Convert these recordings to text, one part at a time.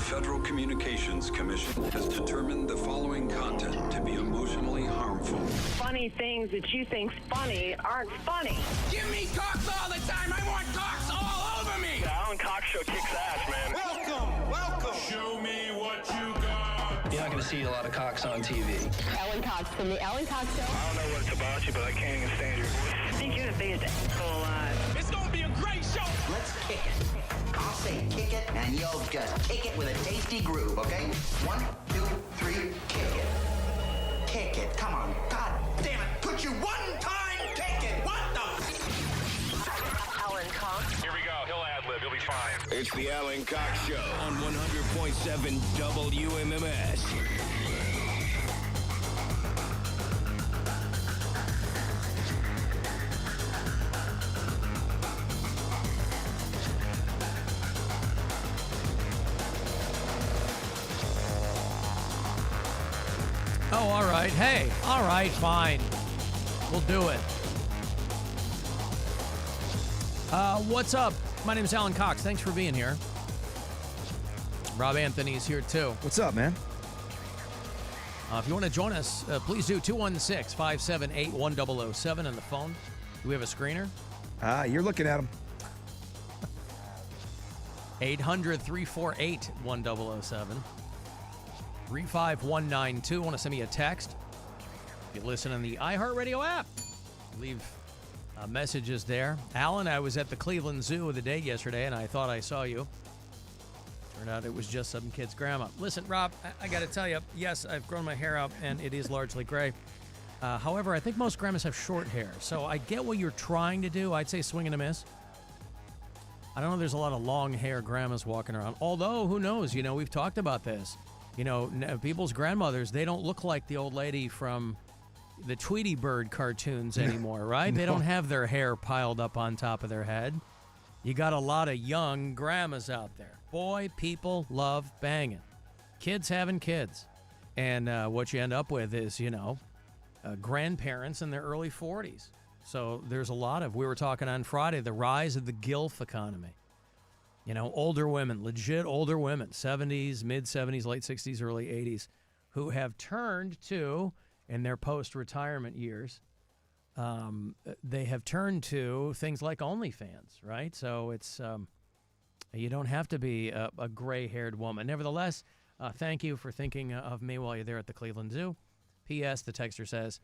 Federal Communications Commission has determined the following content to be emotionally harmful. Funny things that you think's funny aren't funny. Give me cocks all the time. I want cocks all over me. The Alan Cox Show kicks ass, man. Welcome. Show me what you got. You're not going to see a lot of cocks on TV. Alan Cox from the Alan Cox Show. I don't know what it's about you, but I can't even stand your voice. I think you're the biggest asshole alive. It's going to be a great show. Let's kick it. I'll say kick it, and you'll just kick it with a tasty groove, okay? 1, 2, 3, kick it. Kick it. Come on. God damn it. Could you one time kick it? What the? Alan Cox. Here we go. He'll ad-lib. He'll be fine. It's the Alan Cox Show on 100.7 WMMS. Oh, all right. Hey, all right, fine. We'll do it. What's up? My name is Alan Cox. Thanks for being here. Rob Anthony's here, too. What's up, man? If you want to join us, please do. 216-578-1007 on the phone. Do we have a screener? You're looking at him. 800-348-1007. 35192. Want to send me a text? You listen on the iHeartRadio app. Leave messages there. Alan, I was at the Cleveland Zoo of the day yesterday, and I thought I saw you. Turned out it was just some kid's grandma. Listen, Rob, I got to tell you, yes, I've grown my hair out, and it is largely gray. However, I think most grandmas have short hair, so I get what you're trying to do. I'd say swing and a miss. I don't know. There's a lot of long hair grandmas walking around. Although, who knows? You know, we've talked about this. You know, people's grandmothers, they don't look like the old lady from the Tweety Bird cartoons anymore, right? No. They don't have their hair piled up on top of their head. You got a lot of young grandmas out there. Boy, people love banging. Kids having kids. And what you end up with is, you know, grandparents in their early 40s. So there's a lot of, we were talking on Friday, the rise of the GILF economy. You know, older women, legit older women, 70s, mid-70s, late 60s, early 80s, who have turned to, in their post-retirement years, they have turned to things like OnlyFans, right? So it's, you don't have to be a gray-haired woman. Nevertheless, thank you for thinking of me while you're there at the Cleveland Zoo. P.S., the texter says,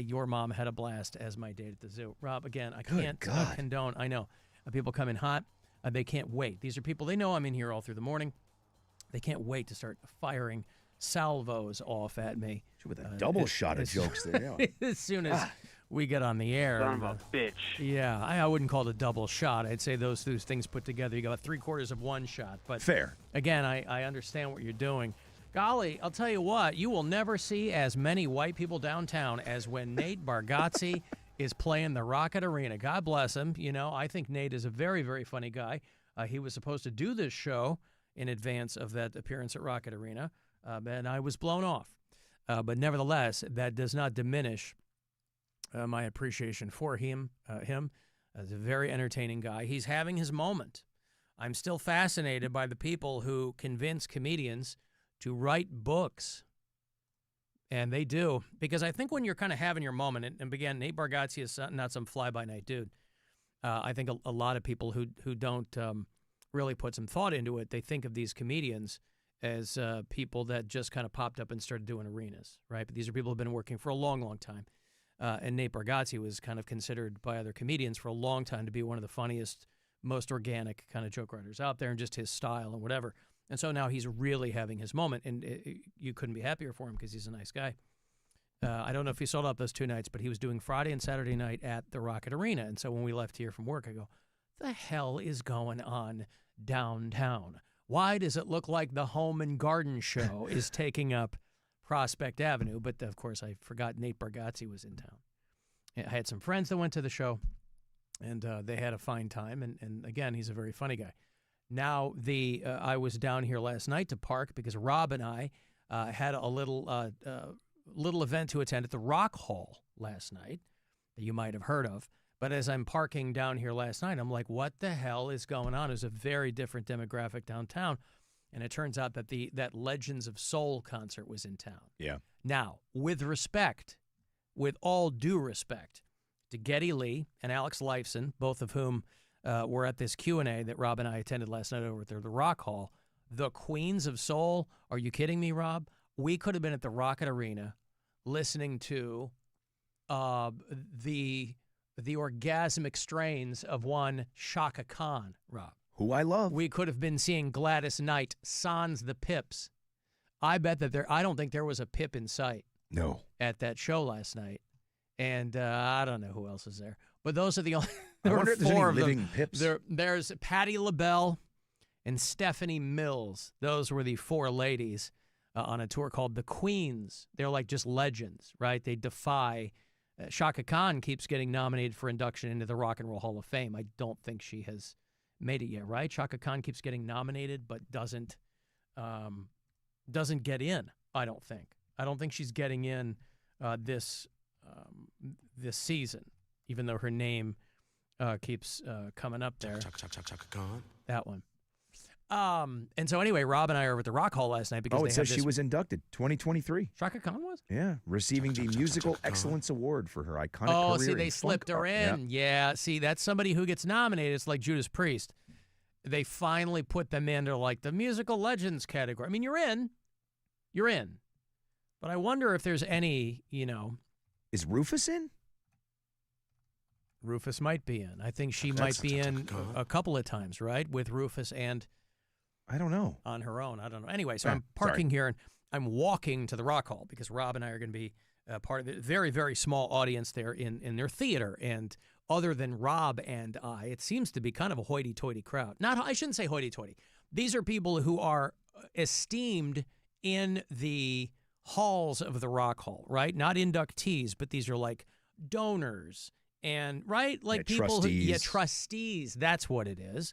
your mom had a blast as my date at the zoo. Rob, again, I can't condone, I know, people come in hot. They can't wait. These are people, they know I'm in here all through the morning. They can't wait to start firing salvos off at me. With a double shot of jokes there. Yeah. As soon as we get on the air. Son of a bitch. Yeah, I wouldn't call it a double shot. I'd say those things put together, you got 3/4 of one shot. But fair. Again, I understand what you're doing. Golly, I'll tell you what, you will never see as many white people downtown as when Nate Bargatze is playing the Rocket Arena. God bless him. You know, I think Nate is a very, very funny guy. He was supposed to do this show in advance of that appearance at Rocket Arena, and I was blown off. But nevertheless, that does not diminish my appreciation for him. Him as a very entertaining guy. He's having his moment. I'm still fascinated by the people who convince comedians to write books. And they do, because I think when you're kind of having your moment, and again, Nate Bargatze is not some fly-by-night dude. I think a lot of people who don't really put some thought into it, they think of these comedians as people that just kind of popped up and started doing arenas, right? But these are people who have been working for a long, long time. And Nate Bargatze was kind of considered by other comedians for a long time to be one of the funniest, most organic kind of joke writers out there, and just his style and whatever. And so now he's really having his moment, and you couldn't be happier for him because he's a nice guy. I don't know if he sold out those 2 nights, but he was doing Friday and Saturday night at the Rocket Arena. And so when we left here from work, I go, the hell is going on downtown? Why does it look like the Home and Garden Show is taking up Prospect Avenue? But, of course, I forgot Nate Bargatze was in town. I had some friends that went to the show, and they had a fine time. And again, he's a very funny guy. Now, I was down here last night to park because Rob and I had a little event to attend at the Rock Hall last night that you might have heard of. But as I'm parking down here last night, I'm like, what the hell is going on? There's a very different demographic downtown. And it turns out that that Legends of Soul concert was in town. Yeah. Now, with all due respect to Geddy Lee and Alex Lifeson, both of whom were at this Q&A that Rob and I attended last night over at the Rock Hall, the Queens of Soul, are you kidding me, Rob? We could have been at the Rocket Arena listening to the orgasmic strains of one Shaka Khan, Rob. Who I love. We could have been seeing Gladys Knight, Sans the Pips. I bet that I don't think there was a Pip in sight. No. At that show last night. And I don't know who else is there. But those are the only, I there wonder were if there's four any of living them. Pips. There's Patti LaBelle and Stephanie Mills. Those were the four ladies on a tour called The Queens. They're like just legends, right? They defy. Shaka Khan keeps getting nominated for induction into the Rock and Roll Hall of Fame. I don't think she has made it yet, right? Shaka Khan keeps getting nominated but doesn't get in, I don't think. I don't think she's getting in this season, even though her name keeps coming up there. Chaka Khan. That one. And so anyway, Rob and I were at the Rock Hall last night because Oh, they it have says this. she was inducted 2023. Shaka Khan was? Yeah, receiving the Musical Excellence Award for her iconic Oh, career see, in they funk slipped her art. in. Yeah, see, that's somebody who gets nominated. It's like Judas Priest. They finally put them into like the musical legends category. I mean, you're in. But I wonder if there's any, Is Rufus in? Rufus might be in. I think she might be in a couple of times, right? With Rufus and I don't know. on her own. I don't know. Anyway, so I'm parking here and I'm walking to the Rock Hall because Rob and I are going to be part of the very, very small audience there in their theater. And other than Rob and I, it seems to be kind of a hoity-toity crowd. I shouldn't say hoity-toity. These are people who are esteemed in the halls of the Rock Hall, right? Not inductees, but these are like donors and, right? Like people trustees. Trustees. That's what it is.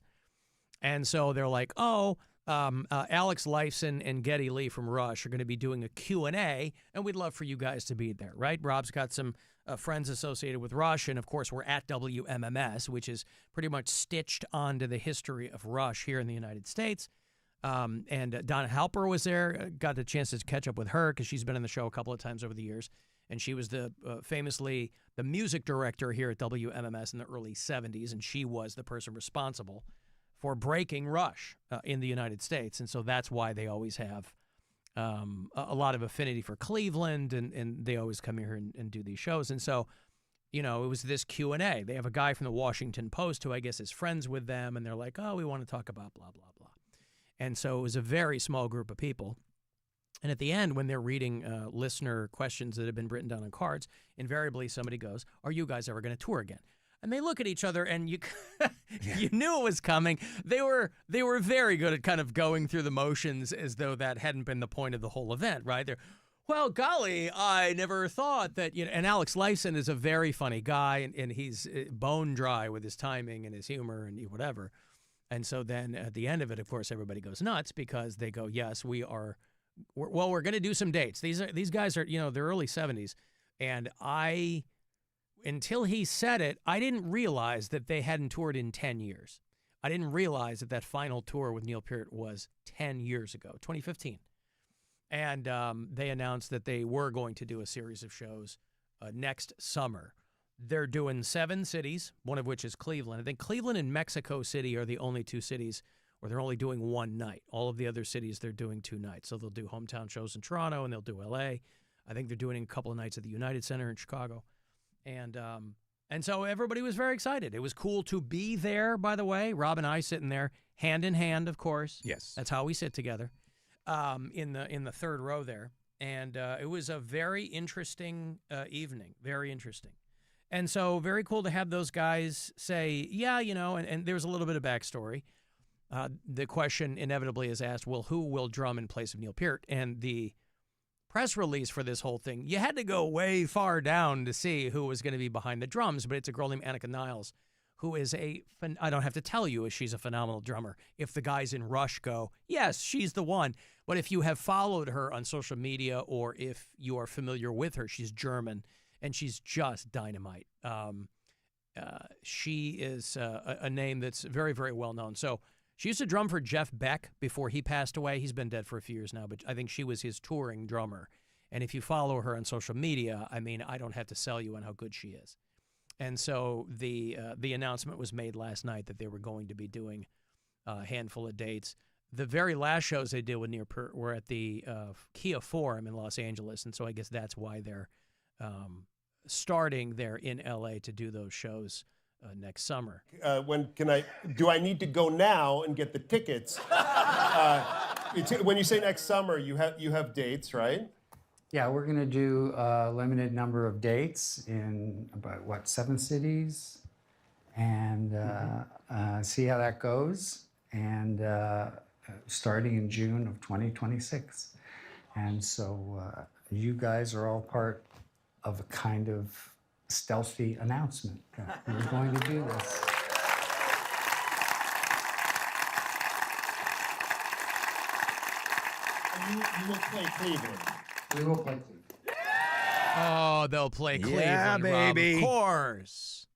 And so they're like, Alex Lifeson and Geddy Lee from Rush are going to be doing a Q&A, and we'd love for you guys to be there, right? Rob's got some friends associated with Rush, and of course we're at WMMS, which is pretty much stitched onto the history of Rush here in the United States. And Donna Halper was there, got the chance to catch up with her because she's been on the show a couple of times over the years, and she was famously the music director here at WMMS in the early 70s, and she was the person responsible for breaking Rush in the United States. And so that's why they always have a lot of affinity for Cleveland, and they always come here and do these shows. And so, it was this Q&A. They have a guy from the Washington Post who I guess is friends with them, and they're like, oh, we want to talk about blah, blah, blah. And so it was a very small group of people. And at the end, when they're reading listener questions that have been written down on cards, invariably somebody goes, are you guys ever going to tour again? And they look at each other, and you knew it was coming. They were very good at kind of going through the motions as though that hadn't been the point of the whole event, right? They're, well, golly, I never thought that, And Alex Lifeson is a very funny guy, and he's bone dry with his timing and his humor and whatever. And so then at the end of it, of course, everybody goes nuts because they go, yes, we're going to do some dates. These guys are, they're early 70s, and until he said it, I didn't realize that they hadn't toured in 10 years. I didn't realize that final tour with Neil Peart was 10 years ago, 2015. And they announced that they were going to do a series of shows next summer. They're doing 7 cities, one of which is Cleveland. I think Cleveland and Mexico City are the only 2 cities where they're only doing one night. All of the other cities, they're doing 2 nights. So they'll do hometown shows in Toronto, and they'll do L.A. I think they're doing a couple of nights at the United Center in Chicago. And so everybody was very excited. It was cool to be there, by the way. Rob and I sitting there, hand in hand, of course. Yes. That's how we sit together in the third row there. And it was a very interesting evening, very interesting. And so very cool to have those guys say, yeah, and there's a little bit of backstory. The question inevitably is asked, well, who will drum in place of Neil Peart? And the press release for this whole thing, you had to go way far down to see who was going to be behind the drums, but it's a girl named Annika Niles, who is I don't have to tell you, she's a phenomenal drummer. If the guys in Rush go, yes, she's the one. But if you have followed her on social media or if you are familiar with her, she's German, and she's just dynamite. She is a name that's very, very well known. So She used to drum for Jeff Beck before he passed away. He's been dead for a few years now, but I think she was his touring drummer. And if you follow her on social media, I mean, I don't have to sell you on how good she is. And so the announcement was made last night that they were going to be doing a handful of dates. The very last shows they did with Near Peart were at the Kia Forum in Los Angeles, and so I guess that's why they're starting there in L.A. to do those shows next summer. Do I need to go now and get the tickets? When you say next summer, you have dates, right? Yeah, we're going to do a limited number of dates in about, 7 cities, and see how that goes. And starting in June of 2026. And so you guys are all part of a kind of stealthy announcement that we're going to do this. You will play Cleveland. We will play Cleveland. Oh, they'll play Cleveland, Yeah, baby. Rob, of course.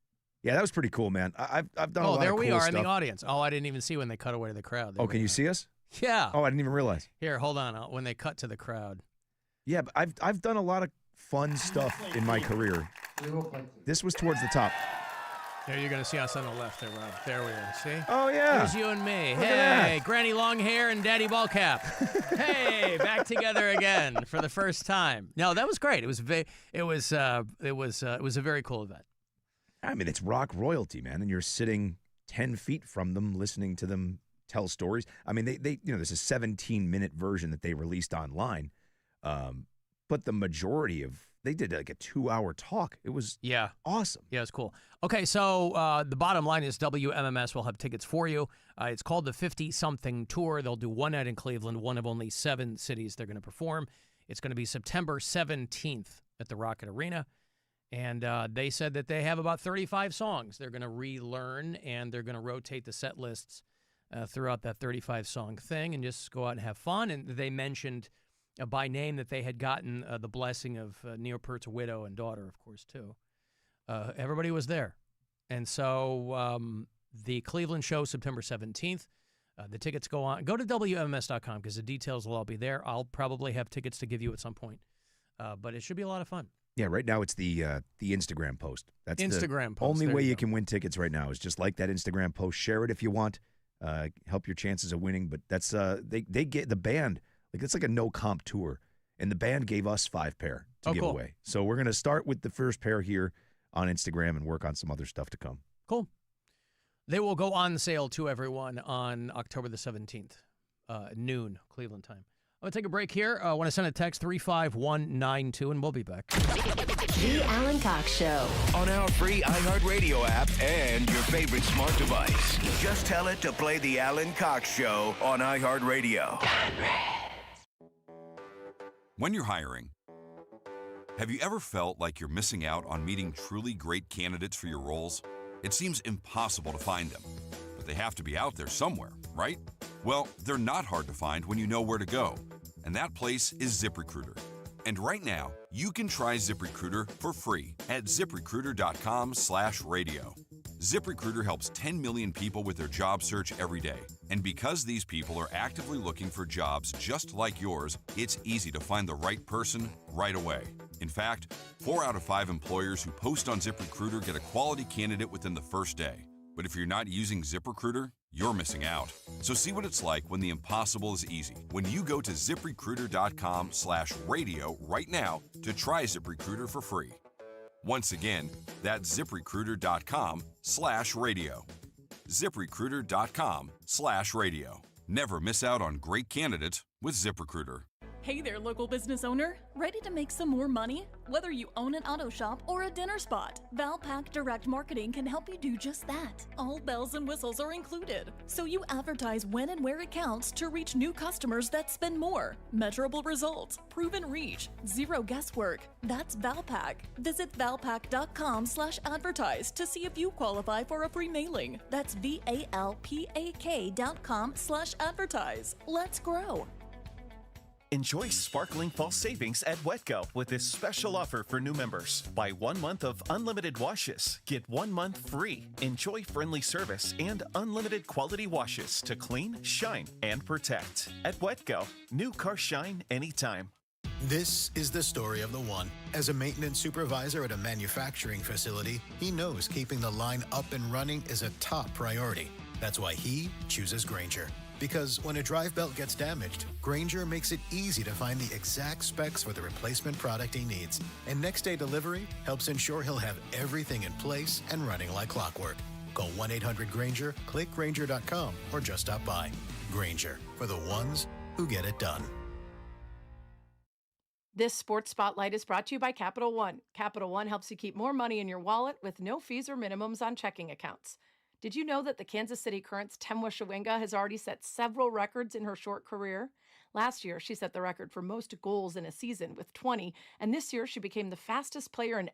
Yeah, that was pretty cool, man. I've done a Oh, lot there of cool we are stuff. in the audience. Oh, I didn't even see when they cut away to the crowd. There Oh, can you see us? Yeah. Oh, I didn't even realize. Here, hold on. When they cut to the crowd. Yeah, but I've done a lot of fun stuff in my career. We will play Cleveland. This was towards the top. There, you're going to see us on the left there, Rob. There we are. See? Oh, yeah. There's you and me. Look at Hey, that. Granny long hair and Daddy ball cap. Hey, back together again for the first time. No, that was great. It was a very cool event. I mean, it's rock royalty, man, and you're sitting 10 feet from them, listening to them tell stories. I mean, they there's a 17-minute version that they released online, but the majority of they did like a 2-hour talk. It was awesome. Yeah, it's cool. Okay, so the bottom line is WMMS will have tickets for you. It's called the 50-something tour. They'll do one night in Cleveland, one of only 7 cities they're going to perform. It's going to be September 17th at the Rocket Arena. And they said that they have about 35 songs they're going to relearn, and they're going to rotate the set lists throughout that 35-song thing and just go out and have fun. And they mentioned by name that they had gotten the blessing of Neil Peart's widow and daughter, of course, too. Everybody was there. And so the Cleveland show, September 17th, the tickets go on. Go to WMS.com because the details will all be there. I'll probably have tickets to give you at some point. But it should be a lot of fun. Yeah, right now it's the Instagram post. That's Instagram the post. only There way you you go. can win tickets right now is just like that Instagram post. Share it if you want. Help your chances of winning. But that's they get the band, like it's like a no comp tour, and the band gave us 5 pair to give cool. away. So we're gonna start with the first pair here on Instagram and work on some other stuff to come. Cool. They will go on sale to everyone on October the 17th, noon, Cleveland time. I'm going to take a break here. I want to send a text 35192, and we'll be back. The Alan Cox Show. On our free iHeartRadio app and your favorite smart device. Just tell it to play the Alan Cox Show on iHeartRadio. When you're hiring, have you ever felt like you're missing out on meeting truly great candidates for your roles? It seems impossible to find them, but they have to be out there somewhere, right? Well, they're not hard to find when you know where to go, and that place is ZipRecruiter. And right now, you can try ZipRecruiter for free at ZipRecruiter.com/radio. ZipRecruiter helps 10 million people with their job search every day. And because these people are actively looking for jobs just like yours, it's easy to find the right person right away. In fact, 4 out of 5 employers who post on ZipRecruiter get a quality candidate within the first day. But if you're not using ZipRecruiter, you're missing out. So see what it's like when the impossible is easy. When you go to ZipRecruiter.com/radio right now to try ZipRecruiter for free. Once again, that's ZipRecruiter.com/radio. ZipRecruiter.com/radio. Never miss out on great candidates with ZipRecruiter. Hey there, local business owner. Ready to make some more money? Whether you own an auto shop or a dinner spot, Valpak Direct Marketing can help you do just that. All bells and whistles are included, so you advertise when and where it counts to reach new customers that spend more. Measurable results, proven reach, zero guesswork. That's Valpak. Visit valpak.com/advertise to see if you qualify for a free mailing. That's VALPAK.com/advertise. Let's grow. Enjoy sparkling fall savings at Wetco with this special offer for new members. Buy 1 month of unlimited washes, get 1 month free. Enjoy friendly service and unlimited quality washes to clean, shine, and protect. At Wetco, new car shine anytime. This is the story of the one. As a maintenance supervisor at a manufacturing facility, he knows keeping the line up and running is a top priority. That's why he chooses Grainger. Because when a drive belt gets damaged, Grainger makes it easy to find the exact specs for the replacement product he needs. And next day delivery helps ensure he'll have everything in place and running like clockwork. Call 1-800-GRAINGER, click Grainger.com, or just stop by. Grainger, for the ones who get it done. This Sports Spotlight is brought to you by Capital One. Capital One helps you keep more money in your wallet with no fees or minimums on checking accounts. Did you know that the Kansas City Current's Temwa Shawinga has already set several records in her short career? Last year, she set the record for most goals in a season with 20, and this year she became the fastest player in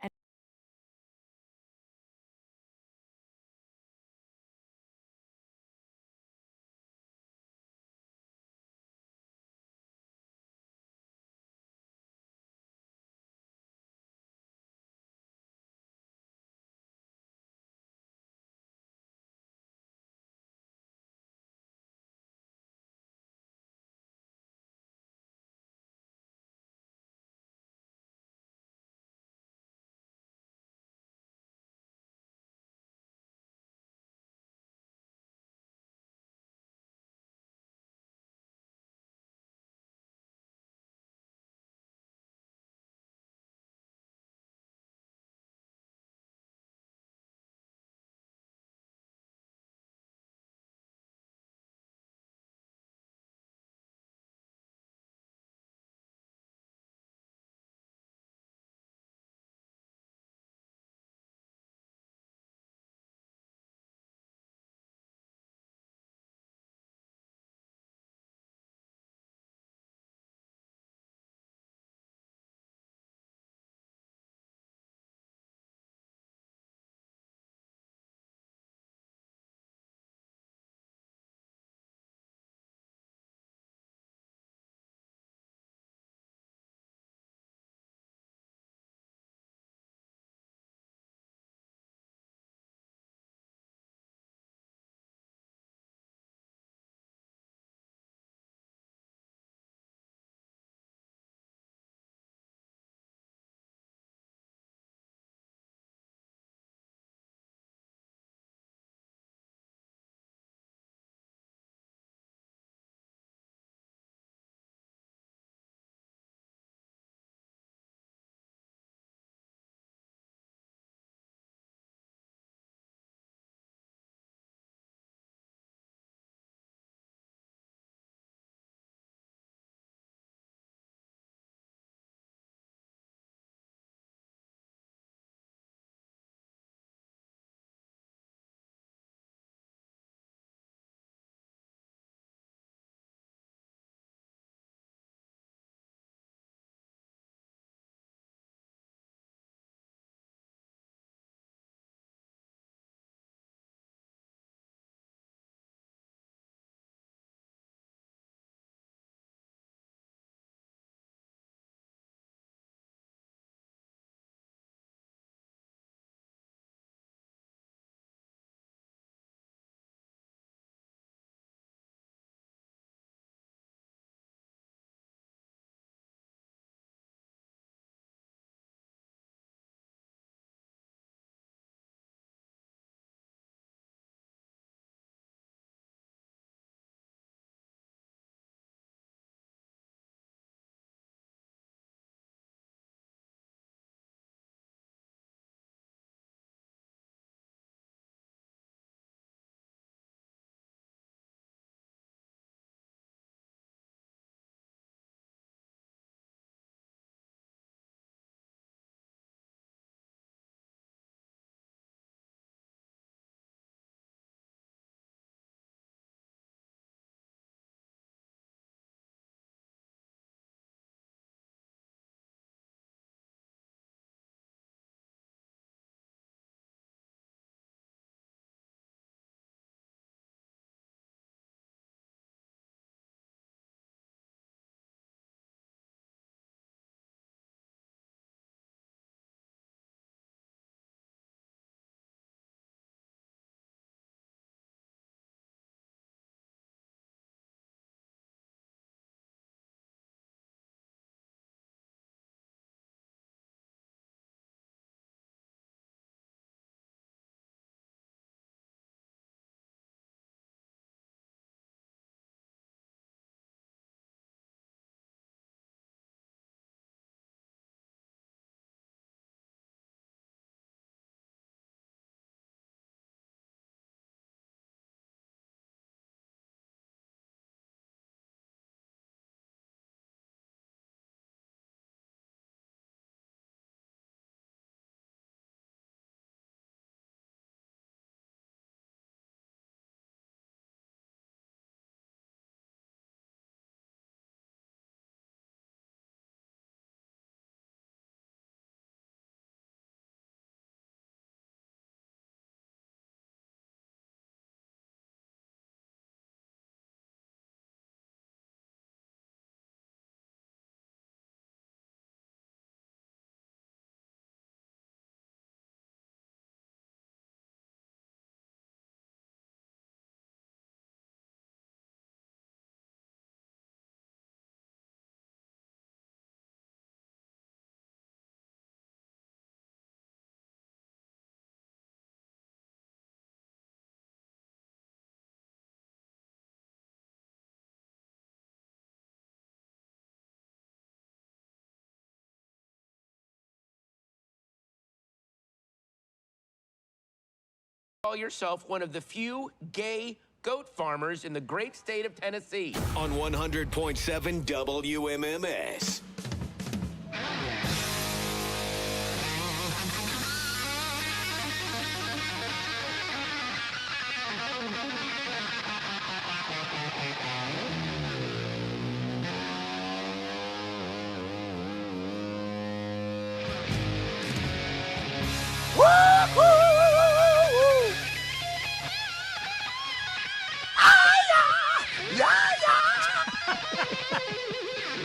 call yourself one of the few gay goat farmers in the great state of Tennessee. On 100.7 WMMS.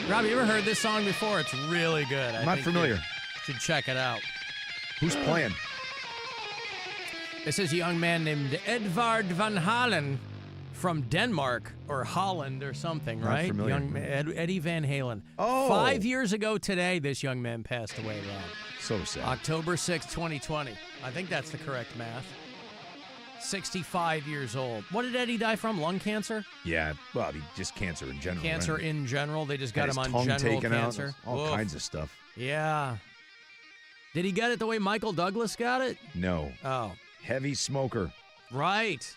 Rob, you ever heard this song before? It's really good. I'm not familiar. You should check it out. Who's playing? This is a young man named Edvard van Halen from Denmark or Holland or something, Not right? familiar. Eddie Van Halen. Oh. 5 years ago today, this young man passed away, Rob. So sad. October 6, 2020. I think that's the correct math. 65 years old. What did Eddie die from? Lung cancer? Yeah, well, just cancer in general. Cancer right? in general. They just got Had him his on tongue general taken cancer. out, all Woof. kinds of stuff. Yeah. Did he get it the way Michael Douglas got it? No. Oh. Heavy smoker. Right.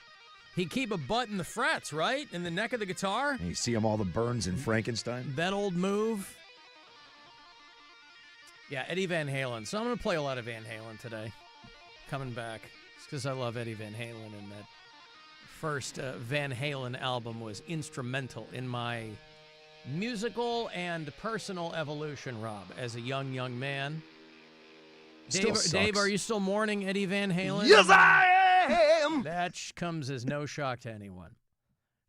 He'd keep a butt in the frets, right? In the neck of the guitar? And you see him all the burns in Frankenstein? That old move. Yeah, Eddie Van Halen. So I'm going to play a lot of Van Halen today. Coming back. It's because I love Eddie Van Halen, and that first Van Halen album was instrumental in my musical and personal evolution, Rob, as a young man. Dave, are you still mourning Eddie Van Halen? Yes, I am! That comes as no shock to anyone.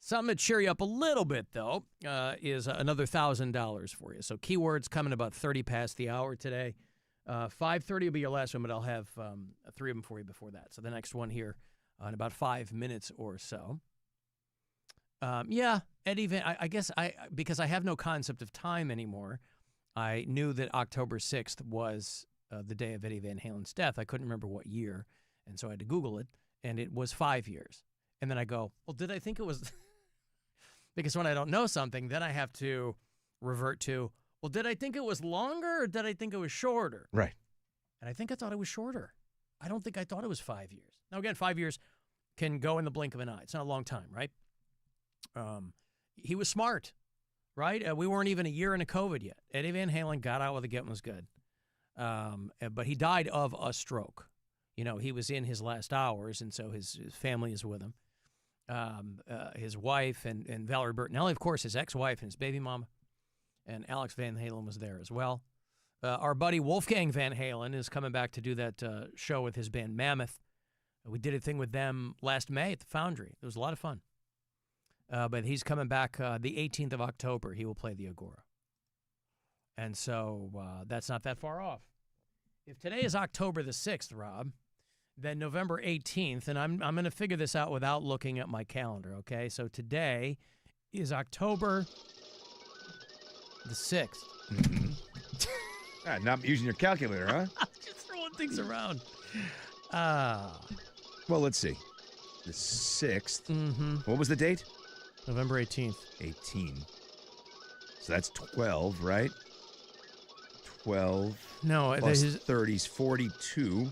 Something to cheer you up a little bit, though, is another $1,000 for you. So keywords coming about 30 past the hour today. 5:30 will be your last one, but I'll have 3 of them for you before that. So the next one here in about 5 minutes or so. Yeah, Eddie Van, I guess because I have no concept of time anymore, I knew that October 6th was the day of Eddie Van Halen's death. I couldn't remember what year, and so I had to Google it, and it was 5 years. And then I go, well, did I think it was... Because when I don't know something, then I have to revert to, well, did I think it was longer or did I think it was shorter? Right. And I think I thought it was shorter. I don't think I thought it was 5 years. Now, again, 5 years can go in the blink of an eye. It's not a long time, right? He was smart, right? We weren't even a year into COVID yet. Eddie Van Halen got out while the getting was good. But he died of a stroke. You know, he was in his last hours, and so his family is with him. His wife and Valerie Bertinelli, of course, his ex-wife and his baby mama, and Alex Van Halen was there as well. Our buddy Wolfgang Van Halen is coming back to do that show with his band Mammoth. We did a thing with them last May at the Foundry. It was a lot of fun. But he's coming back the 18th of October. He will play the Agora. And so that's not that far off. If today is October the 6th, Rob, then November 18th, and I'm going to figure this out without looking at my calendar, okay? So today is October the 6th. Mm-hmm. Not using your calculator, huh? Just throwing things around. Well, let's see. The 6th. Mm-hmm. What was the date? November 18th. 18. So that's 12, right? 12. No, plus 30's 42,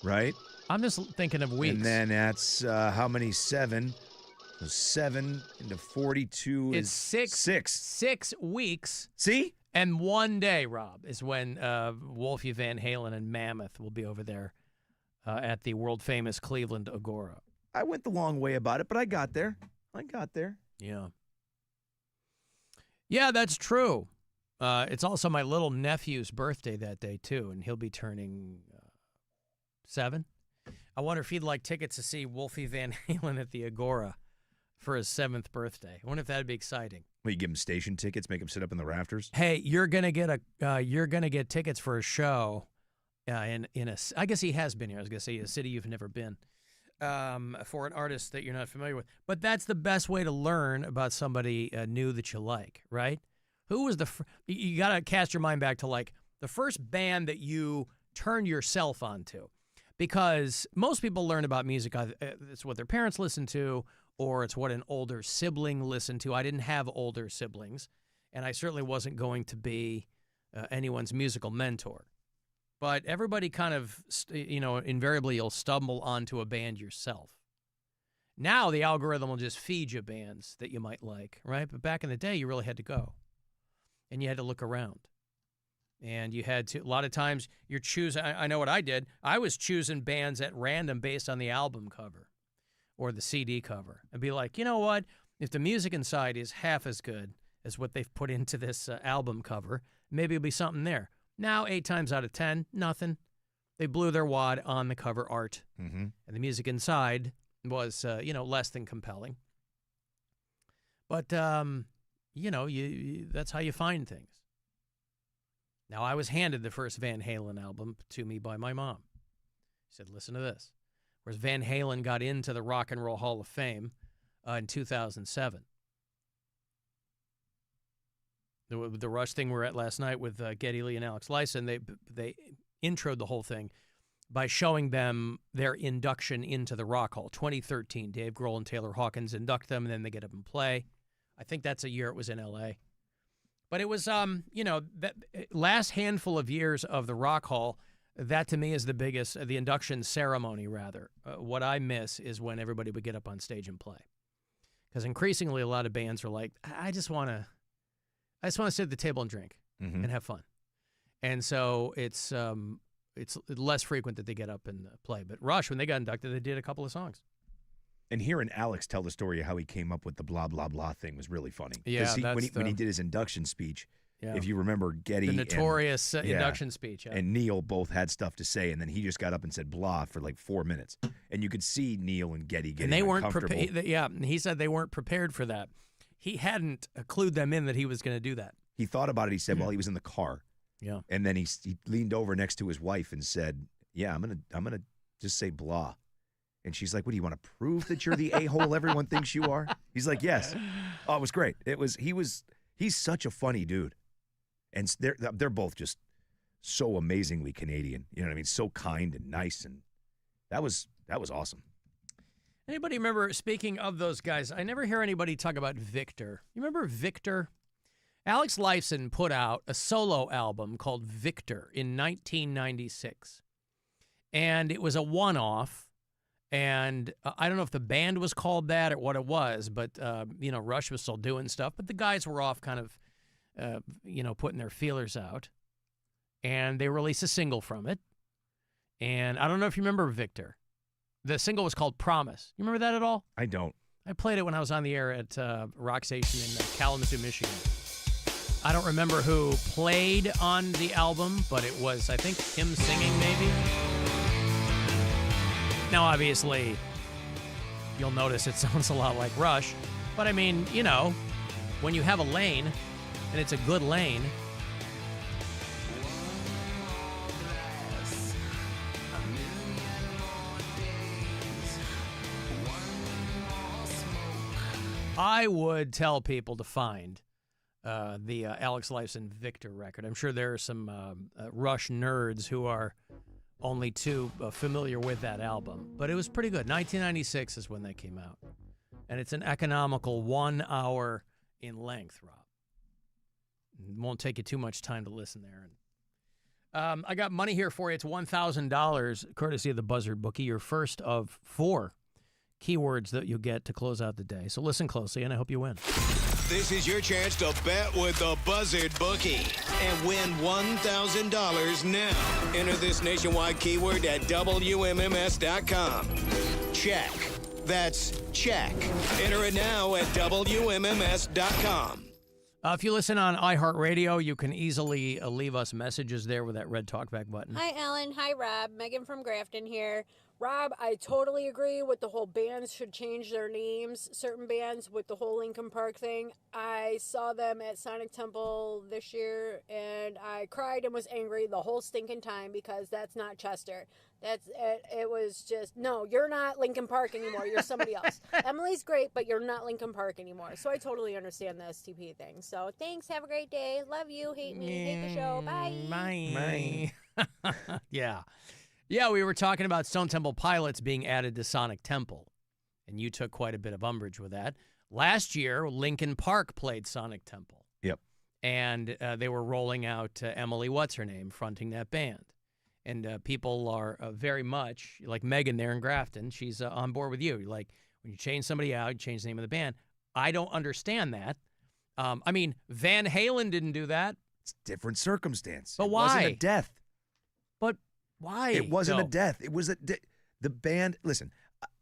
right? I'm just thinking of weeks. And then that's how many? 7. So 7 into 42 it's is 6. 6 weeks. See? And one day, Rob, is when Wolfie Van Halen and Mammoth will be over there at the world-famous Cleveland Agora. I went the long way about it, but I got there. Yeah. Yeah, that's true. It's also my little nephew's birthday that day, too, and he'll be turning 7. I wonder if he'd like tickets to see Wolfie Van Halen at the Agora for his 7th birthday. I wonder if that'd be exciting. Well, you give him station tickets, make him sit up in the rafters. Hey, you're gonna get tickets for a show in a. I guess he has been here. I was gonna say a city you've never been. For an artist that you're not familiar with. But that's the best way to learn about somebody new that you like, right? Who was you got to cast your mind back to like the first band that you turned yourself onto. Because most people learn about music, it's what their parents listen to, or it's what an older sibling listened to. I didn't have older siblings, and I certainly wasn't going to be anyone's musical mentor. But everybody kind of, invariably you'll stumble onto a band yourself. Now the algorithm will just feed you bands that you might like, right? But back in the day, you really had to go. And you had to look around. And you had to, a lot of times, you're choosing, I know what I did. I was choosing bands at random based on the album cover or the CD cover. And be like, you know what? If the music inside is half as good as what they've put into this album cover, maybe it'll be something there. Now, 8 times out of 10, nothing. They blew their wad on the cover art. Mm-hmm. And the music inside was, less than compelling. But, that's how you find things. Now, I was handed the first Van Halen album to me by my mom. She said, listen to this. Whereas Van Halen got into the Rock and Roll Hall of Fame in 2007. The Rush thing we were at last night with Geddy Lee and Alex Lifeson, they introed the whole thing by showing them their induction into the Rock Hall. 2013, Dave Grohl and Taylor Hawkins induct them, and then they get up and play. I think that's a year it was in L.A. But it was, that last handful of years of the Rock Hall, that to me is the biggest, the induction ceremony, rather. What I miss is when everybody would get up on stage and play. Because increasingly a lot of bands are like, I just want to sit at the table and drink and have fun. And so it's less frequent that they get up and play. But Rush, when they got inducted, they did a couple of songs. And hearing Alex tell the story of how he came up with the blah, blah, blah thing was really funny. Yeah, when he did his induction speech, yeah. If you remember Geddy. The notorious induction speech. Yeah. And Neil both had stuff to say, and then he just got up and said blah for like 4 minutes. And you could see Neil and Geddy getting and they weren't uncomfortable. prepared. Yeah, he said they weren't prepared for that. He hadn't clued them in that he was going to do that. He thought about it. He said, well, he was in the car. Yeah. And then he leaned over next to his wife and said, yeah, I'm gonna just say blah. And she's like, what, do you want to prove that you're the a-hole everyone thinks you are? He's like, yes. Oh, it was great. He's such a funny dude. And they're both just so amazingly Canadian. You know what I mean? So kind and nice. And that was awesome. Anybody remember, speaking of those guys, I never hear anybody talk about Victor. You remember Victor? Alex Lifeson put out a solo album called Victor in 1996. And it was a one-off. And I don't know if the band was called that or what it was, but, Rush was still doing stuff. But the guys were off kind of, putting their feelers out. And they released a single from it. And I don't know if you remember Victor. The single was called Promise. You remember that at all? I don't. I played it when I was on the air at Rock Station in Kalamazoo, Michigan. I don't remember who played on the album, but it was, I think, him singing maybe. Now, obviously, you'll notice it sounds a lot like Rush. But, I mean, when you have a lane, and it's a good lane, I would tell people to find the Alex Lifeson Victor record. I'm sure there are some Rush nerds who are only too familiar with that album. But it was pretty good. 1996 is when that came out. And it's an economical 1 hour in length, Rob. It won't take you too much time to listen there. I got money here for you. It's $1,000, courtesy of the Buzzard Bookie, your first of 4 keywords that you'll get to close out the day. So listen closely, and I hope you win. This is your chance to bet with the Buzzard Bookie and win $1,000 now. Enter this nationwide keyword at WMMS.com. Check. That's check. Enter it now at WMMS.com. If you listen on iHeartRadio, you can easily leave us messages there with that red talkback button. Hi, Alan. Hi, Rob. Megan from Grafton here. Rob, I totally agree with the whole bands should change their names. Certain bands with the whole Linkin Park thing. I saw them at Sonic Temple this year, and I cried and was angry the whole stinking time because that's not Chester. It was just, no, you're not Linkin Park anymore. You're somebody else. Emily's great, but you're not Linkin Park anymore. So I totally understand the STP thing. So thanks. Have a great day. Love you. Hate me. Hate the show. Bye. Bye. Yeah. Yeah, we were talking about Stone Temple Pilots being added to Sonic Temple, and you took quite a bit of umbrage with that. Last year, Linkin Park played Sonic Temple. Yep. And they were rolling out Emily What's-Her-Name fronting that band. And people are very much, like Megan there in Grafton, she's on board with you. Like, when you change somebody out, you change the name of the band. I don't understand that. I mean, Van Halen didn't do that. It's different circumstance. But It why? wasn't a death. But why? It wasn't a though? death. It was the band. Listen,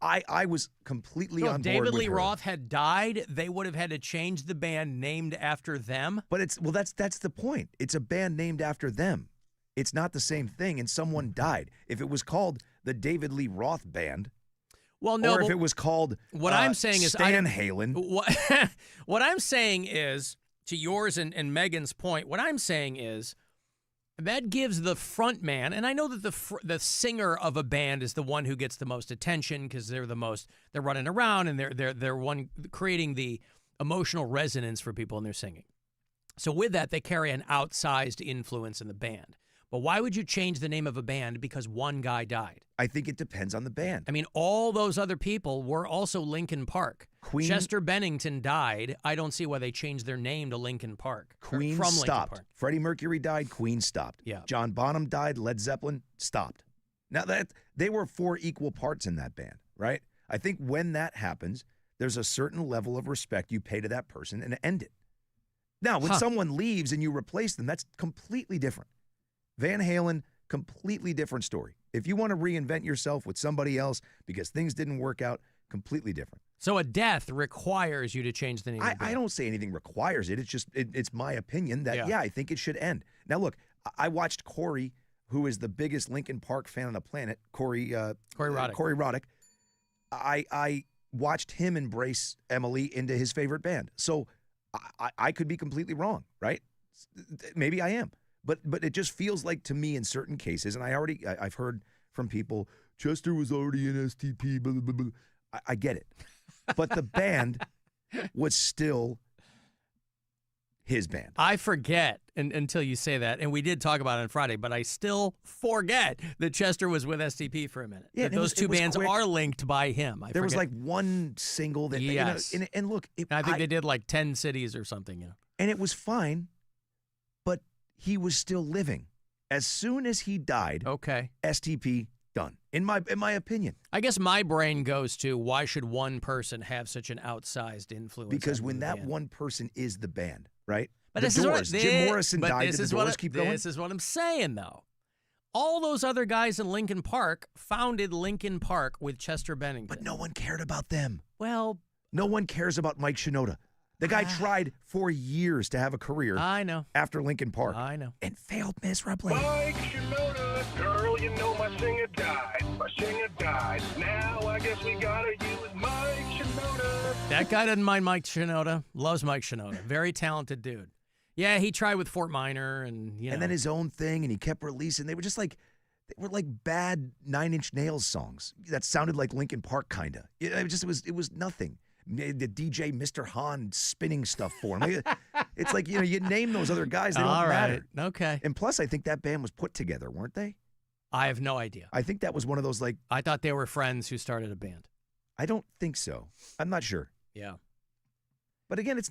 I was completely So on if board David with Lee her. Roth had died, they would have had to change the band named after them. But that's the point. It's a band named after them. It's not the same thing. And someone died. If it was called the David Lee Roth Band, Well, no. or if but it was called what I'm saying is Stan Halen. What I'm saying is, to yours and Megan's point, what I'm saying is that gives the front man, and I know that the singer of a band is the one who gets the most attention because they're running around and they're one creating the emotional resonance for people in their singing. So with that, they carry an outsized influence in the band. But why would you change the name of a band because one guy died? I think it depends on the band. I mean, all those other people were also Linkin Park. Queen- Chester Bennington died. I don't see why they changed their name to Linkin Park. Queen from stopped. Linkin Park. Freddie Mercury died. Queen stopped. Yeah. John Bonham died. Led Zeppelin stopped. Now that they were 4 equal parts in that band, right? I think when that happens, there's a certain level of respect you pay to that person and end it. Now, when someone leaves and you replace them, that's completely different. Van Halen, completely different story. If you want to reinvent yourself with somebody else because things didn't work out, completely different. So a death requires you to change the name of the band. I don't say anything requires it. It's just it's my opinion that I think it should end. Now look, I watched Corey, who is the biggest Linkin Park fan on the planet, Corey Roddick. I watched him embrace Emily into his favorite band. So I could be completely wrong, right? Maybe I am. But it just feels like to me in certain cases, and I've heard from people, Chester was already in STP, blah, blah, blah. I get it. But the band was still his band. I forget until you say that, and we did talk about it on Friday, but I still forget that Chester was with STP for a minute. Yeah, that those two bands quick. are linked by him. There was like one single that, yes. and look. I think they did like 10 cities or something. And it was fine, but he was still living. As soon as he died, STP done. In my opinion. I guess my brain goes to, why should one person have such an outsized influence? Because when that one person is the band, right? But the this is Doors. Jim Morrison died. This Did is the Doors keep going? This is what I'm saying, though. All those other guys in Linkin Park founded Linkin Park with Chester Bennington. But no one cared about them. Well, no one cares about Mike Shinoda. The guy tried for years to have a career. I know. After Linkin Park. I know. And failed miserably. Mike Shinoda, girl, you know my singer died. My singer died. Now I guess we gotta use Mike Shinoda. That guy doesn't mind Mike Shinoda. Loves Mike Shinoda. Very talented dude. Yeah, he tried with Fort Minor and And then his own thing, and he kept releasing. They were just like, bad 9 Inch Nails songs that sounded like Linkin Park, kind of. It was nothing. The DJ Mr. Hahn spinning stuff for him. It's like, you name those other guys, they don't matter. Okay. And plus, I think that band was put together, weren't they? I have no idea. I think that was one of those I thought they were friends who started a band. I don't think so. I'm not sure. Yeah. But again, it's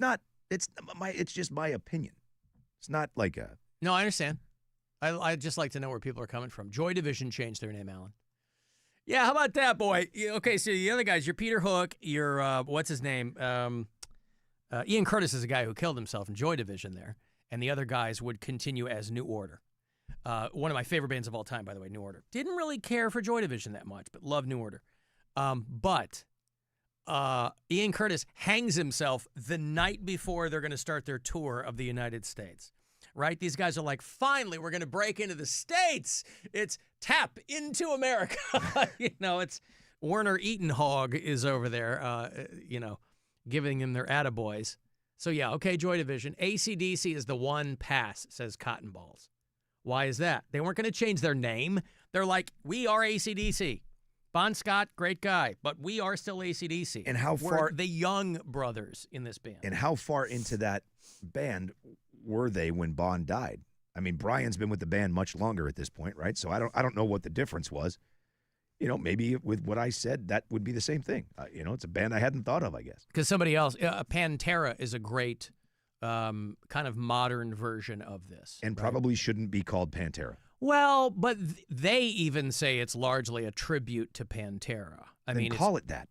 just my opinion. It's not like a... No, I understand. I just like to know where people are coming from. Joy Division changed their name, Alan. Yeah, how about that, boy? Okay, so the other guys, you're Peter Hook, you're, what's his name? Ian Curtis is a guy who killed himself in Joy Division there, and the other guys would continue as New Order. One of my favorite bands of all time, by the way, New Order. Didn't really care for Joy Division that much, but love New Order. But Ian Curtis hangs himself the night before they're going to start their tour of the United States. Right? These guys are like, finally, we're going to break into the States. It's tap into America. It's Werner Eatonhog is over there, giving them their attaboys. So, yeah, okay, Joy Division. AC/DC is the one pass, says Cotton Balls. Why is that? They weren't going to change their name. They're like, we are AC/DC. Bon Scott, great guy, but we are still AC/DC. And how far... We're the Young brothers in this band. And how far into that band were they when Bon died? I mean, Brian's been with the band much longer at this point, right? So I don't know what the difference was. Maybe with what I said, that would be the same thing. It's a band I hadn't thought of, I guess. Because somebody else, Pantera is a great kind of modern version of this. And probably shouldn't be called Pantera. Well, but they even say it's largely a tribute to Pantera. I Then mean, call it that.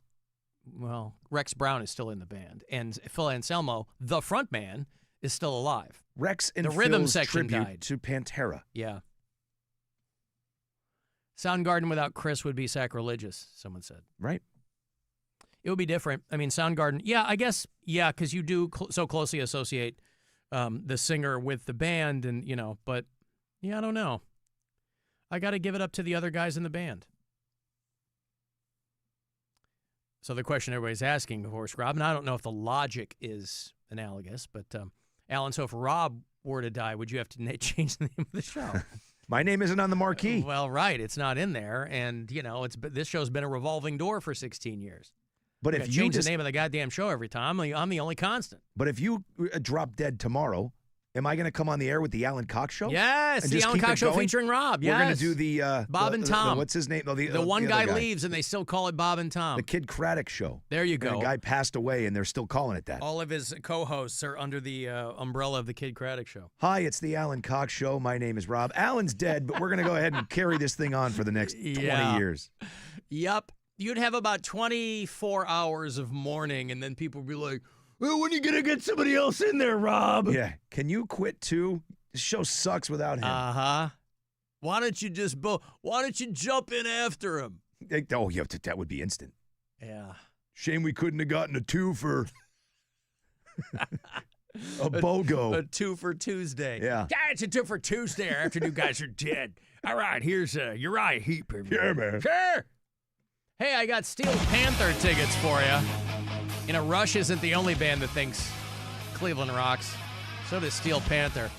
Well, Rex Brown is still in the band, and Phil Anselmo, the front man, is still alive. Rex and the rhythm Phil's section tribute died. to Pantera. Yeah. Soundgarden without Chris would be sacrilegious, someone said. Right. It would be different. I mean, Soundgarden, yeah, I guess, yeah, because you do so closely associate the singer with the band, and, but, yeah, I don't know. I got to give it up to the other guys in the band. So the question everybody's asking, of course, Rob, and I don't know if the logic is analogous, but, Alan, so if Rob were to die, would you have to change the name of the show? My name isn't on the marquee. Well, right. It's not in there. And, this show's been a revolving door for 16 years. But if you change the name of the goddamn show every time, I'm the only constant. But if you drop dead tomorrow, am I going to come on the air with the Alan Cox Show? Yes, and the just Alan keep Cox it Show going? featuring Rob. Yes. We're going to do the Bob and Tom. what's his name? The one other guy leaves and they still call it Bob and Tom. The Kid Craddock Show. There you And go. a guy passed away and they're still calling it that. All of his co-hosts are under the umbrella of the Kid Craddock Show. Hi, it's the Alan Cox Show. My name is Rob. Alan's dead, but we're going to go ahead and carry this thing on for the next 20 years. Yep. You'd have about 24 hours of mourning, and then people would be like, well, when are you going to get somebody else in there, Rob? Yeah. Can you quit too? This show sucks without him. Uh-huh. Why don't you jump in after him? Oh, yeah, that would be instant. Yeah. Shame we couldn't have gotten a 2 for a BOGO. A 2 for Tuesday. Yeah. It's a 2 for Tuesday after you guys are dead. All right, here's Uriah Heep. Yeah, man. Sure. Hey, I got Steel Panther tickets for you. Rush isn't the only band that thinks Cleveland rocks. So does Steel Panther.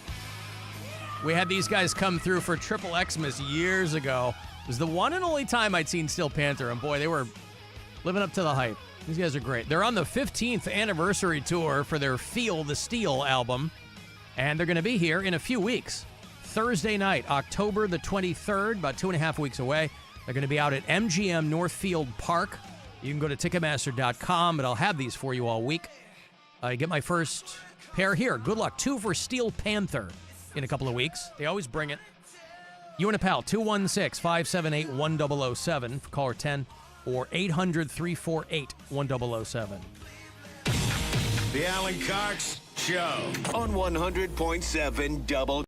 We had these guys come through for Triple Xmas years ago. It was the one and only time I'd seen Steel Panther, and boy, they were living up to the hype. These guys are great. They're on the 15th anniversary tour for their Feel the Steel album, and they're going to be here in a few weeks. Thursday night, October the 23rd, about 2.5 weeks away. They're going to be out at MGM Northfield Park. You can go to Ticketmaster.com, but I'll have these for you all week. I get my first pair here. Good luck. 2 for Steel Panther in a couple of weeks. They always bring it. You and a pal, 216-578-1007 for caller 10 or 800-348-1007. The Alan Cox Show on 100.7 Double.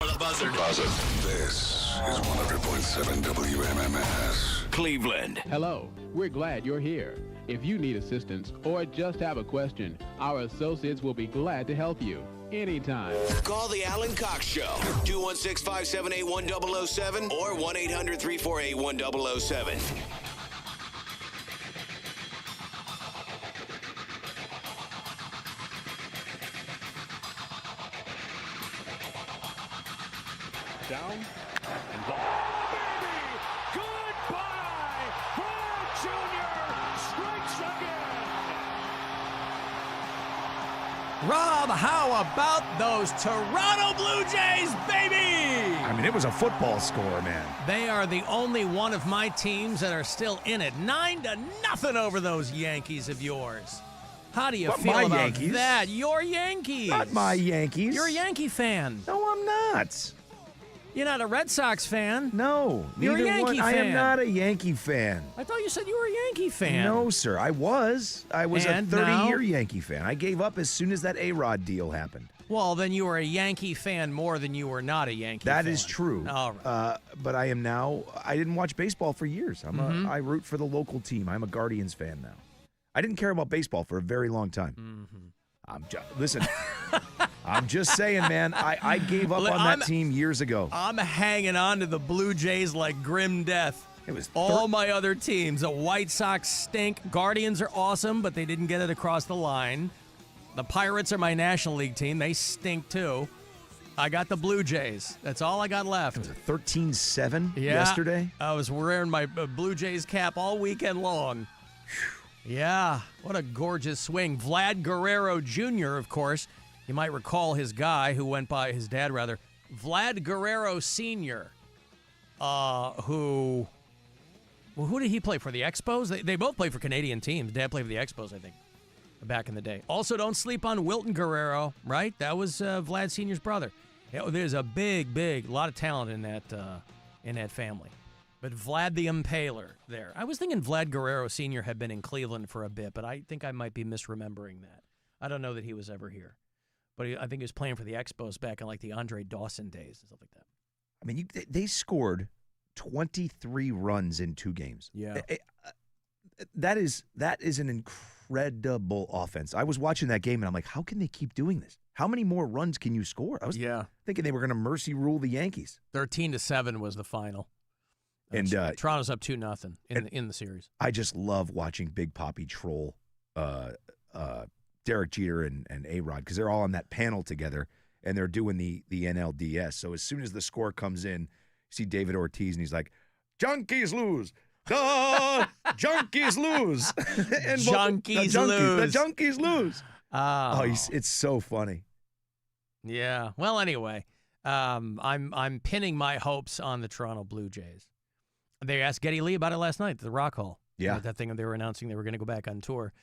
This is 100.7 WMMS. Cleveland. Hello, we're glad you're here. If you need assistance or just have a question, our associates will be glad to help you anytime. Call the Alan Cox Show, 216-578-1007 or 1-800-348-1007. Down and ball. Baby! Goodbye! Vlad Jr. strikes again! Rob, how about those Toronto Blue Jays, baby? I mean, it was a football score, man. They are the only one of my teams that are still in it. 9-0 over those Yankees of yours. How do you feel my about Yankees. that? Your Yankees. Not my Yankees. You're a Yankee fan. No, I'm not. You're not a Red Sox fan. No. You're a neither Yankee one. fan. I am not a Yankee fan. I thought you said you were a Yankee fan. No, sir. I was. I was And a now? 30-year Yankee fan. I gave up as soon as that A-Rod deal happened. Well, then you were a Yankee fan more than you were not a Yankee fan. That is true. All right. But I am now. I didn't watch baseball for years. I root for the local team. I'm a Guardians fan now. I didn't care about baseball for a very long time. Listen. I'm just saying, man. I gave up on that team years ago. I'm hanging on to the Blue Jays like grim death. It was all my other teams. The White Sox stink. Guardians are awesome, but they didn't get it across the line. The Pirates are my National League team. They stink too. I got the Blue Jays. That's all I got left. It was a 13-7 yesterday. I was wearing my Blue Jays cap all weekend long. Yeah, what a gorgeous swing. Vlad Guerrero Jr., of course. You might recall his dad, Vlad Guerrero Sr., who did he play for? The Expos? They both played for Canadian teams. Dad played for the Expos, I think, back in the day. Also, don't sleep on Wilton Guerrero, right? That was Vlad Sr.'s brother. There's a lot of talent in that family. But Vlad the Impaler there. I was thinking Vlad Guerrero Sr. had been in Cleveland for a bit, but I think I might be misremembering that. I don't know that he was ever here. But I think he was playing for the Expos back in like the Andre Dawson days and stuff like that. I mean, they scored 23 runs in 2 games. Yeah. That is an incredible offense. I was watching that game, and I'm like, how can they keep doing this? How many more runs can you score? I was thinking they were going to mercy rule the Yankees. 13-7 was the final. And Toronto's up 2-0 in the series. I just love watching Big Papi troll Derek Jeter and A-Rod because they're all on that panel together, and they're doing the NLDS. So as soon as the score comes in, you see David Ortiz, and he's like, Junkies lose. The Junkies lose. And Junkies lose. The Junkies lose. Oh, it's so funny. Yeah. Well, anyway, I'm pinning my hopes on the Toronto Blue Jays. They asked Geddy Lee about it last night at the Rock Hall. Yeah. That thing they were announcing they were going to go back on tour.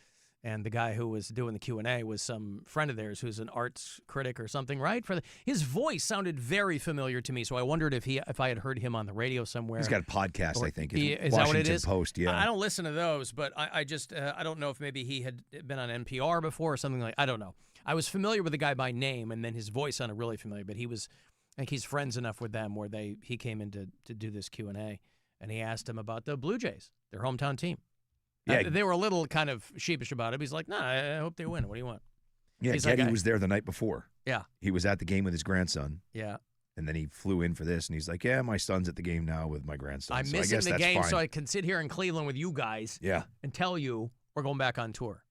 And the guy who was doing the Q&A was some friend of theirs who's an arts critic or something, right? His voice sounded very familiar to me, so I wondered if I had heard him on the radio somewhere. He's got a podcast, I think. Is Washington that what it is? Post, yeah. I don't listen to those, but I just I don't know if maybe he had been on NPR before or something I don't know. I was familiar with the guy by name, and then his voice sounded really familiar, but he's friends enough with them where he came in to do this Q&A, and he asked him about the Blue Jays, their hometown team. Yeah. They were a little kind of sheepish about it. He's like, nah, I hope they win. What do you want? Yeah, He's Geddy like, was there the night before. Yeah. He was at the game with his grandson. Yeah. And then he flew in for this, and he's like, yeah, my son's at the game now with my grandson. I'm so missing I guess the that's game fine. so I can sit here in Cleveland with you guys and tell you we're going back on tour.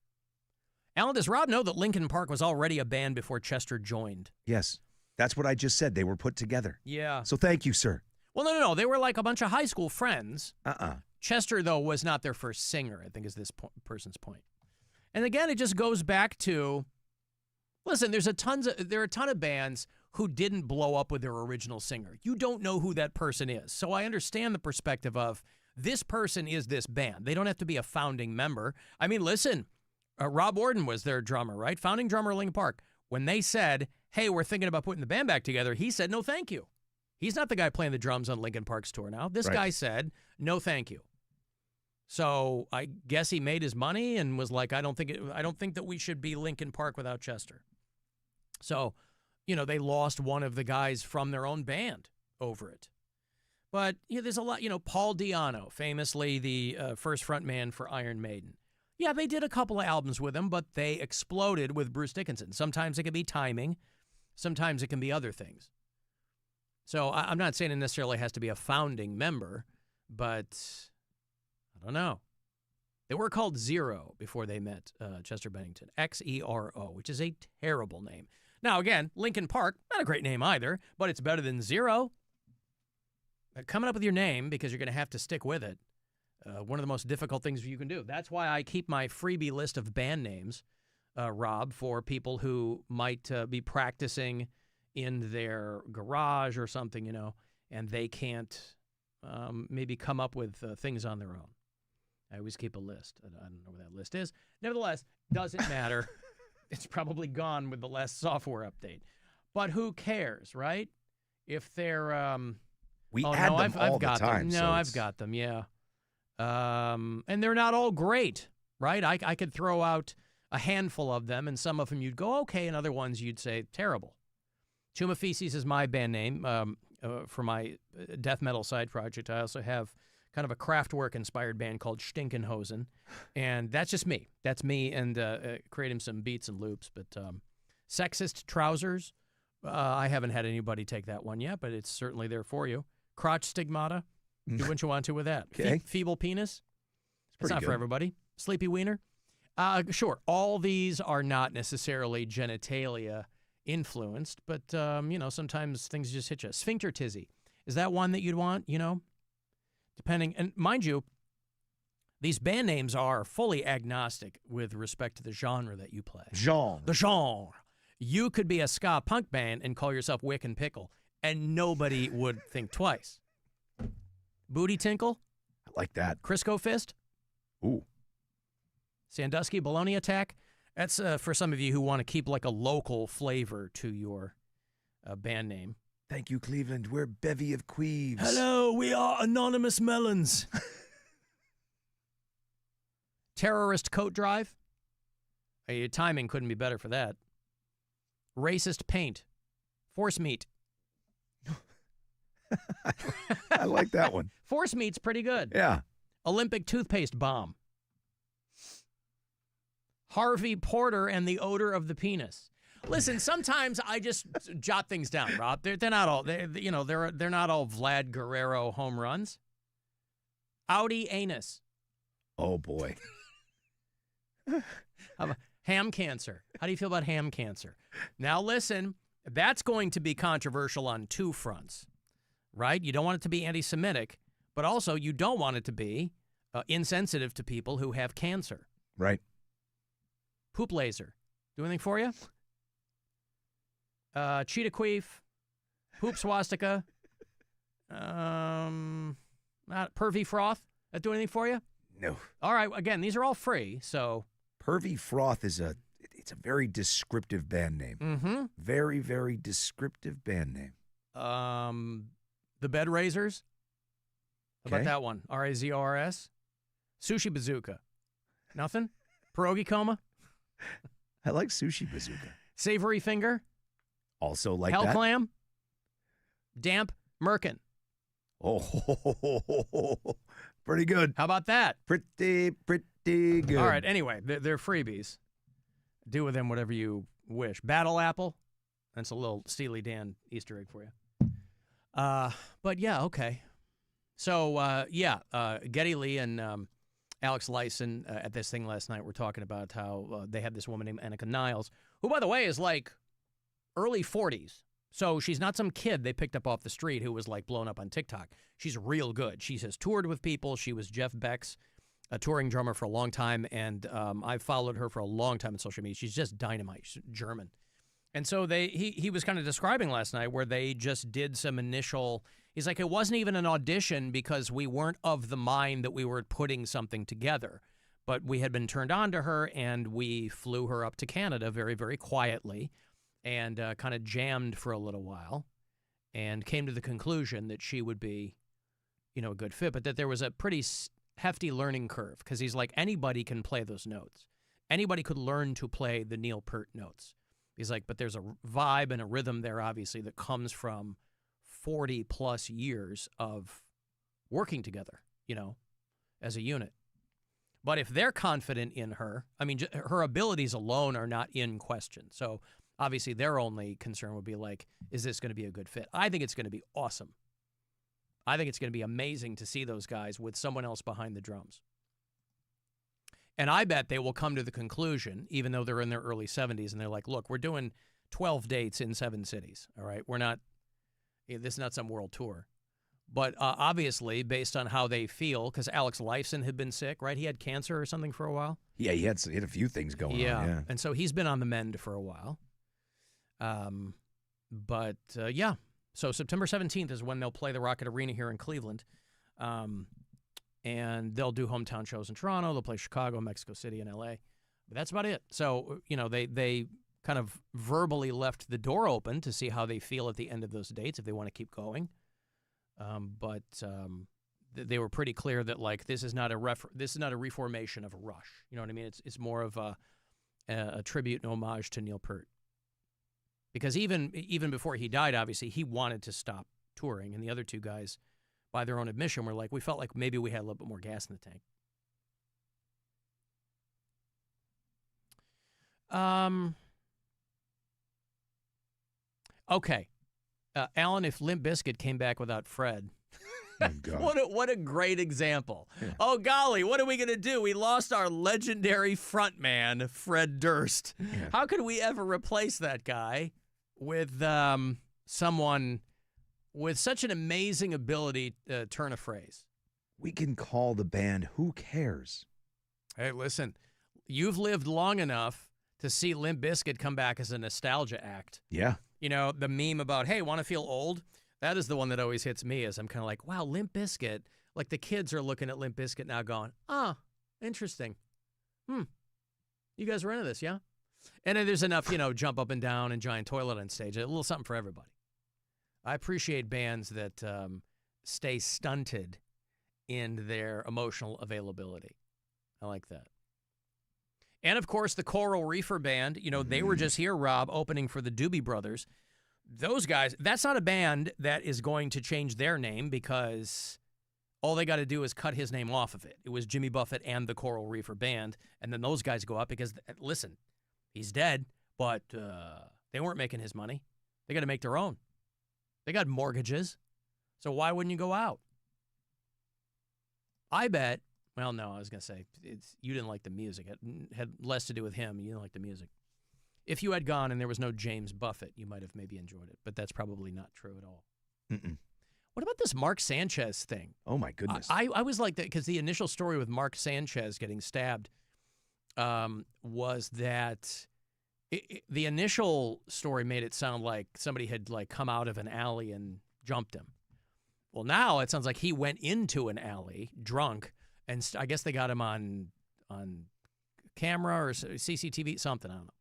Alan, does Rob know that Linkin Park was already a band before Chester joined? Yes. That's what I just said. They were put together. Yeah. So thank you, sir. Well, no. They were like a bunch of high school friends. Uh-uh. Chester, though, was not their first singer, I think is this person's point. And again, it just goes back to, listen, there are a ton of bands who didn't blow up with their original singer. You don't know who that person is. So I understand the perspective of this person is this band. They don't have to be a founding member. I mean, listen, Rob Orden was their drummer, right? Founding drummer of Linkin Park. When they said, hey, we're thinking about putting the band back together, he said, no, thank you. He's not the guy playing the drums on Linkin Park's tour now. This guy said, no, thank you. So I guess he made his money and was like, I don't think that we should be Linkin Park without Chester. So they lost one of the guys from their own band over it. But there's a lot, Paul Di'Anno, famously the first frontman for Iron Maiden. Yeah, they did a couple of albums with him, but they exploded with Bruce Dickinson. Sometimes it can be timing. Sometimes it can be other things. So I'm not saying it necessarily has to be a founding member, but I don't know. They were called Zero before they met Chester Bennington, Xero, which is a terrible name. Now, again, Linkin Park, not a great name either, but it's better than Zero. Coming up with your name, because you're going to have to stick with it, one of the most difficult things you can do. That's why I keep my freebie list of band names, Rob, for people who might be practicing in their garage or something, and they can't maybe come up with things on their own. I always keep a list. I don't know where that list is. Nevertheless, doesn't matter. It's probably gone with the last software update. But who cares, right? If they're we add them all the time. No, I've got them. Yeah, and they're not all great, right? I could throw out a handful of them, and some of them you'd go okay, and other ones you'd say terrible. Chuma Feces is my band name for my death metal side project. I also have kind of a Kraftwerk-inspired band called Stinkenhosen, and that's just me. That's me and creating some beats and loops. But Sexist Trousers, I haven't had anybody take that one yet, but it's certainly there for you. Crotch Stigmata, do what you want to with that. Okay. Feeble Penis, it's not good. for everybody. Sleepy Wiener, sure. All these are not necessarily genitalia influenced, but sometimes things just hit you. Sphincter Tizzy, is that one that you'd want? Depending, and mind you, these band names are fully agnostic with respect to the genre that you play. The genre. You could be a ska punk band and call yourself Wick and Pickle, and nobody would think twice. Booty Tinkle. I like that. Crisco Fist. Ooh. Sandusky Bologna Attack. That's for some of you who want to keep like a local flavor to your band name. Thank you, Cleveland. We're Bevy of Queeves. Hello, we are Anonymous Melons. Terrorist Coat Drive. Your timing couldn't be better for that. Racist Paint. Force Meat. I like that one. Force Meat's pretty good. Yeah. Olympic Toothpaste Bomb. Harvey Porter and the Odor of the Penis. Listen, sometimes I just jot things down, Rob. They're not all they're not all Vlad Guerrero home runs. Audi Anus. Oh boy. Ham cancer. How do you feel about ham cancer? Now listen, that's going to be controversial on two fronts, right? You don't want it to be anti-Semitic, but also you don't want it to be insensitive to people who have cancer. Right. Poop laser. Do anything for you? Cheetah queef. Poop swastika. Pervy froth. That do anything for you? No. All right. Again, these are all free, so. Pervy Froth is it's a very descriptive band name. Mm-hmm. Very, very descriptive band name. The Bed Raisers. How about that one? R-A-Z-O-R-S. Sushi Bazooka. Nothing? Pierogi Coma. I like Sushi Bazooka. Savory Finger. Also like Hell that. Clam. Damp Merkin. Oh, pretty good. How about that? Pretty good. All right. Anyway, they're freebies. Do with them whatever you wish. Battle Apple. That's a little Steely Dan Easter egg for you. But yeah, okay. So Geddy Lee and Alex Lyson at this thing last night were talking about how they had this woman named Annika Niles, who, by the way, is like early 40s. So she's not some kid they picked up off the street who was like blown up on TikTok. She's real good. She has toured with people. She was Jeff Beck's a touring drummer for a long time, and I've followed her for a long time on social media. She's just dynamite. She's German. And so he was kind of describing last night where they just did some initial, he's like, it wasn't even an audition because we weren't of the mind that we were putting something together. But we had been turned on to her, and we flew her up to Canada very, very quietly and kind of jammed for a little while and came to the conclusion that she would be, a good fit, but that there was a pretty hefty learning curve because he's like, anybody can play those notes. Anybody could learn to play the Neil Peart notes. He's like, but there's a vibe and a rhythm there, obviously, that comes from 40-plus years of working together, as a unit. But if they're confident in her, I mean, her abilities alone are not in question. So obviously their only concern would be like, is this going to be a good fit? I think it's going to be awesome. I think it's going to be amazing to see those guys with someone else behind the drums. And I bet they will come to the conclusion, even though they're in their early 70s, and they're like, look, we're doing 12 dates in 7 cities, all right? This is not some world tour. But obviously, based on how they feel, because Alex Lifeson had been sick, right? He had cancer or something for a while. Yeah, he had a few things going on. Yeah, and so he's been on the mend for a while. Yeah. So September 17th is when they'll play the Rocket Arena here in Cleveland. And they'll do hometown shows in Toronto. They'll play Chicago, Mexico City, and L.A. But that's about it. So, they kind of verbally left the door open to see how they feel at the end of those dates, if they want to keep going. But they were pretty clear that like this is not a reformation of a Rush. You know what I mean? It's more of a tribute and homage to Neil Peart. Because even before he died, obviously he wanted to stop touring, and the other two guys, by their own admission, were like, we felt like maybe we had a little bit more gas in the tank. Okay. Alan, if Limp Bizkit came back without Fred, oh, God. what a great example. Yeah. Oh, golly, what are we going to do? We lost our legendary frontman, Fred Durst. Yeah. How could we ever replace that guy with someone with such an amazing ability to turn a phrase? We can call the band Who Cares? Hey, listen, you've lived long enough to see Limp Bizkit come back as a nostalgia act. Yeah. The meme about, hey, want to feel old? That is the one that always hits me, as I'm kind of like, wow, Limp Bizkit. Like the kids are looking at Limp Bizkit now going, interesting. You guys were into this, yeah? And then there's enough, jump up and down and giant toilet on stage. A little something for everybody. I appreciate bands that stay stunted in their emotional availability. I like that. And, of course, the Coral Reefer Band, they were just here, Rob, opening for the Doobie Brothers. Those guys, that's not a band that is going to change their name because all they got to do is cut his name off of it. It was Jimmy Buffett and the Coral Reefer Band, and then those guys go up because, listen, he's dead, but they weren't making his money. They got to make their own. They got mortgages, so why wouldn't you go out? I bet. Well, no, I was going to say, you didn't like the music. It had less to do with him. You didn't like the music. If you had gone and there was no James Buffett, you might have maybe enjoyed it, but that's probably not true at all. Mm-mm. What about this Mark Sanchez thing? Oh, my goodness. I was like that because the initial story with Mark Sanchez getting stabbed was that the initial story made it sound like somebody had like come out of an alley and jumped him. Well, now it sounds like he went into an alley drunk. And I guess they got him on camera or CCTV, something, I don't know.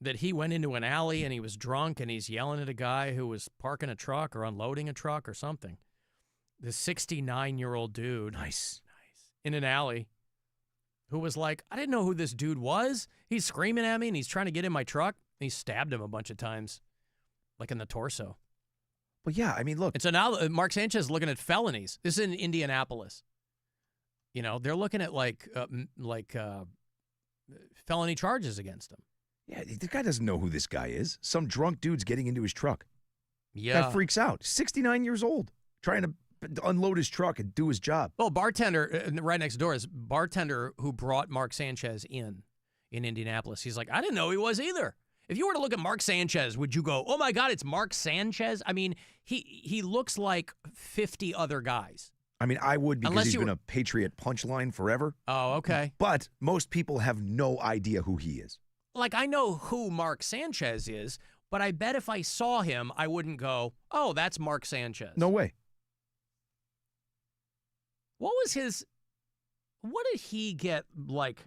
That he went into an alley and he was drunk and he's yelling at a guy who was parking a truck or unloading a truck or something. This 69-year-old dude. Nice. In an alley who was like, I didn't know who this dude was. He's screaming at me and he's trying to get in my truck. He stabbed him a bunch of times, like in the torso. Well, yeah, I mean, look. And so now Mark Sanchez is looking at felonies. This is in Indianapolis. They're looking at felony charges against him. Yeah, the guy doesn't know who this guy is. Some drunk dude's getting into his truck. Yeah. Guy freaks out. 69 years old, trying to unload his truck and do his job. Well, bartender right next door is bartender who brought Mark Sanchez in Indianapolis. He's like, I didn't know he was either. If you were to look at Mark Sanchez, would you go, oh, my God, it's Mark Sanchez? I mean, he looks like 50 other guys. I mean, I would because he's been a Patriot punchline forever. Oh, okay. But most people have no idea who he is. Like, I know who Mark Sanchez is, but I bet if I saw him, I wouldn't go, oh, that's Mark Sanchez. No way. What did he get, like,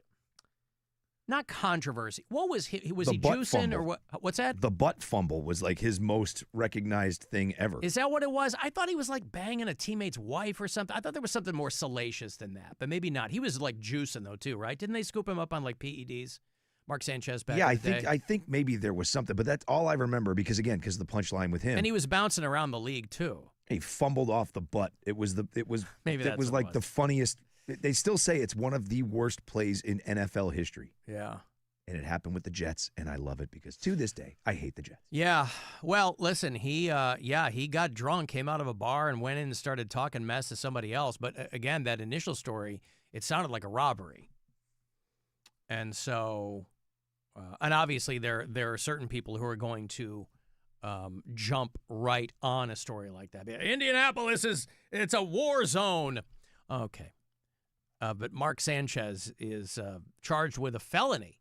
not controversy. What was he? Was he juicing or what? What's that? The butt fumble was like his most recognized thing ever. Is that what it was? I thought he was like banging a teammate's wife or something. I thought there was something more salacious than that, but maybe not. He was like juicing though too, right? Didn't they scoop him up on like PEDs Mark Sanchez back Yeah, in the day. I think maybe there was something, but that's all I remember because of the punchline with him. And he was bouncing around the league too. He fumbled off the butt. It was Maybe that's what it like the funniest. They still say it's one of the worst plays in NFL history. Yeah. And it happened with the Jets, and I love it because to this day, I hate the Jets. Yeah. Well, listen, he got drunk, came out of a bar, and went in and started talking mess to somebody else. But again, that initial story, it sounded like a robbery. And so, and obviously there are certain people who are going to jump right on a story like that. Indianapolis it's a war zone. Okay. But Mark Sanchez is charged with a felony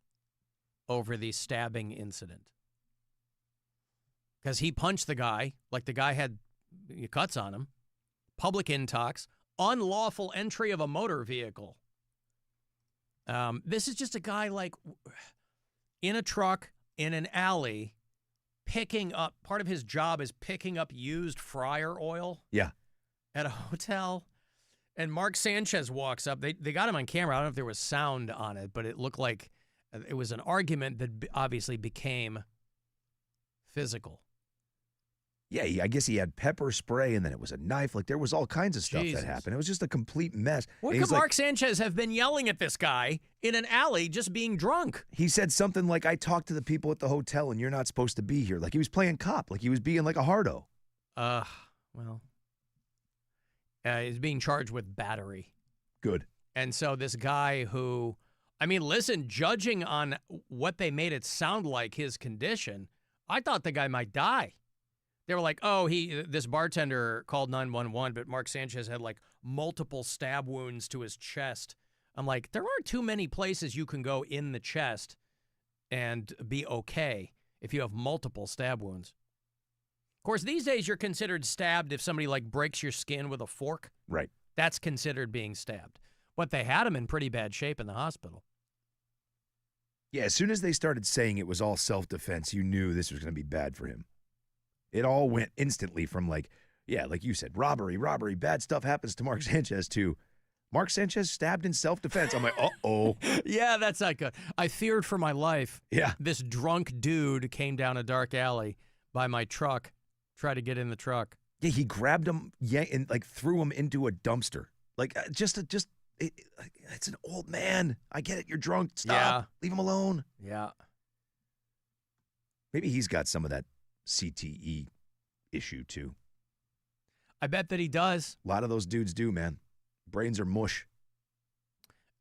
over the stabbing incident. Because he punched the guy, like the guy had cuts on him, public intox, unlawful entry of a motor vehicle. This is just a guy like in a truck in an alley picking up, part of his job is picking up used fryer oil. Yeah. At a hotel. And Mark Sanchez walks up. They got him on camera. I don't know if there was sound on it, but it looked like it was an argument that obviously became physical. Yeah, I guess he had pepper spray, and then it was a knife. Like, there was all kinds of stuff Jesus. that happened. It was just a complete mess. What And could Mark Sanchez have been yelling at this guy in an alley just being drunk? He said something like, I talked to the people at the hotel, and you're not supposed to be here. Like, he was playing cop. Like, he was being like a hardo. Well, he's being charged with battery. Good. And so this guy who, I mean, listen, judging on what they made it sound like his condition, I thought the guy might die. They were like, oh, this bartender called 911, but Mark Sanchez had like multiple stab wounds to his chest. I'm like, there aren't too many places you can go in the chest and be okay if you have multiple stab wounds. Of course, these days you're considered stabbed if somebody like breaks your skin with a fork. Right. That's considered being stabbed. But they had him in pretty bad shape in the hospital. Yeah, as soon as they started saying it was all self-defense, you knew this was going to be bad for him. It all went instantly from like you said, robbery, bad stuff happens to Mark Sanchez to Mark Sanchez stabbed in self-defense. I'm like, uh-oh. Yeah, that's not good. I feared for my life. Yeah. This drunk dude came down a dark alley by my truck, tried to get in the truck. Yeah, he grabbed him, and like threw him into a dumpster. Like, it's an old man. I get it. You're drunk. Stop. Yeah. Leave him alone. Yeah. Maybe he's got some of that CTE issue too. I bet that he does. A lot of those dudes do, man. Brains are mush.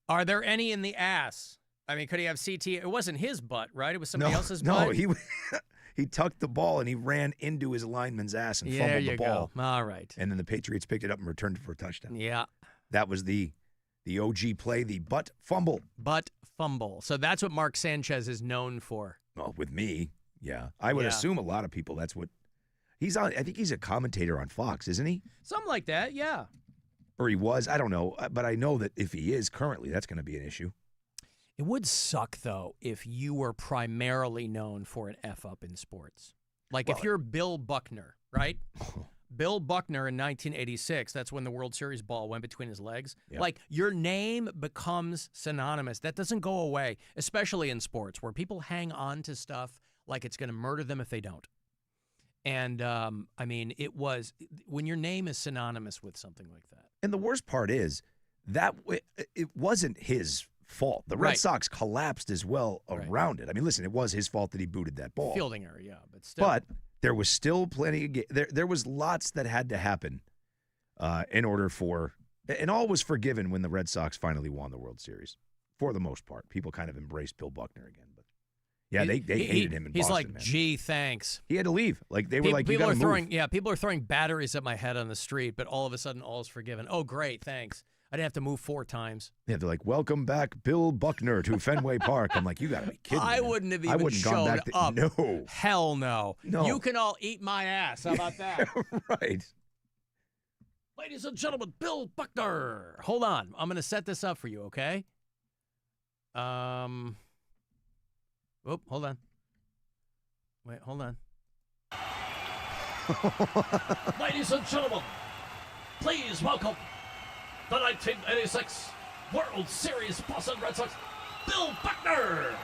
Are there any in the ass? I mean, could he have CTE? It wasn't his butt, right? It was somebody else's butt? No, he tucked the ball and he ran into his lineman's ass and fumbled the ball. Go. All right. And then the Patriots picked it up and returned it for a touchdown. Yeah. That was the OG play, the butt fumble. Butt fumble. So that's what Mark Sanchez is known for. Well, with me, yeah. I would assume a lot of people, that's what he's on. I think he's a commentator on Fox, isn't he? Something like that, yeah. Or he was. I don't know. But I know that if he is currently, that's going to be an issue. It would suck, though, if you were primarily known for an F-up in sports. Like if you're Bill Buckner, right? Bill Buckner in 1986, that's when the World Series ball went between his legs. Yep. Like, your name becomes synonymous. That doesn't go away, especially in sports, where people hang on to stuff like it's going to murder them if they don't. And, I mean, it was when your name is synonymous with something like that. And the worst part is that it wasn't his fault. The Red Sox collapsed as well around it. I mean, listen, it was his fault that he booted that ball. Fielding error, yeah, but still. But there was still plenty of there was lots that had to happen in order for, and all was forgiven when the Red Sox finally won the World Series. For the most part, people kind of embraced Bill Buckner again. But yeah, they hated him in Boston. He's like, man. gee, thanks. He had to leave. Like they were like, you got to move. Yeah, people are throwing batteries at my head on the street, but all of a sudden, all is forgiven. Oh, great, thanks. I didn't have to move 4 times. Yeah, they're like, welcome back, Bill Buckner, to Fenway Park. I'm like, you got to be kidding me. I wouldn't have even shown up. No. Hell no. You can all eat my ass. How about that? Right. Ladies and gentlemen, Bill Buckner. Hold on. I'm going to set this up for you, okay? Hold on. Wait, hold on. Ladies and gentlemen, please welcome the 1986 World Series Boston Red Sox, Bill Buckner.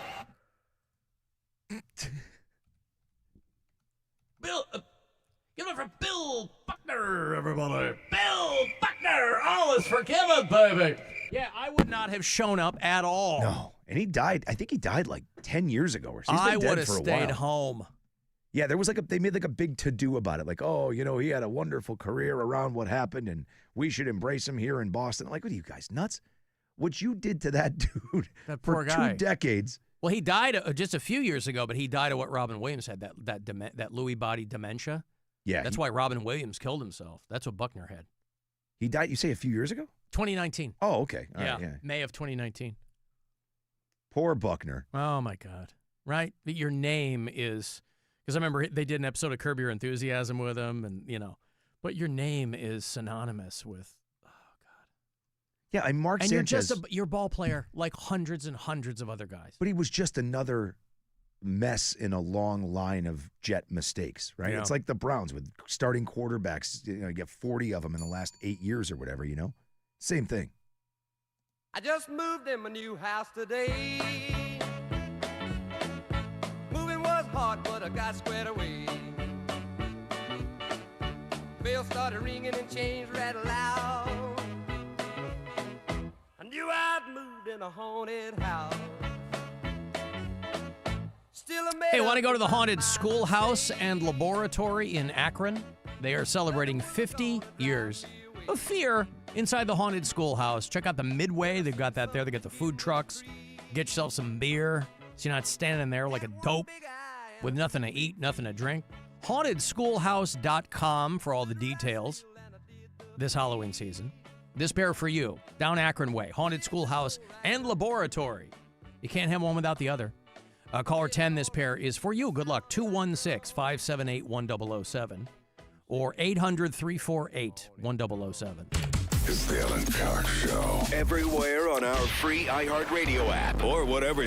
Bill, give it for Bill Buckner, everybody. Bill Buckner, all is forgiven, baby. Yeah, I would not have shown up at all. No, and he died. I think he died like 10 years ago or something. I would have stayed while. home. Yeah, there was they made like a big to-do about it. Like, oh, he had a wonderful career around what happened, and we should embrace him here in Boston. Like, what are you guys, nuts? What you did to that dude that poor for guy. 2 decades. Well, he died just a few years ago, but he died of what Robin Williams had, that Lewy body dementia. Yeah. That's why Robin Williams killed himself. That's what Buckner had. He died, you say, a few years ago? 2019. Oh, okay. All right, yeah. May of 2019. Poor Buckner. Oh, my God. Right? Your name is... Because I remember they did an episode of Curb Your Enthusiasm with him, and, but your name is synonymous with... Yeah, and Mark and Sanchez... you're just you're a ball player like hundreds and hundreds of other guys. But he was just another mess in a long line of Jet mistakes, right? Yeah. It's like the Browns with starting quarterbacks. You get 40 of them in the last 8 years or whatever, Same thing. I just moved in my new house today. Moving was hard, but I got squared away. Bell started ringing and chains rattled loud. I knew I'd moved in a haunted house. Hey, want to go to the Haunted Schoolhouse and Laboratory in Akron? They are celebrating 50 years of fear inside the Haunted Schoolhouse. Check out the Midway. They've got that there. They got the food trucks. Get yourself some beer so you're not standing there like a dope with nothing to eat, nothing to drink. HauntedSchoolhouse.com for all the details this Halloween season. This pair for you, down Akron Way, Haunted Schoolhouse and Laboratory. You can't have one without the other. Caller 10, this pair is for you. Good luck. 216-578-1007 or 800-348-1007. It's the Alan Cox Show. Everywhere on our free iHeartRadio app or whatever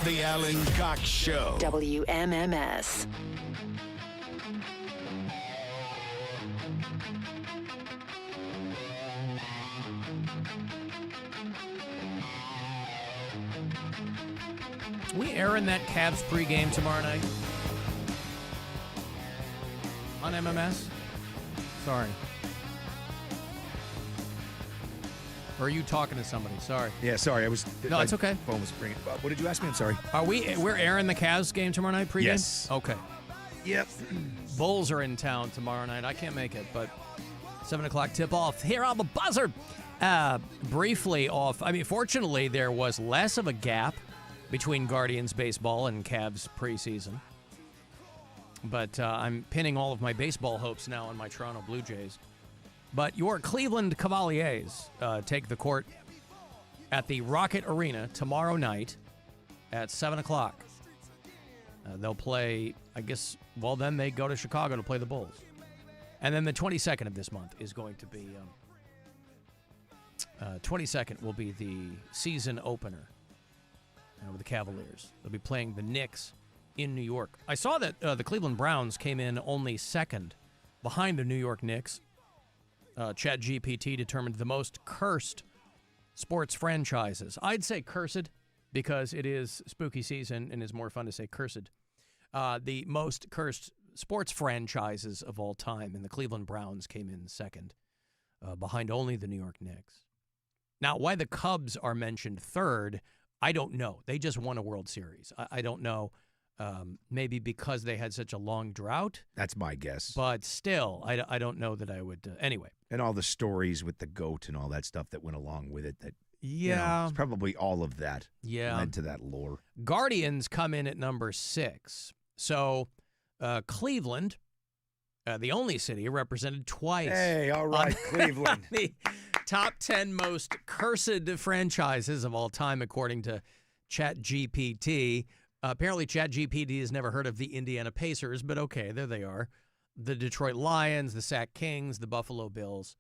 The Alan Cox Show. WMMS. We airing that Cavs pregame tomorrow night on MMS? Sorry. Or are you talking to somebody? Sorry. Yeah, sorry. No, it's okay. Phone was ringing. What did you ask me? I'm sorry. We're airing the Cavs game tomorrow night pregame? Yes. Okay. Yep. Bulls are in town tomorrow night. I can't make it, but 7 o'clock tip-off here on the buzzer. Briefly off. I mean, fortunately, there was less of a gap between Guardians baseball and Cavs preseason. But I'm pinning all of my baseball hopes now on my Toronto Blue Jays. But your Cleveland Cavaliers take the court at the Rocket Arena tomorrow night at 7 o'clock. They'll play, I guess, well, then they go to Chicago to play the Bulls. And then the 22nd of this month is going to be, 22nd will be the season opener with the Cavaliers. They'll be playing the Knicks in New York. I saw that the Cleveland Browns came in only second behind the New York Knicks. ChatGPT determined the most cursed sports franchises. I'd say cursed because it is spooky season and it's more fun to say cursed. The most cursed sports franchises of all time, and the Cleveland Browns came in second, behind only the New York Knicks. Now, why the Cubs are mentioned third, I don't know. They just won a World Series. I don't know. Maybe because they had such a long drought. That's my guess. But still, I don't know that I would. Anyway. And all the stories with the goat and all that stuff that went along with it. That it's probably all of that. Led to that lore. Guardians come in at number 6. So Cleveland, the only city represented twice. Hey, all right, Cleveland. The top 10 most cursed franchises of all time, according to ChatGPT. Apparently, ChatGPT has never heard of the Indiana Pacers, but okay, there they are. The Detroit Lions, the Sac Kings, the Buffalo Bills,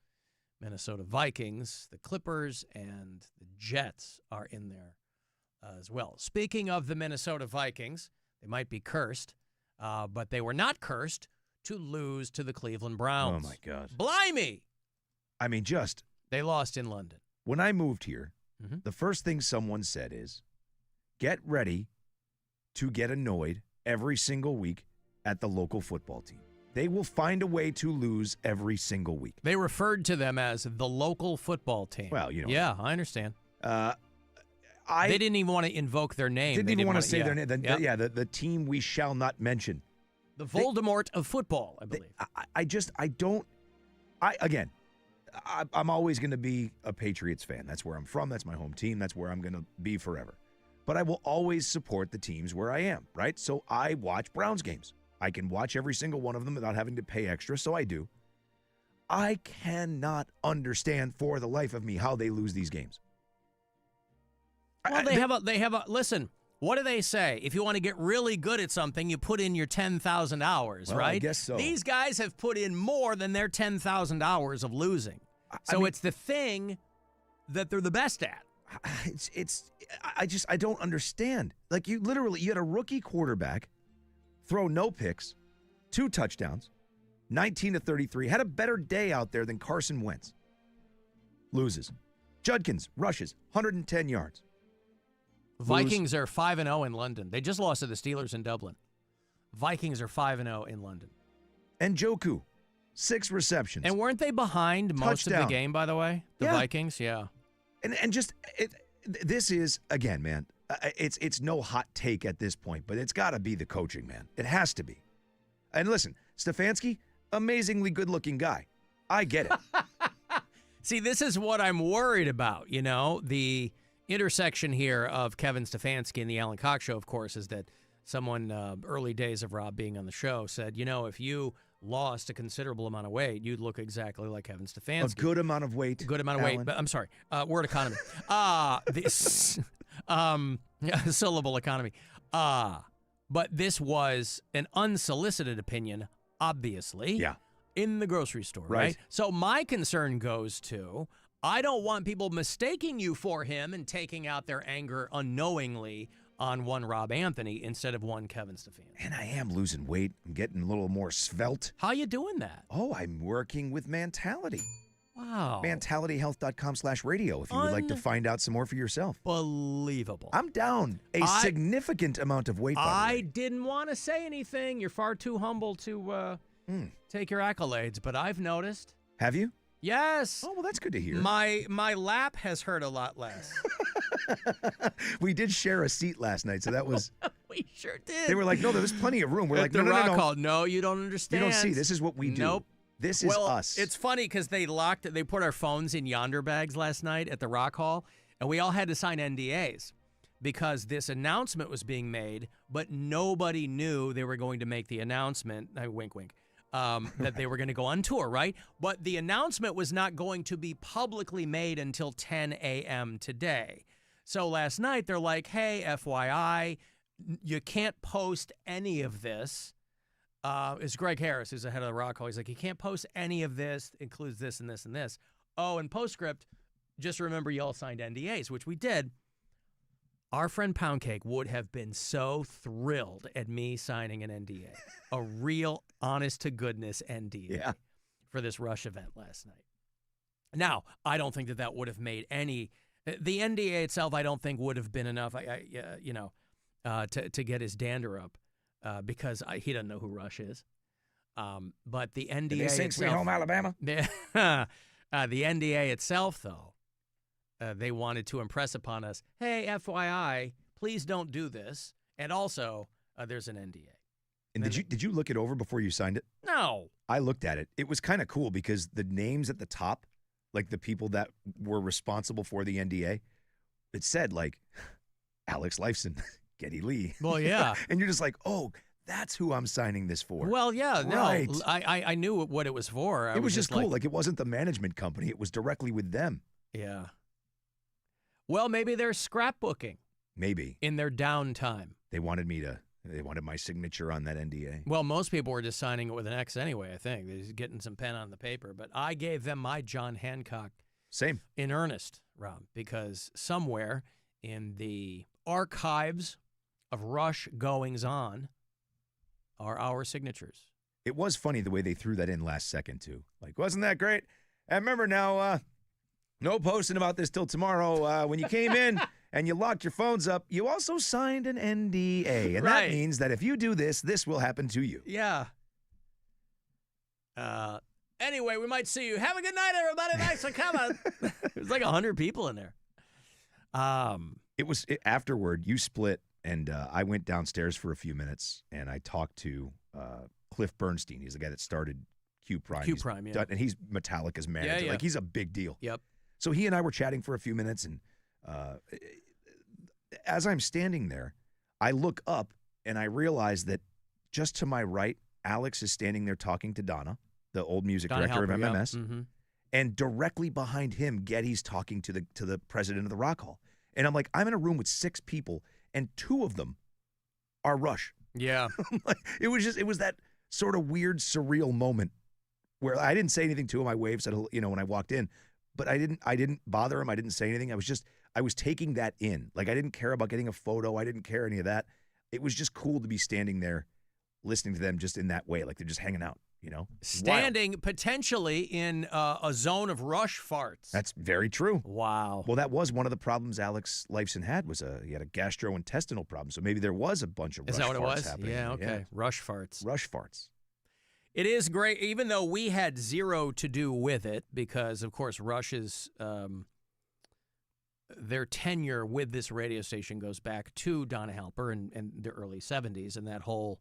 Minnesota Vikings, the Clippers, and the Jets are in there as well. Speaking of the Minnesota Vikings, they might be cursed, but they were not cursed to lose to the Cleveland Browns. Oh, my God. Blimey! I mean, They lost in London. When I moved here, the first thing someone said is, get ready to get annoyed every single week at the local football team. They will find a way to lose every single week. They referred to them as the local football team. Well, you know. Yeah, I understand. They didn't even want to invoke their name. Didn't even want to say their name. The team we shall not mention. The Voldemort of football, I believe. I'm always going to be a Patriots fan. That's where I'm from. That's my home team. That's where I'm going to be forever. But I will always support the teams where I am, right? So I watch Browns games. I can watch every single one of them without having to pay extra, so I do. I cannot understand for the life of me how they lose these games. Well, they have a listen, what do they say? If you want to get really good at something, you put in your 10,000 hours, right? I guess so. These guys have put in more than their 10,000 hours of losing. So it's the thing that they're the best at. I don't understand. Like, you had a rookie quarterback throw no picks, 2 touchdowns, 19-33, had a better day out there than Carson Wentz. Loses. Judkins rushes 110 yards. Vikings are 5-0 in London. They just lost to the Steelers in Dublin. Vikings are 5-0 in London. And Njoku, 6 receptions. And weren't they behind most of the game, by the way? The Vikings, yeah. And just this is, again, man, it's no hot take at this point, but it's got to be the coaching, man. It has to be. And listen, Stefanski, amazingly good-looking guy. I get it. See, this is what I'm worried about, the intersection here of Kevin Stefanski and the Alan Cox Show, of course, is that someone, early days of Rob being on the show, said, if you lost a considerable amount of weight, you'd look exactly like Kevin Stefanski. A good amount of weight. Good amount of weight. But I'm sorry. Word economy. This syllable economy. But this was an unsolicited opinion, obviously. Yeah. In the grocery store, right? So my concern goes to, I don't want people mistaking you for him and taking out their anger unknowingly on one Rob Anthony instead of one Kevin Stefanski. And I am losing weight. I'm getting a little more svelte. How you doing that? Oh, I'm working with Mentality. Wow. MentalityHealth.com/radio if you would like to find out some more for yourself. Believable. I'm down a significant amount of weight, by the way. I didn't want to say anything. You're far too humble to take your accolades, but I've noticed. Have you? Yes. Oh, well, that's good to hear. My lap has hurt a lot less. We did share a seat last night, so that was... We sure did. They were like, no, there's plenty of room. We're At like, the no. Rock Hall. No, you don't understand. You don't see. This is what we do. Nope. This is us. It's funny because they put our phones in yonder bags last night at the Rock Hall, and we all had to sign NDAs because this announcement was being made, but nobody knew they were going to make the announcement. Wink, wink. That they were going to go on tour, right? But the announcement was not going to be publicly made until 10 a.m. today. So last night, they're like, hey, FYI, you can't post any of this. It's Greg Harris, who's the head of the Rock Hall. He's like, you can't post any of this. It includes this and this and this. Oh, and postscript, just remember you all signed NDAs, which we did. Our friend Poundcake would have been so thrilled at me signing an NDA, a real honest-to-goodness NDA for this Rush event last night. Now, I don't think that would have made any – the NDA itself I don't think would have been enough, to get his dander up because he doesn't know who Rush is. But the NDA Did they sing Sweet Home Alabama? The NDA itself, though, they wanted to impress upon us, hey, FYI, please don't do this. And also, there's an NDA. And did you look it over before you signed it? No. I looked at it. It was kind of cool because the names at the top, like the people that were responsible for the NDA, it said like Alex Lifeson, Geddy Lee. Well, yeah. And you're just like, oh, that's who I'm signing this for. Well, yeah, right. No, I knew what it was for. It was just cool. Like it wasn't the management company. It was directly with them. Yeah. Well, maybe they're scrapbooking. Maybe. In their downtime. They wanted my signature on that NDA. Well, most people were just signing it with an X anyway, I think. They're just getting some pen on the paper. But I gave them my John Hancock. Same. In earnest, Rob, because somewhere in the archives of Rush goings-on are our signatures. It was funny the way they threw that in last second, too. Like, wasn't that great? And remember now, no posting about this till tomorrow. When you came in and you locked your phones up, you also signed an NDA. And that means that if you do this, this will happen to you. Yeah. Anyway, we might see you. Have a good night, everybody. Thanks for coming. There's like 100 people in there. Afterward, you split, and I went downstairs for a few minutes, and I talked to Cliff Bernstein. He's the guy that started Q Prime. Yeah. And he's Metallica's manager. Yeah. Like, he's a big deal. Yep. So he and I were chatting for a few minutes, and as I'm standing there, I look up, and I realize that just to my right, Alex is standing there talking to Donna, the old music director of MMS, and directly behind him, Geddy's talking to the president of the Rock Hall. And I'm like, I'm in a room with 6 people, and 2 of them are Rush. Yeah. It was that sort of weird, surreal moment where I didn't say anything to him. I waved, said, when I walked in, but I didn't bother him. I didn't say anything. I was taking that in. Like, I didn't care about getting a photo. I didn't care any of that. It was just cool to be standing there listening to them just in that way. Like, they're just hanging out, Standing potentially in a zone of Rush farts. That's very true. Wow. Well, that was one of the problems Alex Lifeson had he had a gastrointestinal problem. So maybe there was a bunch of Rush farts happening. Is that what it was? Yeah, okay. Yeah. Rush farts. Rush farts. It is great, even though we had zero to do with it, because, of course, Rush's their tenure with this radio station goes back to Donna Halper in the early 70s and that whole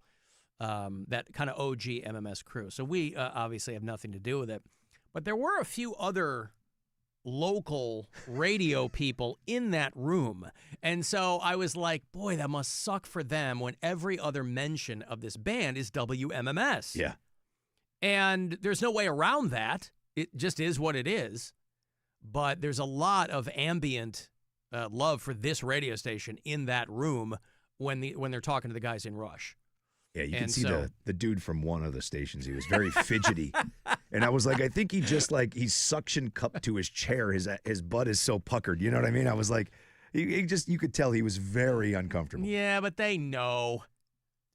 that kind of OG MMS crew. So we obviously have nothing to do with it. But there were a few other local radio people in that room. And so I was like, boy, that must suck for them when every other mention of this band is WMMS. Yeah. And there's no way around that. It just is what it is. But there's a lot of ambient love for this radio station in that room when they're talking to the guys in Rush. Yeah, you can see the dude from one of the stations. He was very fidgety. And I was like, I think he just he's suction cupped to his chair. His butt is so puckered. You know what I mean? I was like, You could tell he was very uncomfortable. Yeah, but they know.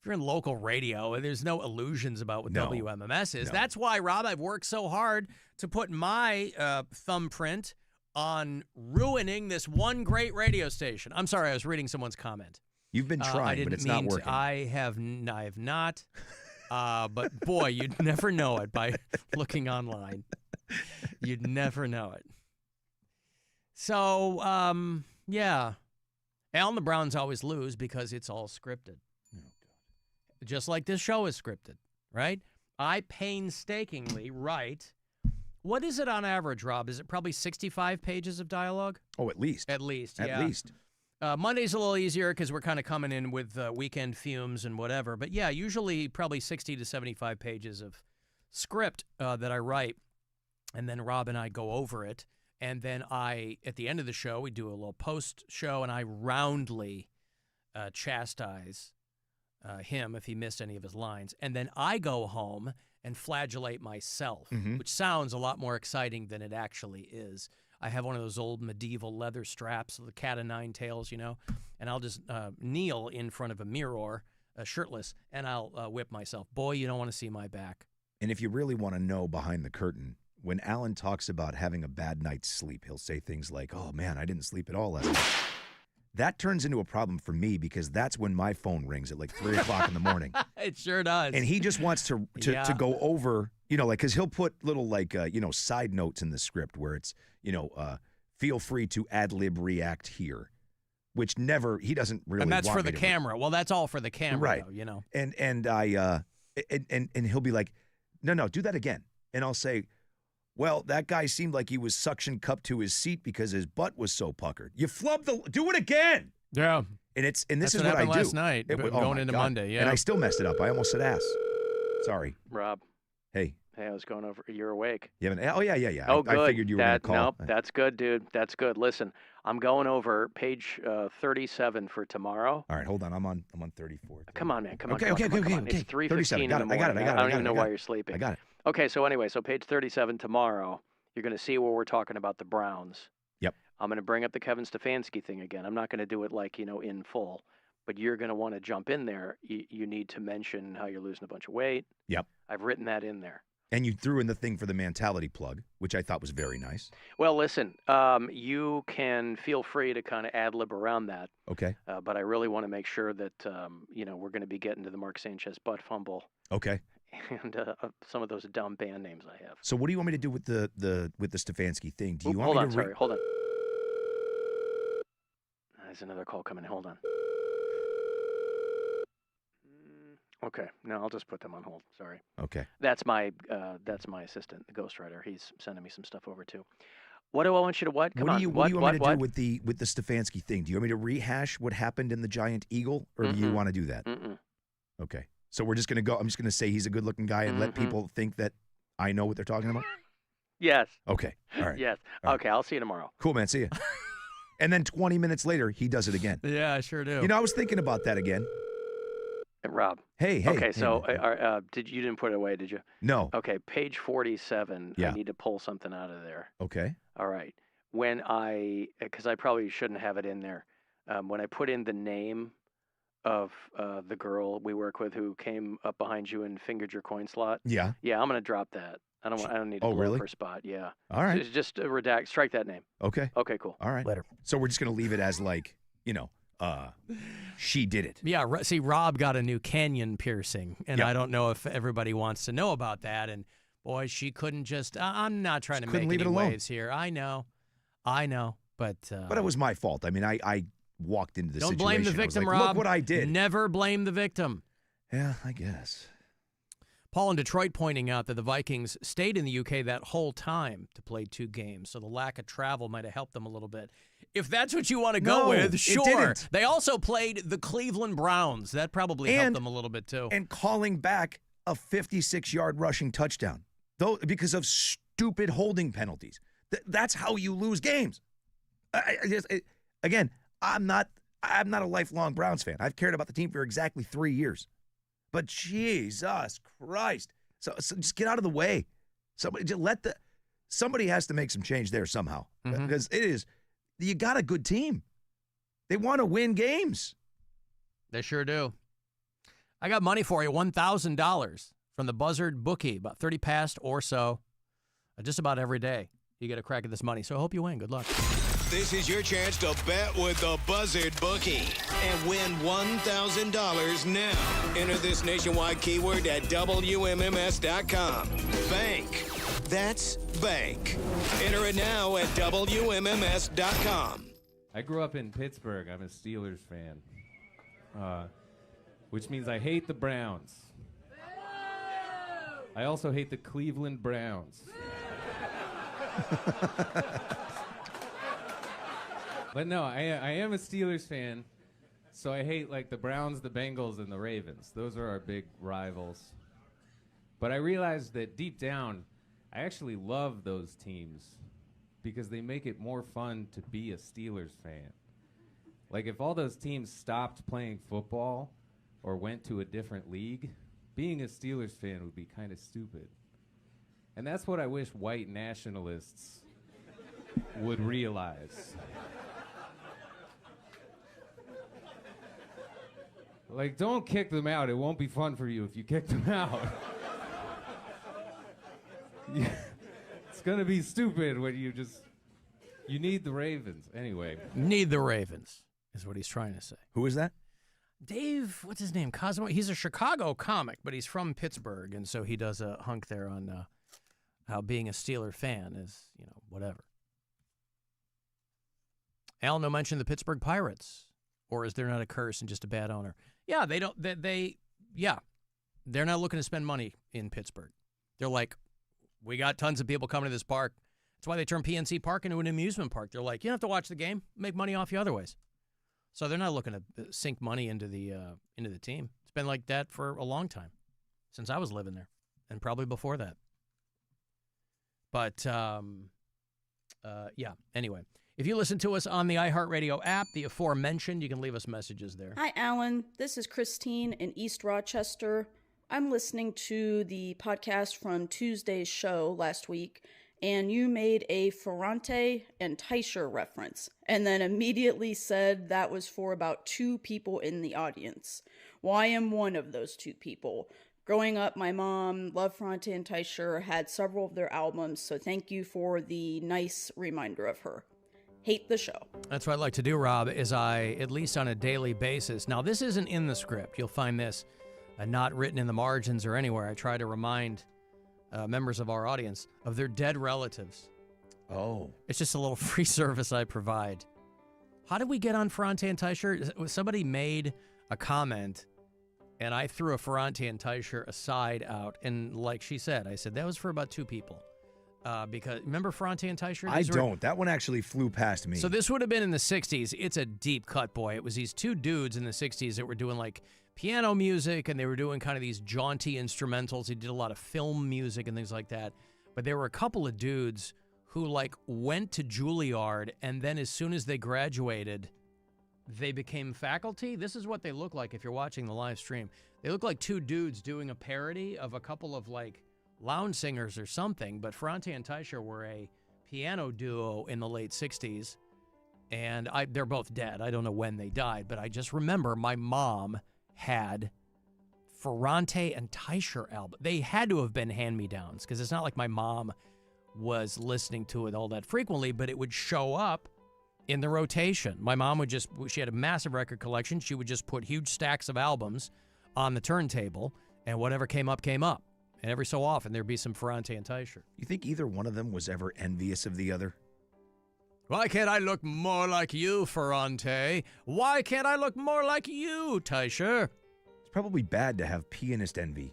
If you're in local radio, there's no illusions about what No. WMMS is. No. That's why, Rob, I've worked so hard to put my thumbprint on ruining this one great radio station. I'm sorry, I was reading someone's comment. You've been I trying, didn't but it's mean not working. I have not. But boy, you'd never know it by looking online. You'd never know it. So, yeah. Al and the Browns always lose because it's all scripted. Just like this show is scripted, right? I painstakingly write. What is it on average, Rob? Is it probably 65 pages of dialogue? Oh, at least. At least, At yeah. least. Monday's a little easier because we're kind of coming in with weekend fumes and whatever. But yeah, usually probably 60 to 75 pages of script that I write. And then Rob and I go over it. And then at the end of the show, we do a little post show and I roundly chastise him if he missed any of his lines. And then I go home and flagellate myself, which sounds a lot more exciting than it actually is. I have one of those old medieval leather straps, the cat o' nine tails, and I'll just kneel in front of a mirror, shirtless, and I'll whip myself. Boy, you don't want to see my back. And if you really want to know behind the curtain, when Alan talks about having a bad night's sleep, he'll say things like, "Oh, man, I didn't sleep at all last night." That turns into a problem for me because that's when my phone rings at like 3 o'clock in the morning. It sure does. And he just wants to go over, because he'll put little side notes in the script where it's, feel free to ad lib react here, which he doesn't really. And that's want for me the to camera. Well, that's all for the camera, right? Though, And he'll be like, no, do that again, and I'll say, well, that guy seemed like he was suction cupped to his seat because his butt was so puckered. You flubbed do it again. Yeah. And this That's is what what I happened do. last night, going into Monday, yeah. And I still messed it up. I almost said ass. Sorry. Rob. Hey. Hey, I was going over. You're awake. You haven't? Oh, yeah. Oh, good. I figured you were going to call. Nope, that's good, dude. That's good. Listen, I'm going over page 37 for tomorrow. All right, hold on. I'm on 34. Come on, man. Come on. Okay. It's 3:15 in the morning. I don't even know why you're sleeping. I got it. Okay, so anyway, page 37 tomorrow, you're going to see where we're talking about the Browns. Yep. I'm going to bring up the Kevin Stefanski thing again. I'm not going to do it in full, but you're going to want to jump in there. You need to mention how you're losing a bunch of weight. Yep. I've written that in there. And you threw in the thing for the mentality plug, which I thought was very nice. Well, listen, you can feel free to kind of ad-lib around that. Okay. But I really want to make sure that, we're going to be getting to the Mark Sanchez butt fumble. Okay. And some of those dumb band names I have. So what do you want me to do with the Stefanski thing? Do you want hold me on, to sorry, hold on. There's another call coming in. Hold on. Okay, no, I'll just put them on hold. Sorry. Okay. That's my assistant, the ghostwriter. He's sending me some stuff over too. What do I want you to what? Come what on. do you want me to do with the Stefanski thing? Do you want me to rehash what happened in the Giant Eagle, or do you want to do that? Okay. So we're just going to go. I'm just going to say he's a good-looking guy and let people think that I know what they're talking about? Yes. Okay. All right. Yes. All right. Okay, I'll see you tomorrow. Cool, man. See you. And then 20 minutes later, he does it again. Yeah, I sure do. I was thinking about that again. Rob. Hey. Okay, so you didn't put it away, did you? No. Okay, page 47. Yeah. I need to pull something out of there. Okay. All right. Because I probably shouldn't have it in there. When I put in the name of the girl we work with who came up behind you and fingered your coin slot. Yeah. Yeah, I'm gonna drop that. I don't need to blow up her spot. Yeah. All right. So just redact, strike that name. Okay. Okay, cool. All right. So we're just gonna leave it as she did it. Yeah. See, Rob got a new canyon piercing, and I don't know if everybody wants to know about that. And boy, she couldn't just. I'm not trying to make any waves here. I know, but it was my fault. I mean, I walked into the don't situation. blame the victim, I was like, Rob. Look what I did. Never blame the victim. Yeah, I guess. Paul in Detroit pointing out that the Vikings stayed in the UK that whole time to play 2 games, so the lack of travel might have helped them a little bit. If that's what you want to go with, sure. It didn't. They also played the Cleveland Browns. That probably helped them a little bit too. And calling back a 56-yard rushing touchdown, though, because of stupid holding penalties. That's how you lose games. Again, I'm not a lifelong Browns fan. I've cared about the team for exactly 3 years. But Jesus Christ. So just get out of the way. Somebody has to make some change there somehow. Because you got a good team. They want to win games. They sure do. I got money for you, $1,000 from the Buzzard Bookie, about 30 past or so. Just about every day you get a crack at this money. So I hope you win. Good luck. This is your chance to bet with the Buzzard Bookie and win $1,000 now. Enter this nationwide keyword at WMMS.com. Bank. That's bank. Enter it now at WMMS.com. I grew up in Pittsburgh. I'm a Steelers fan, which means I hate the Browns. I also hate the Cleveland Browns. But no, I am a Steelers fan, so I hate like the Browns, the Bengals, and the Ravens. Those are our big rivals. But I realized that deep down, I actually love those teams because they make it more fun to be a Steelers fan. Like if all those teams stopped playing football or went to a different league, being a Steelers fan would be kind of stupid. And that's what I wish white nationalists would realize. Like, don't kick them out. It won't be fun for you if you kick them out. Yeah, it's going to be stupid when you need the Ravens. Anyway. Need the Ravens is what he's trying to say. Who is that? Dave, what's his name? Cosmo. He's a Chicago comic, but he's from Pittsburgh, and so he does a hunk there on how being a Steeler fan is, whatever. Al, no mention of the Pittsburgh Pirates, or is there not a curse and just a bad owner? Yeah, they don't. They're not looking to spend money in Pittsburgh. They're like, we got tons of people coming to this park. That's why they turned PNC Park into an amusement park. They're like, you don't have to watch the game, make money off you otherwise. So they're not looking to sink money into the team. It's been like that for a long time, since I was living there, and probably before that. But yeah. Anyway, if you listen to us on the iHeartRadio app, the aforementioned, you can leave us messages there. Hi, Alan. This is Christine in East Rochester. I'm listening to the podcast from Tuesday's show last week, and you made a Ferrante and Teicher reference, and then immediately said that was for about 2 people in the audience. Well, I am one of those 2 people. Growing up, my mom loved Ferrante and Teicher, had several of their albums, so thank you for the nice reminder of her. Hate the show. That's what I'd like to do, Rob, is at least on a daily basis. Now, this isn't in the script. You'll find this not written in the margins or anywhere. I try to remind members of our audience of their dead relatives. Oh. It's just a little free service I provide. How did we get on Ferrante and Teicher? Somebody made a comment, and I threw a Ferrante and Teicher aside out. And like she said, I said, that was for about 2 people. Because remember Ferrante and Teicher? I don't. That one actually flew past me. So this would have been in the 60s. It's a deep cut, boy. It was these 2 dudes in the 60s that were doing like piano music, and they were doing kind of these jaunty instrumentals. They did a lot of film music and things like that. But there were a couple of dudes who like went to Juilliard, and then as soon as they graduated, they became faculty. This is what they look like if you're watching the live stream. They look like 2 dudes doing a parody of a couple of like lounge singers or something, but Ferrante and Teicher were a piano duo in the late 60s, and they're both dead. I don't know when they died, but I just remember my mom had Ferrante and Teicher album. They had to have been hand-me-downs, because it's not like my mom was listening to it all that frequently, but it would show up in the rotation. My mom she had a massive record collection. She would just put huge stacks of albums on the turntable, and whatever came up, came up. And every so often, there'd be some Ferrante and Teicher. You think either one of them was ever envious of the other? Why can't I look more like you, Ferrante? Why can't I look more like you, Teicher? It's probably bad to have pianist envy.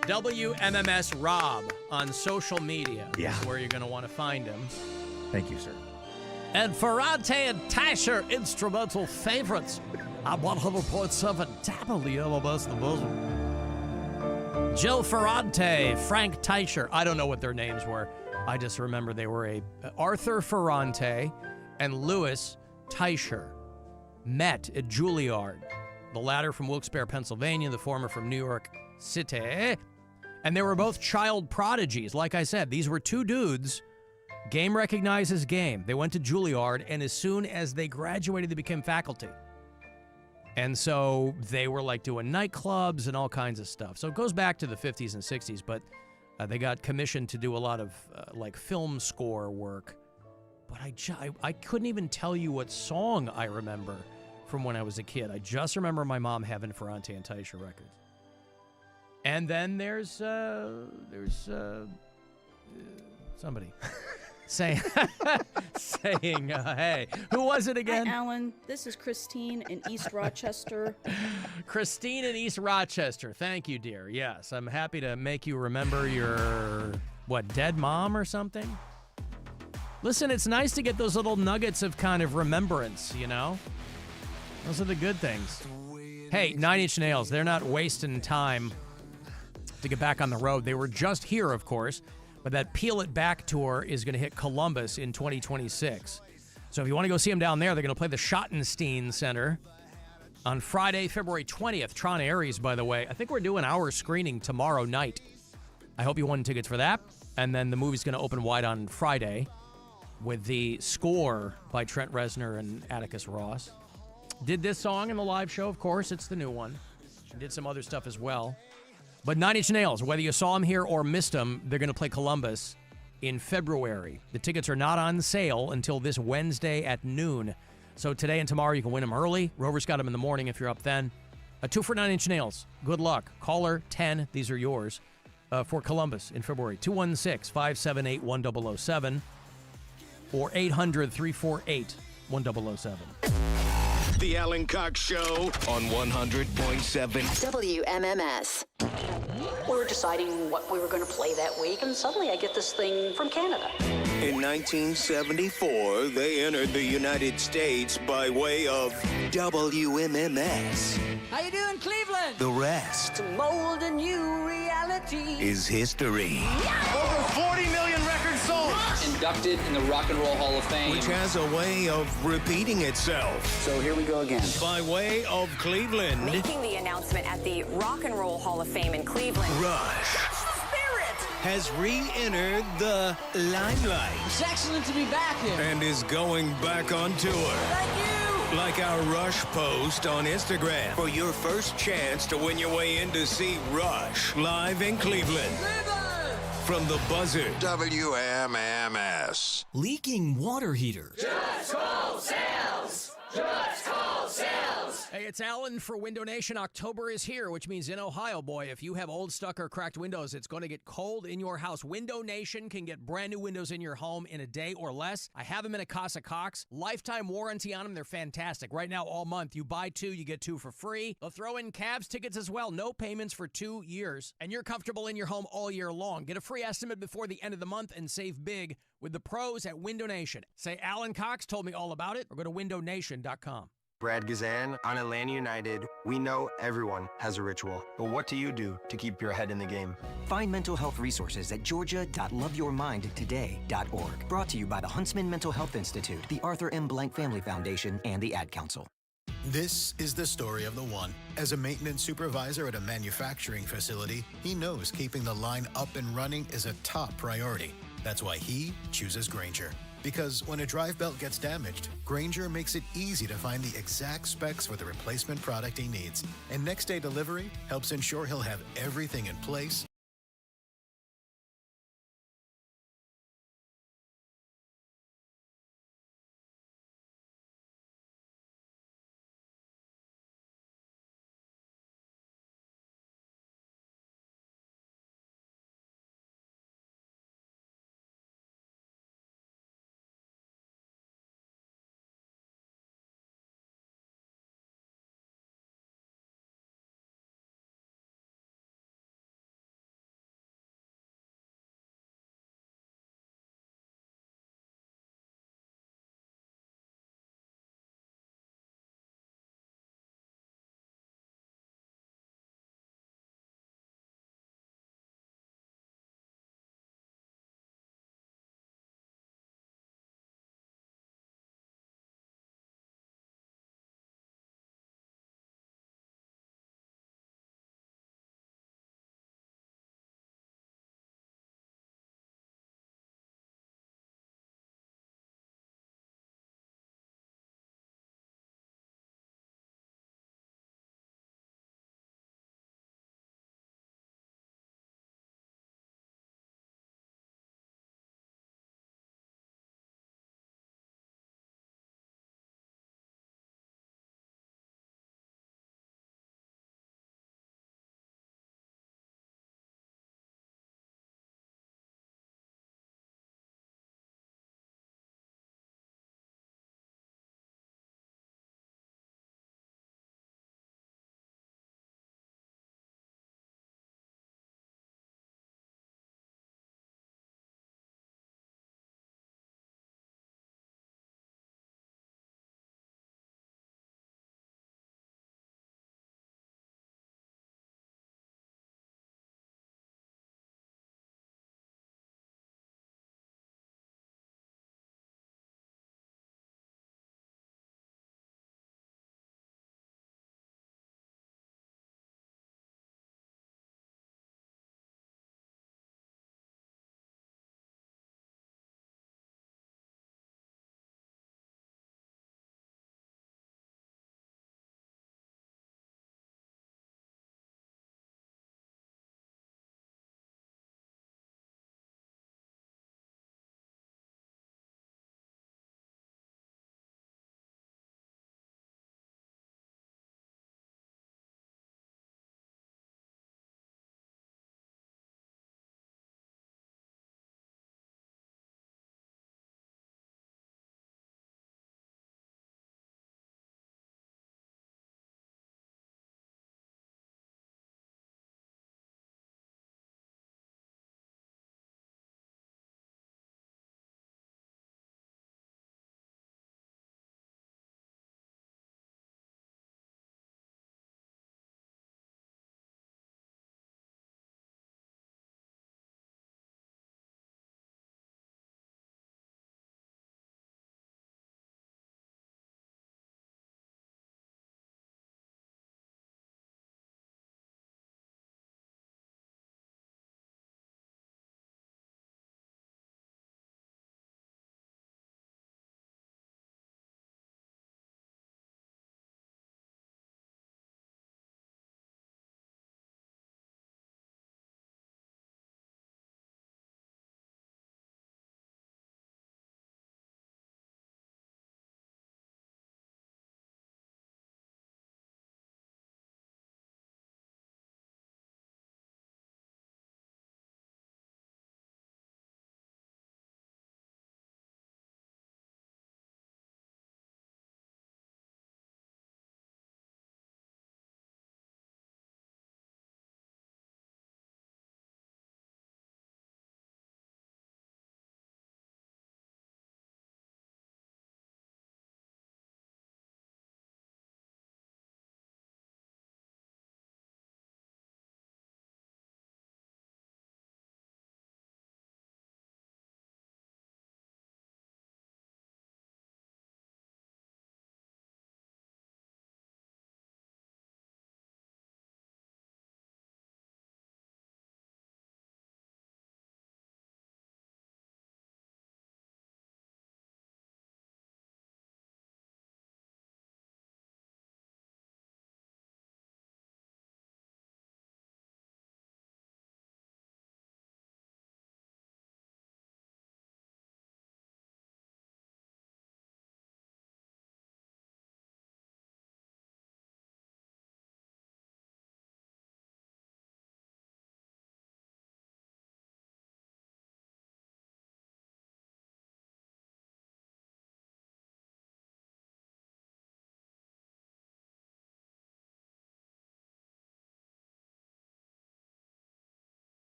WMMS Rob on social media. Yeah. Is where you're going to want to find him. Thank you, sir. And Ferrante and Teicher instrumental favorites on 100.7 WMMS The Buzzard. Joe Ferrante, Frank Teicher. I don't know what their names were. I just remember they were Arthur Ferrante and Louis Teicher met at Juilliard. The latter from Wilkes-Barre, Pennsylvania, the former from New York City. And they were both child prodigies. Like I said, these were 2 dudes Game recognizes game. They went to Juilliard, and as soon as they graduated, they became faculty. And so they were like doing nightclubs and all kinds of stuff. So it goes back to the 50s and 60s, but they got commissioned to do a lot of like film score work. But I couldn't even tell you what song I remember from when I was a kid. I just remember my mom having Ferrante and Teicher records. And then there's somebody saying, hey, who was it again? Hi, Alan. This is Christine in East Rochester. Christine in East Rochester. Thank you, dear. Yes, I'm happy to make you remember your, dead mom or something? Listen, it's nice to get those little nuggets of kind of remembrance, you know? Those are the good things. Hey, 9 Inch Nails, they're not wasting time to get back on the road. They were just here, of course, but that Peel It Back tour is going to hit Columbus in 2026. So if you want to go see them down there, they're going to play the Schottenstein Center on Friday, February 20th. Tron Aries, by the way. I think we're doing our screening tomorrow night. I hope you won tickets for that. And then the movie's going to open wide on Friday with the score by Trent Reznor and Atticus Ross. Did this song in the live show, of course. It's the new one. Did some other stuff as well. But 9 Inch Nails, whether you saw them here or missed them, they're going to play Columbus in February. The tickets are not on sale until this Wednesday at noon. So today and tomorrow you can win them early. Rover's got them in the morning if you're up then. 2 for 9 Inch Nails. Good luck. Caller 10, these are yours, for Columbus in February. 216-578-1007 or 800-348-1007. The Alan Cox Show on 100.7 WMMS. We were deciding what we were going to play that week, and suddenly I get this thing from Canada. In 1974, they entered the United States by way of WMMS. How you doing, Cleveland? The rest To mold a new reality. is history. Over 40 million records sold. Inducted in the Rock and Roll Hall of Fame. Which has a way of repeating itself. So here we go again. By way of Cleveland, Making the announcement at the Rock and Roll Hall of Fame in Cleveland. Rush has re-entered the limelight. It's excellent to be back here. And is going back on tour. Thank you. Like our Rush post on Instagram for your first chance to win your way in to see Rush live in Cleveland. From the buzzer. WMMS. Leaking water heater. Just call sales. Just call sales. Hey, it's Alan for Window Nation. October is here, which means in Ohio, boy, if you have old, stuck, or cracked windows, it's going to get cold in your house. Window Nation can get brand new windows in your home in a day or less. I have them in a Casa Cox. Lifetime warranty on them. They're fantastic. Right now, all month, you buy 2, you get 2 for free. They'll throw in Cavs tickets as well. No payments for 2 years. And you're comfortable in your home all year long. Get a free estimate before the end of the month and save big with the pros at Window Nation. Say Alan Cox told me all about it, or go to windownation.com. Brad Gazan, on Atlanta United, we know everyone has a ritual, but what do you do to keep your head in the game? Find mental health resources at georgia.loveyourmindtoday.org. Brought to you by the Huntsman Mental Health Institute, the Arthur M. Blank Family Foundation, and the Ad Council. This is the story of the one. As a maintenance supervisor at a manufacturing facility, he knows keeping the line up and running is a top priority. That's why he chooses Grainger. Because when a drive belt gets damaged, Grainger makes it easy to find the exact specs for the replacement product he needs. And next day delivery helps ensure he'll have everything in place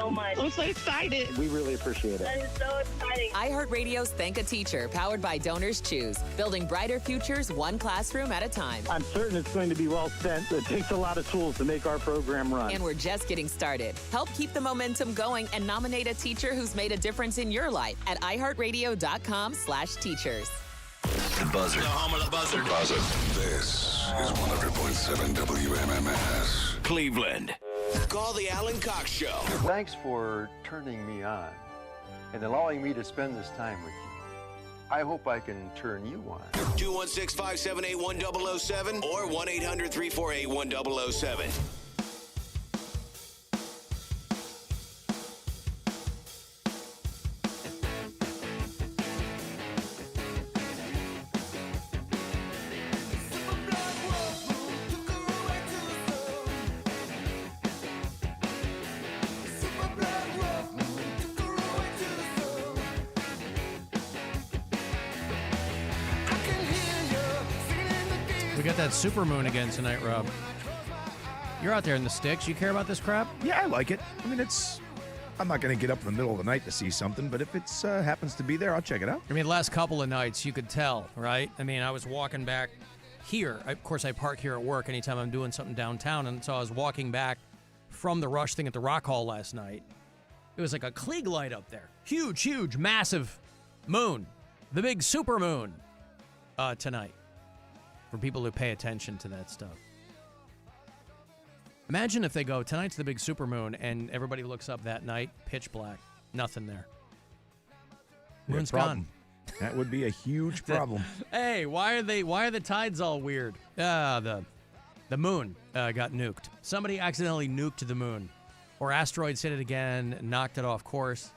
so much. I'm so excited. We really appreciate it. That is so exciting. iHeartRadio's Thank a Teacher, powered by Donors Choose, building brighter futures one classroom at a time. I'm certain it's going to be well spent. It takes a lot of tools to make our program run. And we're just getting started. Help keep the momentum going and nominate a teacher who's made a difference in your life at iHeartRadio.com/teachers. The Buzzard. The home of the Buzzard. The Buzzard. This is 100.7 WMMS. Cleveland. Call the Alan Cox Show. Thanks for turning me on and allowing me to spend this time with you. I hope I can turn you on. 216-578-1007 or 1-800-348-1007. We got that supermoon again tonight, Rob. You're out there in the sticks. You care about this crap? Yeah, I like it. I mean, I'm not going to get up in the middle of the night to see something, but if it happens to be there, I'll check it out. I mean, the last couple of nights, you could tell, right? I mean, I was walking back here. Of course, I park here at work anytime I'm doing something downtown, and so I was walking back from the Rush thing at the Rock Hall last night. It was like a Klieg light up there. Huge, huge, massive moon. The big supermoon tonight. For people who pay attention to that stuff. Imagine if they go, tonight's the big supermoon, and everybody looks up that night, pitch black, nothing there. Moon's gone. That would be a huge problem. Hey, why are the tides all weird? The moon got nuked. Somebody accidentally nuked the moon. Or asteroids hit it again, knocked it off course.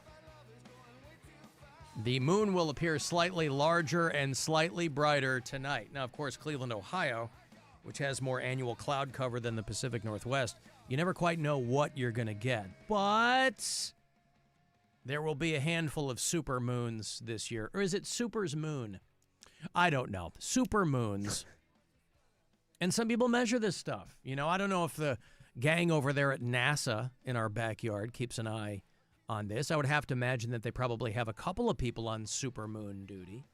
The moon will appear slightly larger and slightly brighter tonight. Now, of course, Cleveland, Ohio, which has more annual cloud cover than the Pacific Northwest, you never quite know what you're going to get. But there will be a handful of super moons this year. Or is it Super's moon? I don't know. Super moons. And some people measure this stuff. You know, I don't know if the gang over there at NASA in our backyard keeps an eye on this. I would have to imagine that they probably have a couple of people on supermoon duty.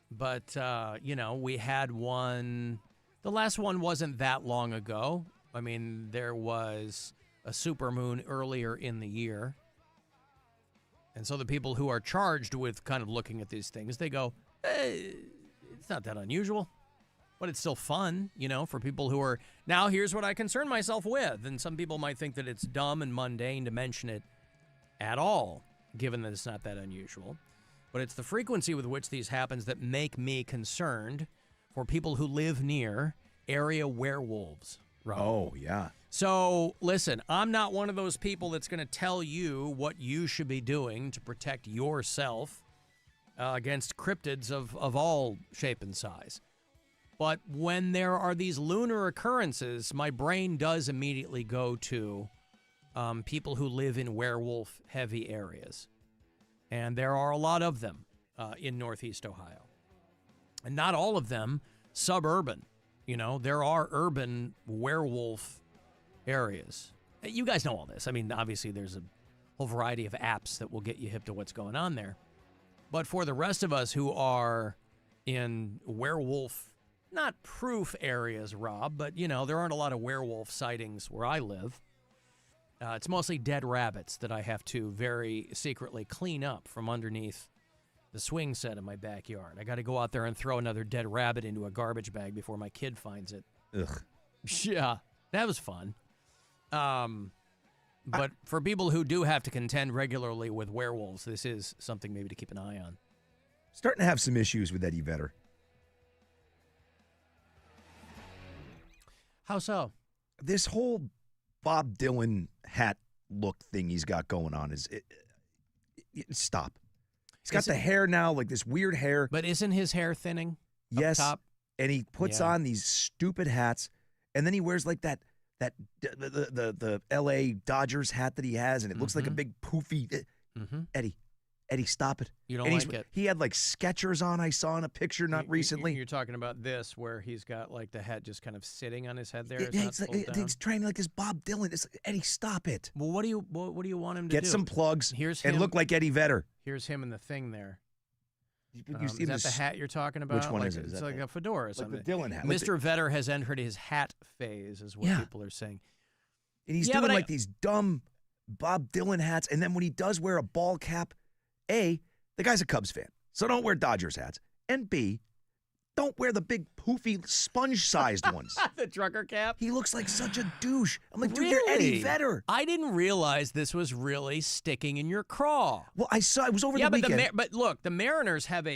But, we had one. The last one wasn't that long ago. I mean, there was a supermoon earlier in the year. And so the people who are charged with kind of looking at these things, they go, it's not that unusual. But it's still fun, for people who are, now here's what I concern myself with. And some people might think that it's dumb and mundane to mention it at all, given that it's not that unusual. But it's the frequency with which these happens that make me concerned for people who live near area werewolves. Rob. Oh, yeah. So, listen, I'm not one of those people that's going to tell you what you should be doing to protect yourself against cryptids of all shape and size. But when there are these lunar occurrences, my brain does immediately go to people who live in werewolf-heavy areas. And there are a lot of them in Northeast Ohio. And not all of them suburban. There are urban werewolf areas. You guys know all this. I mean, obviously there's a whole variety of apps that will get you hip to what's going on there. But for the rest of us who are in werewolf not proof areas, Rob, but, there aren't a lot of werewolf sightings where I live. It's mostly dead rabbits that I have to very secretly clean up from underneath the swing set in my backyard. I got to go out there and throw another dead rabbit into a garbage bag before my kid finds it. Ugh. Yeah, that was fun. But for people who do have to contend regularly with werewolves, this is something maybe to keep an eye on. Starting to have some issues with Eddie Vedder. How so? This whole Bob Dylan hat look thing he's got going on is stop. He's got the hair now, like this weird hair. But isn't his hair thinning? Yes. Up top? And he puts on these stupid hats, and then he wears like the LA Dodgers hat that he has, and it looks like a big poofy. Eddie, Eddie, stop it. You don't And like it. He had like Skechers on. I saw in a picture recently. You're talking about this, where he's got like the hat just kind of sitting on his head there. Yeah, he's trying like his Bob Dylan. It's like, Eddie, stop it. Well, what do you want him to Get do? some plugs Here's and him. look like Eddie Vedder. Here's him in the thing there. Is Is that the hat you're talking about? Which one is it? It's like a fedora or like something. the Dylan hat. Mr. Vedder has entered his hat phase, is what people are saying. And he's doing like these dumb Bob Dylan hats. And then when he does wear a ball cap, A, the guy's a Cubs fan, so don't wear Dodgers hats. And B, don't wear the big poofy sponge-sized ones. The trucker cap? He looks like such a douche. I'm like, dude, you're Eddie Vedder. I didn't realize this was really sticking in your craw. Well, I saw it was over the weekend. But look, the Mariners have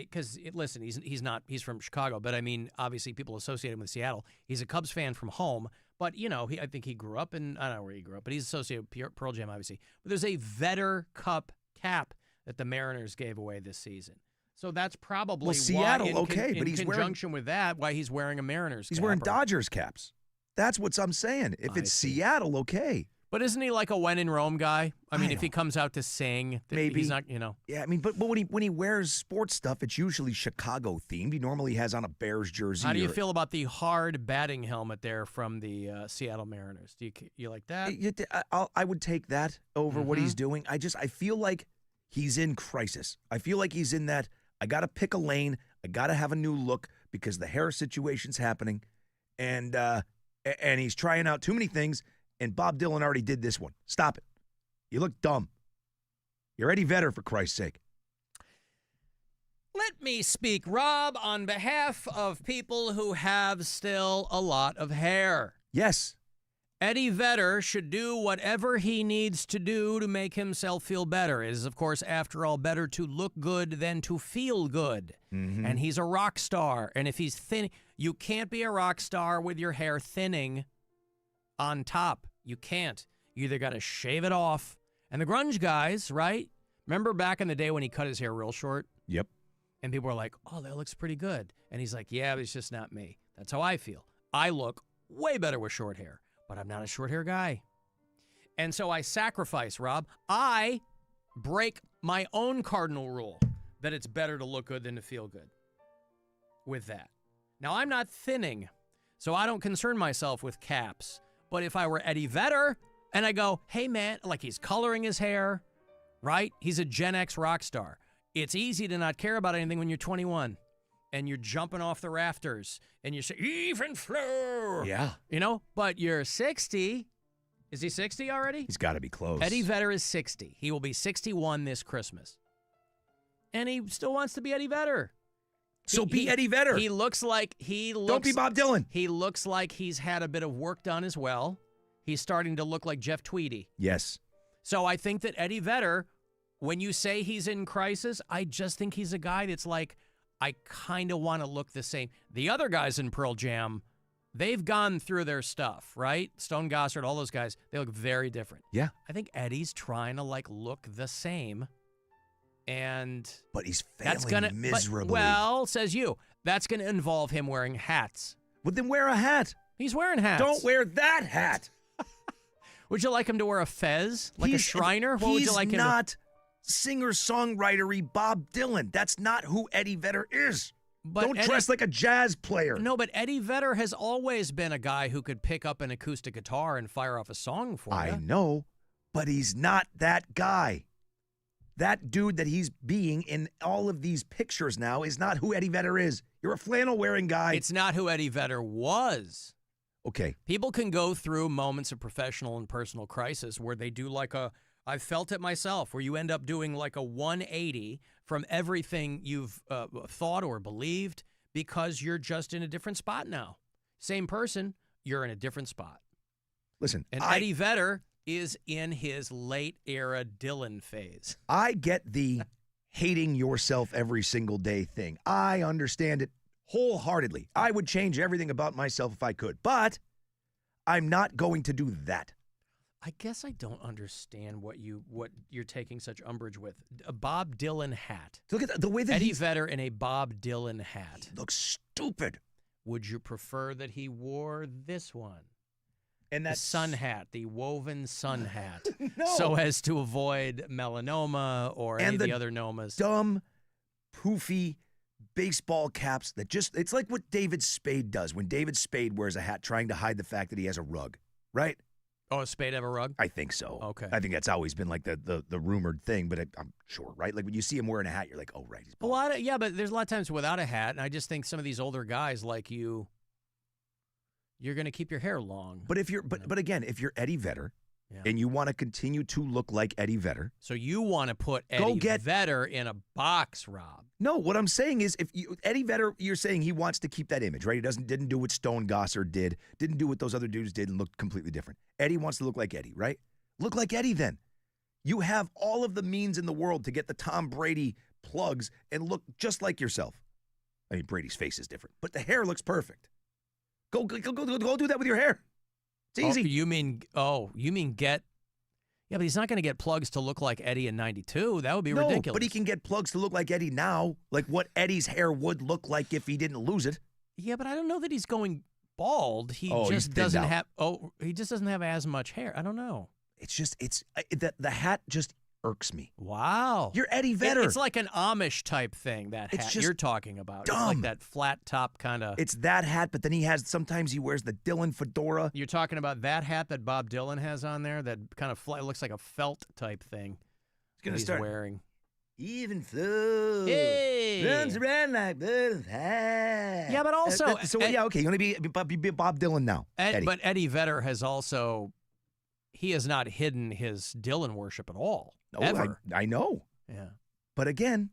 listen, he's from Chicago, but I mean, obviously people associate him with Seattle. He's a Cubs fan from home, but I think he grew up in, I don't know where he grew up, but he's associated with Pearl Jam, obviously. But there's a Vedder Cup cap that the Mariners gave away this season. So that's probably Seattle, why, but he's in conjunction with that, why he's wearing a Mariners cap. He's wearing Dodgers caps. That's what I'm saying. If it's Seattle, okay. But isn't he like a When in Rome guy? I mean, if he comes out to sing, maybe he's not, Yeah, I mean, but when he wears sports stuff, it's usually Chicago themed. He normally has on a Bears jersey. How do you feel about the hard batting helmet there from the Seattle Mariners? Do you like that? I would take that over what he's doing. I feel like he's in crisis. I feel like he's in that, I got to pick a lane. I got to have a new look because the hair situation's happening. And he's trying out too many things. And Bob Dylan already did this one. Stop it. You look dumb. You're Eddie Vedder, for Christ's sake. Let me speak, Rob, on behalf of people who have still a lot of hair. Yes. Eddie Vedder should do whatever he needs to do to make himself feel better. It is, of course, after all, better to look good than to feel good. Mm-hmm. And he's a rock star. And if he's thin, you can't be a rock star with your hair thinning on top. You can't. You either got to shave it off. And the grunge guys, right? Remember back in the day when he cut his hair real short? Yep. And people were like, oh, that looks pretty good. And he's like, yeah, but it's just not me. That's how I feel. I look way better with short hair. But I'm not a short hair guy. And so I sacrifice, Rob. I break my own cardinal rule that it's better to look good than to feel good with that. Now, I'm not thinning, so I don't concern myself with caps. But if I were Eddie Vedder and I go, hey, man, like he's coloring his hair, right? He's a Gen X rock star. It's easy to not care about anything when you're 21. And you're jumping off the rafters, and you say, even flow. Yeah. But you're 60. Is he 60 already? He's got to be close. Eddie Vedder is 60. He will be 61 this Christmas. And he still wants to be Eddie Vedder. So be Eddie Vedder. He looks like Don't be Bob Dylan. He looks like he's had a bit of work done as well. He's starting to look like Jeff Tweedy. Yes. So I think that Eddie Vedder, when you say he's in crisis, I just think he's a guy that's like, I kind of want to look the same. The other guys in Pearl Jam, they've gone through their stuff, right? Stone Gossard, all those guys, they look very different. Yeah. I think Eddie's trying to look the same. But he's failing miserably. Well, says you, that's going to involve him wearing hats. Well, then wear a hat. He's wearing hats. Don't wear that hat. Would you like him to wear a fez? Like a Shriner? What would you like him to... He's not singer-songwritery Bob Dylan. That's not who Eddie Vedder is. Don't dress like a jazz player. No, but Eddie Vedder has always been a guy who could pick up an acoustic guitar and fire off a song for you. I know, but he's not that guy. That dude that he's being in all of these pictures now is not who Eddie Vedder is. You're a flannel-wearing guy. It's not who Eddie Vedder was. Okay. People can go through moments of professional and personal crisis where they do I've felt it myself, where you end up doing like a 180 from everything you've thought or believed because you're just in a different spot now. Same person, you're in a different spot. Listen, and Eddie Vedder is in his late era Dylan phase. I get the hating yourself every single day thing. I understand it wholeheartedly. I would change everything about myself if I could, but I'm not going to do that. I guess I don't understand what you're taking such umbrage with. A Bob Dylan hat. Look at the way that Eddie Vedder in a Bob Dylan hat. Looks stupid. Would you prefer that he wore this one? And the sun hat, the woven sun hat, No. so as to avoid melanoma or any of the other nomas. Dumb, poofy baseball caps that it's like what David Spade does when David Spade wears a hat trying to hide the fact that he has a rug, right? Oh, a Spade have a rug? I think so. Okay. I think that's always been like the rumored thing, but I'm sure, right? Like when you see him wearing a hat, you're like, oh, right. He's bald. Yeah, but there's a lot of times without a hat, and I just think some of these older guys like you're going to keep your hair long. But but again, if you're Eddie Vedder and you want to continue to look like Eddie Vedder. So you want to put Eddie Vedder in a box, Rob. No, what I'm saying is Eddie Vedder, you're saying he wants to keep that image, right? He didn't do what Stone Gossard did, didn't do what those other dudes did and looked completely different. Eddie wants to look like Eddie, right? Look like Eddie then. You have all of the means in the world to get the Tom Brady plugs and look just like yourself. I mean, Brady's face is different, but the hair looks perfect. Go do that with your hair. It's easy. You mean get... Yeah, but he's not going to get plugs to look like Eddie in 92. That would be ridiculous. But he can get plugs to look like Eddie now, like what Eddie's hair would look like if he didn't lose it. Yeah, but I don't know that he's going bald. He just doesn't have as much hair. I don't know. The hat just irks me. Wow. You're Eddie Vedder. It's like an Amish type thing, that hat you're talking about. Dumb. It's like that flat top kind of... It's that hat, but then sometimes he wears the Dylan fedora. You're talking about that hat that Bob Dylan has on there, that kind of looks like a felt type thing he's wearing. Even flow. Hey. Runs around like Dylan's hat. Yeah, but also... okay, you're going to be Bob Dylan now, Eddie. But Eddie Vedder has also... He has not hidden his Dylan worship at all. Ever. I know. Yeah. But again,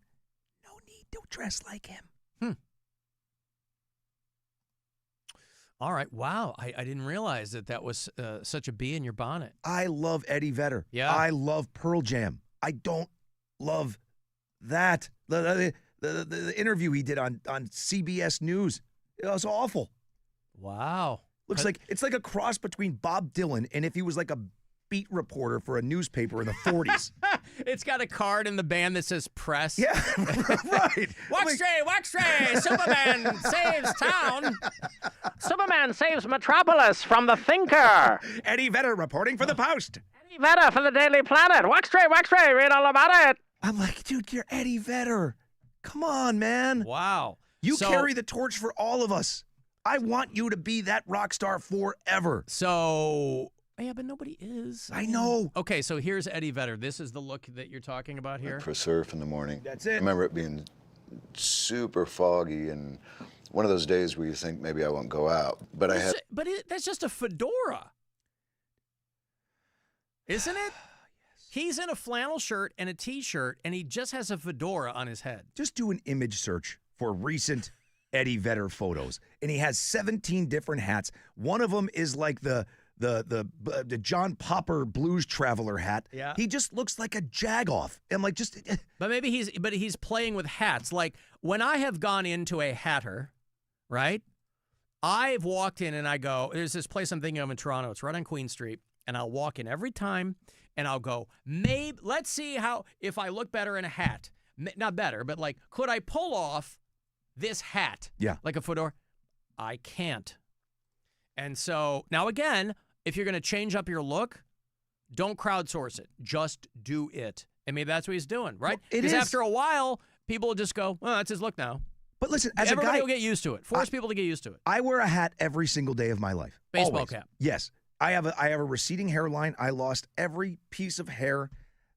no need to dress like him. All right. Wow. I didn't realize that was such a bee in your bonnet. I love Eddie Vedder. Yeah. I love Pearl Jam. I don't love that. The interview he did on CBS News. It was awful. Wow. It's like a cross between Bob Dylan and if he was like a beat reporter for a newspaper in the 40s. It's got a card in the band that says press. Yeah, right. Walk straight, Superman saves town. Superman saves Metropolis from the Thinker. Eddie Vedder reporting for the Post. Eddie Vedder for the Daily Planet. Walk straight, read all about it. I'm like, dude, you're Eddie Vedder. Come on, man. Wow. You carry the torch for all of us. I want you to be that rock star forever. So, yeah, but nobody is. I know. Okay, so here's Eddie Vedder. This is the look that you're talking about here. For surf in the morning. That's it. I remember it being super foggy and one of those days where you think maybe I won't go out. But that's just a fedora. Isn't it? He's in a flannel shirt and a T-shirt, and he just has a fedora on his head. Just do an image search for recent Eddie Vedder photos, and he has 17 different hats. One of them is like the John Popper Blues Traveler hat. Yeah. He just looks like a jagoff. And like just But maybe he's playing with hats. Like when I have gone into a hatter, right? I've walked in and I go, there's this place I'm thinking of in Toronto. It's right on Queen Street, and I'll walk in every time and I'll go, maybe let's see if I look better in a hat. Not better, but like could I pull off this hat, like a fedora? I can't. And so now again, if you're going to change up your look, don't crowdsource it. Just do it. And maybe that's what he's doing, right? Because after a while, people will just go, well, that's his look now. But listen, everybody will get used to it. Force people to get used to it. I wear a hat every single day of my life. Baseball Always. cap. Yes. I have a receding hairline. I lost every piece of hair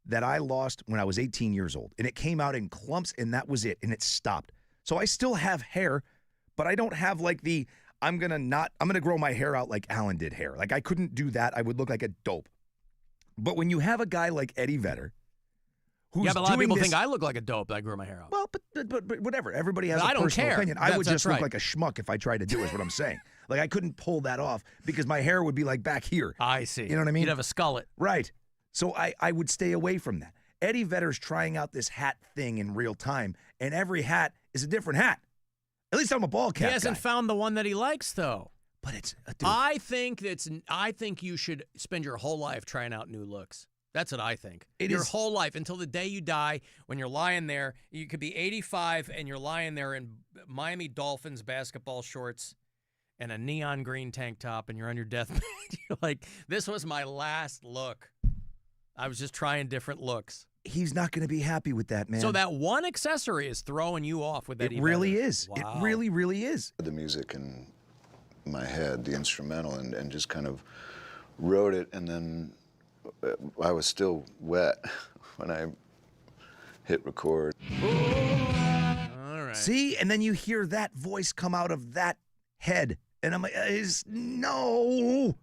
that I lost when I was 18 years old. And it came out in clumps, and that was it. And it stopped. So I still have hair, but I don't have like I'm going to grow my hair out like Alan did hair. Like I couldn't do that. I would look like a dope. But when you have a guy like Eddie Vedder, who's but a lot of people think I look like a dope that I grew my hair out. Well, but whatever. Everybody has a I don't personal care. opinion. I would just look right. like a schmuck if I tried to do is what I'm saying. Like I couldn't pull that off because my hair would be like back here. I see. You know what I mean? You'd have a skullet. Right. So I would stay away from that. Eddie Vedder's trying out this hat thing in real time, and every hat is a different hat. At least I'm a ball cap He hasn't guy. found the one that he likes, though. But it's I think you should spend your whole life trying out new looks. That's what I think. Your whole life until the day you die, when you're lying there, you could be 85 and you're lying there in Miami Dolphins basketball shorts, and a neon green tank top, and you're on your deathbed. You're like, this was my last look. I was just trying different looks. He's not going to be happy with that, man. So that one accessory is throwing you off with that. It really is. Wow. It really, really is. The music in my head, the instrumental, and just kind of wrote it, and then I was still wet when I hit record. All right. See? And then you hear that voice come out of that head. And I'm like, no.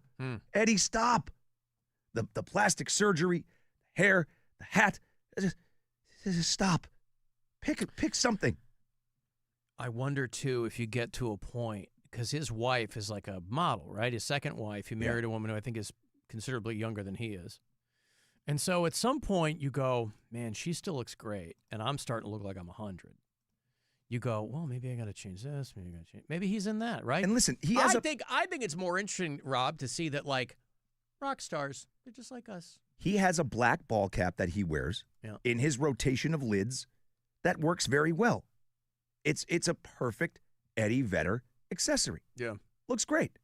Eddie, stop. The plastic surgery, hair, the hat. Just stop. Pick something. I wonder, too, if you get to a point, because his wife is like a model, right? His second wife, he married a woman who I think is considerably younger than he is. And so at some point you go, man, she still looks great, and I'm starting to look like I'm 100. You go, well, maybe I got to change this. Maybe I got to change. Maybe he's in that, right? And listen, I think it's more interesting, Rob, to see that like rock stars, they're just like us. He has a black ball cap that he wears in his rotation of lids that works very well. It's a perfect Eddie Vedder accessory. Yeah. Looks great.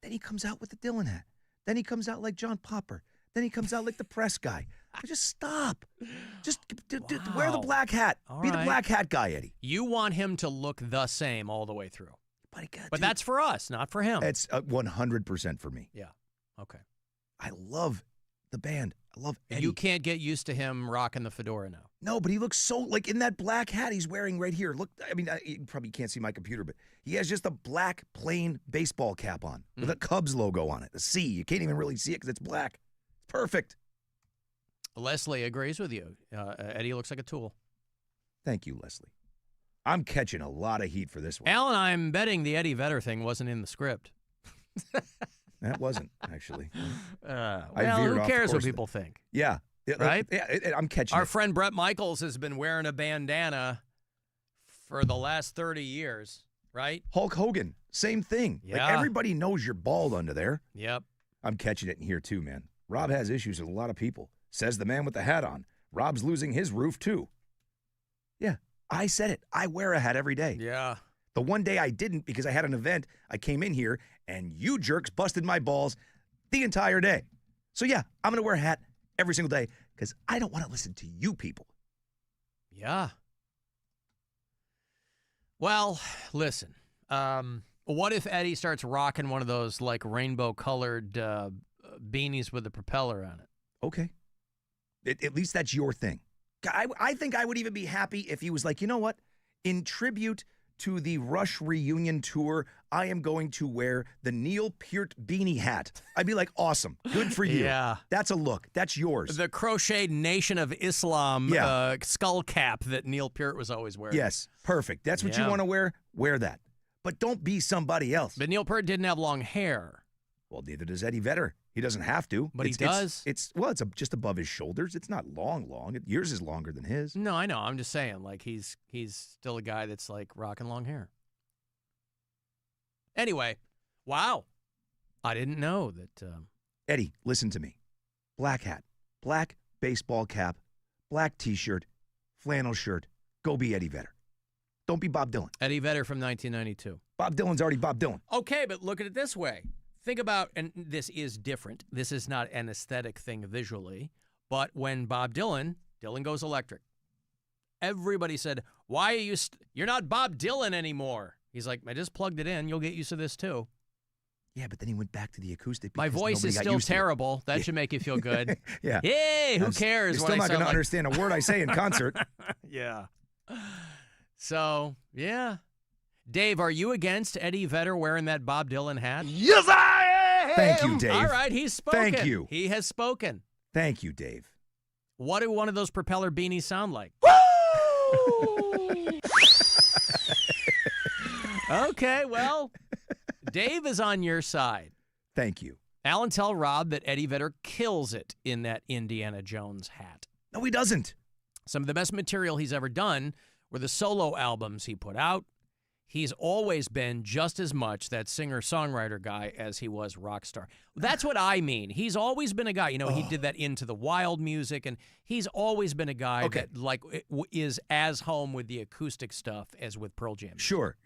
Then he comes out with the Dylan hat. Then he comes out like John Popper. Then he comes out like the press guy. Just stop. Just wear the black hat. Be the black hat guy, Eddie. You want him to look the same all the way through. But that's for us, not for him. It's 100% for me. Yeah. Okay. I love the band. I love Eddie. You can't get used to him rocking the fedora now. No, but he looks so, like in that black hat he's wearing right here. Look, I mean, you probably can't see my computer, but he has just a black, plain baseball cap on with a Cubs logo on it. The C. You can't even really see it because it's black. It's perfect. Leslie agrees with you. Eddie looks like a tool. Thank you, Leslie. I'm catching a lot of heat for this one. Alan, I'm betting the Eddie Vedder thing wasn't in the script. That wasn't, actually. Well, who cares what people think? Yeah. Right? I'm catching Our friend Brett Michaels has been wearing a bandana for the last 30 years, right? Hulk Hogan, same thing. Yeah. Like, everybody knows you're bald under there. Yep. I'm catching it in here, too, man. Rob has issues with a lot of people. Says the man with the hat on. Rob's losing his roof, too. Yeah, I said it. I wear a hat every day. Yeah. The one day I didn't because I had an event, I came in here, and you jerks busted my balls the entire day. So, yeah, I'm going to wear a hat every single day because I don't want to listen to you people. Yeah. Well, listen. What if Eddie starts rocking one of those, like, rainbow-colored beanies with a propeller on it? Okay. At least that's your thing. I think I would even be happy if he was like, you know what? In tribute to the Rush reunion tour, I am going to wear the Neil Peart beanie hat. I'd be like, awesome. Good for you. Yeah. That's a look. That's yours. The crocheted Nation of Islam skull cap that Neil Peart was always wearing. Yes. Perfect. That's what you want to wear? Wear that. But don't be somebody else. But Neil Peart didn't have long hair. Well, neither does Eddie Vedder. He doesn't have to. But he does. It's just above his shoulders. It's not long. Yours is longer than his. No, I know. I'm just saying, like, he's still a guy that's, like, rocking long hair. Anyway, wow. I didn't know that. Eddie, listen to me. Black hat, black baseball cap, black T-shirt, flannel shirt. Go be Eddie Vedder. Don't be Bob Dylan. Eddie Vedder from 1992. Bob Dylan's already Bob Dylan. Okay, but look at it this way. Think about, and this is different. This is not an aesthetic thing visually, but when Bob Dylan goes electric, everybody said, why are you, you're not Bob Dylan anymore. He's like, I just plugged it in. You'll get used to this too. Yeah, but then he went back to the acoustic. My voice is still terrible. That should make you feel good. Yeah. Hey, who cares? You're still not going to understand a word I say in concert. Yeah. So, yeah. Dave, are you against Eddie Vedder wearing that Bob Dylan hat? Yes, I am! Thank you, Dave. All right, he's spoken. Thank you. He has spoken. Thank you, Dave. What do one of those propeller beanies sound like? Okay, well, Dave is on your side. Thank you. Alan, tell Rob that Eddie Vedder kills it in that Indiana Jones hat. No, he doesn't. Some of the best material he's ever done were the solo albums he put out. He's always been just as much that singer-songwriter guy as he was rock star. That's what I mean. He's always been a guy. You know, he did that Into the Wild music, and he's always been a guy that like is as home with the acoustic stuff as with Pearl Jam. Sure.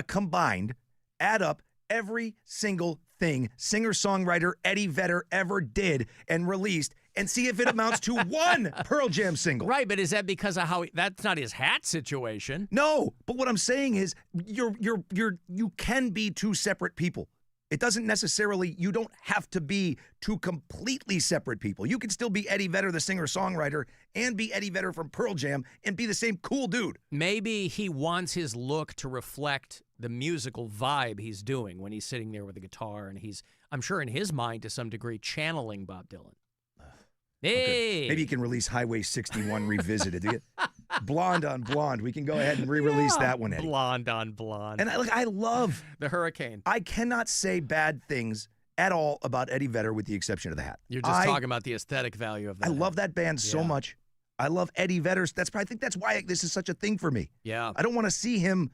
Combined, add up every single thing singer-songwriter Eddie Vedder ever did and released and see if it amounts to one Pearl Jam single. Right, but is that because of how that's not his hat situation? No, but what I'm saying is you can be two separate people. It doesn't necessarily, you don't have to be two completely separate people. You can still be Eddie Vedder, the singer-songwriter, and be Eddie Vedder from Pearl Jam and be the same cool dude. Maybe he wants his look to reflect the musical vibe he's doing when he's sitting there with the guitar, and he's, I'm sure in his mind, to some degree, channeling Bob Dylan. Hey! Okay. Maybe you can release Highway 61 Revisited. Blonde on Blonde. We can go ahead and re-release that one, Eddie. Blonde on Blonde. And I love the Hurricane. I cannot say bad things at all about Eddie Vedder with the exception of the hat. You're just talking about the aesthetic value of that. I love that band so much. I love Eddie Vedder's. I think that's why this is such a thing for me. Yeah. I don't want to see him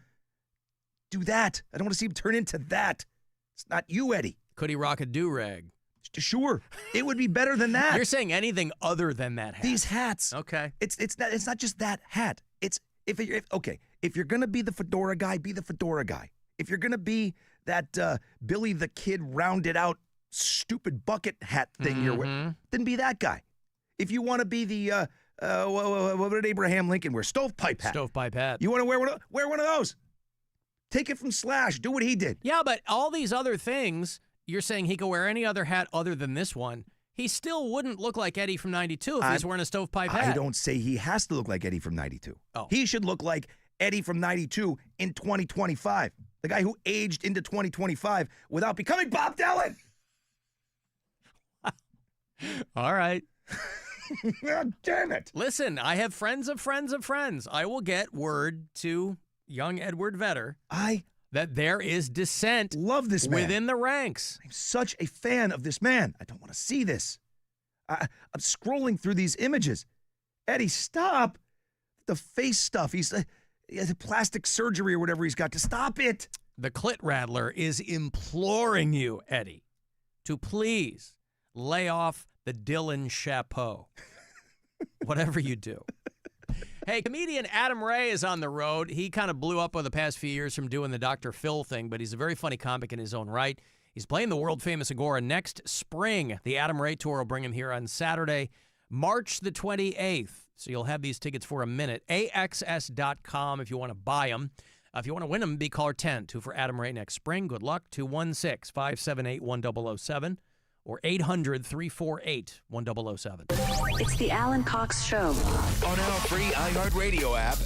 do that. I don't want to see him turn into that. It's not you, Eddie. Could he rock a do-rag? Sure. It would be better than that. You're saying anything other than that hat. These hats. Okay. It's not just that hat. It's if you're gonna be the fedora guy, be the fedora guy. If you're gonna be that Billy the Kid rounded out stupid bucket hat thing you're wearing, then be that guy. If you want to be the what did Abraham Lincoln wear? Stovepipe hat. Stovepipe hat. You want to wear one of those? Take it from Slash. Do what he did. Yeah, but all these other things, you're saying he could wear any other hat other than this one. He still wouldn't look like Eddie from 92 if he's wearing a stovepipe hat. I don't say he has to look like Eddie from 92. Oh. He should look like Eddie from 92 in 2025. The guy who aged into 2025 without becoming Bob Dylan. All right. God damn it. Listen, I have friends of friends of friends. I will get word to young Edward Vedder that there is dissent. Love this man. Within the ranks. I'm such a fan of this man. I don't want to see this. I'm scrolling through these images. Eddie, stop. The face stuff. He has a plastic surgery or whatever he's got. To stop it. The Clit Rattler is imploring you, Eddie, to please lay off the Dylan chapeau. Whatever you do. Hey, comedian Adam Ray is on the road. He kind of blew up over the past few years from doing the Dr. Phil thing, but he's a very funny comic in his own right. He's playing the world-famous Agora next spring. The Adam Ray Tour will bring him here on Saturday, March the 28th. So you'll have these tickets for a minute. AXS.com if you want to buy them. If you want to win them, be caller 10 for Adam Ray next spring. Good luck. 216-578-1007 or 800-348-1007. It's the Alan Cox Show. On our free iHeartRadio app.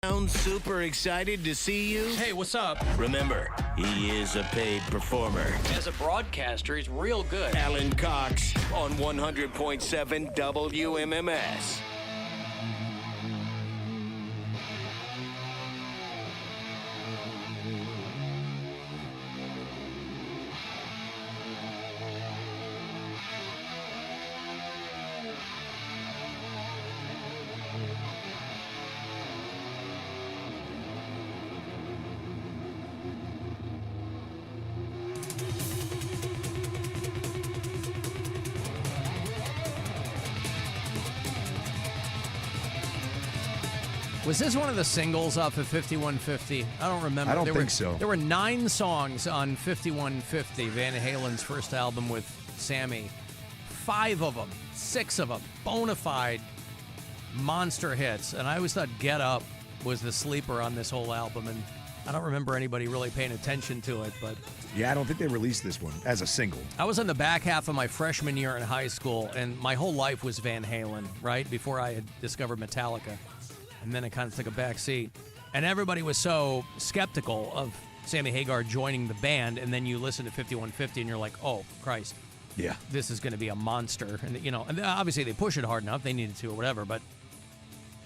Sounds super excited to see you? Hey, what's up? Remember, he is a paid performer. As a broadcaster, he's real good. Alan Cox on 100.7 WMMS. Was this one of the singles off of 5150? I don't remember. I don't think so. There were 9 songs on 5150, Van Halen's first album with Sammy. 5 of them, 6 of them, bona fide monster hits. And I always thought Get Up was the sleeper on this whole album. And I don't remember anybody really paying attention to it, but... Yeah, I don't think they released this one as a single. I was in the back half of my freshman year in high school, and my whole life was Van Halen, right? Before I had discovered Metallica. And then it kind of took a back seat. And everybody was so skeptical of Sammy Hagar joining the band, and then you listen to 5150 and you're like, oh, Christ. Yeah. This is going to be a monster. And, you know, and obviously they push it hard enough. They needed to or whatever. But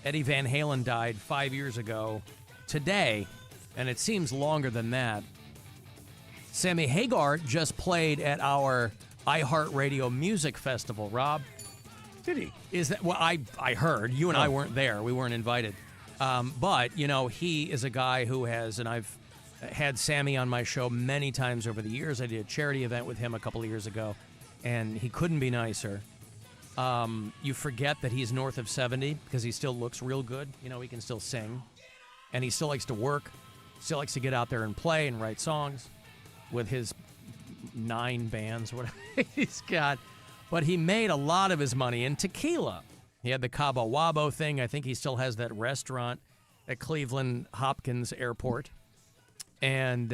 Eddie Van Halen died 5 years ago today, and it seems longer than that. Sammy Hagar just played at our iHeartRadio Music Festival, Rob. Did he? Is that well? I heard. You and I weren't there. We weren't invited. But you know, he is a guy who has, and I've had Sammy on my show many times over the years. I did a charity event with him a couple of years ago, and he couldn't be nicer. You forget that he's north of 70 because he still looks real good. You know, he can still sing, and he still likes to work. Still likes to get out there and play and write songs with his 9 bands, whatever he's got. But he made a lot of his money in tequila. He had the Cabo Wabo thing. I think he still has that restaurant at Cleveland Hopkins Airport. And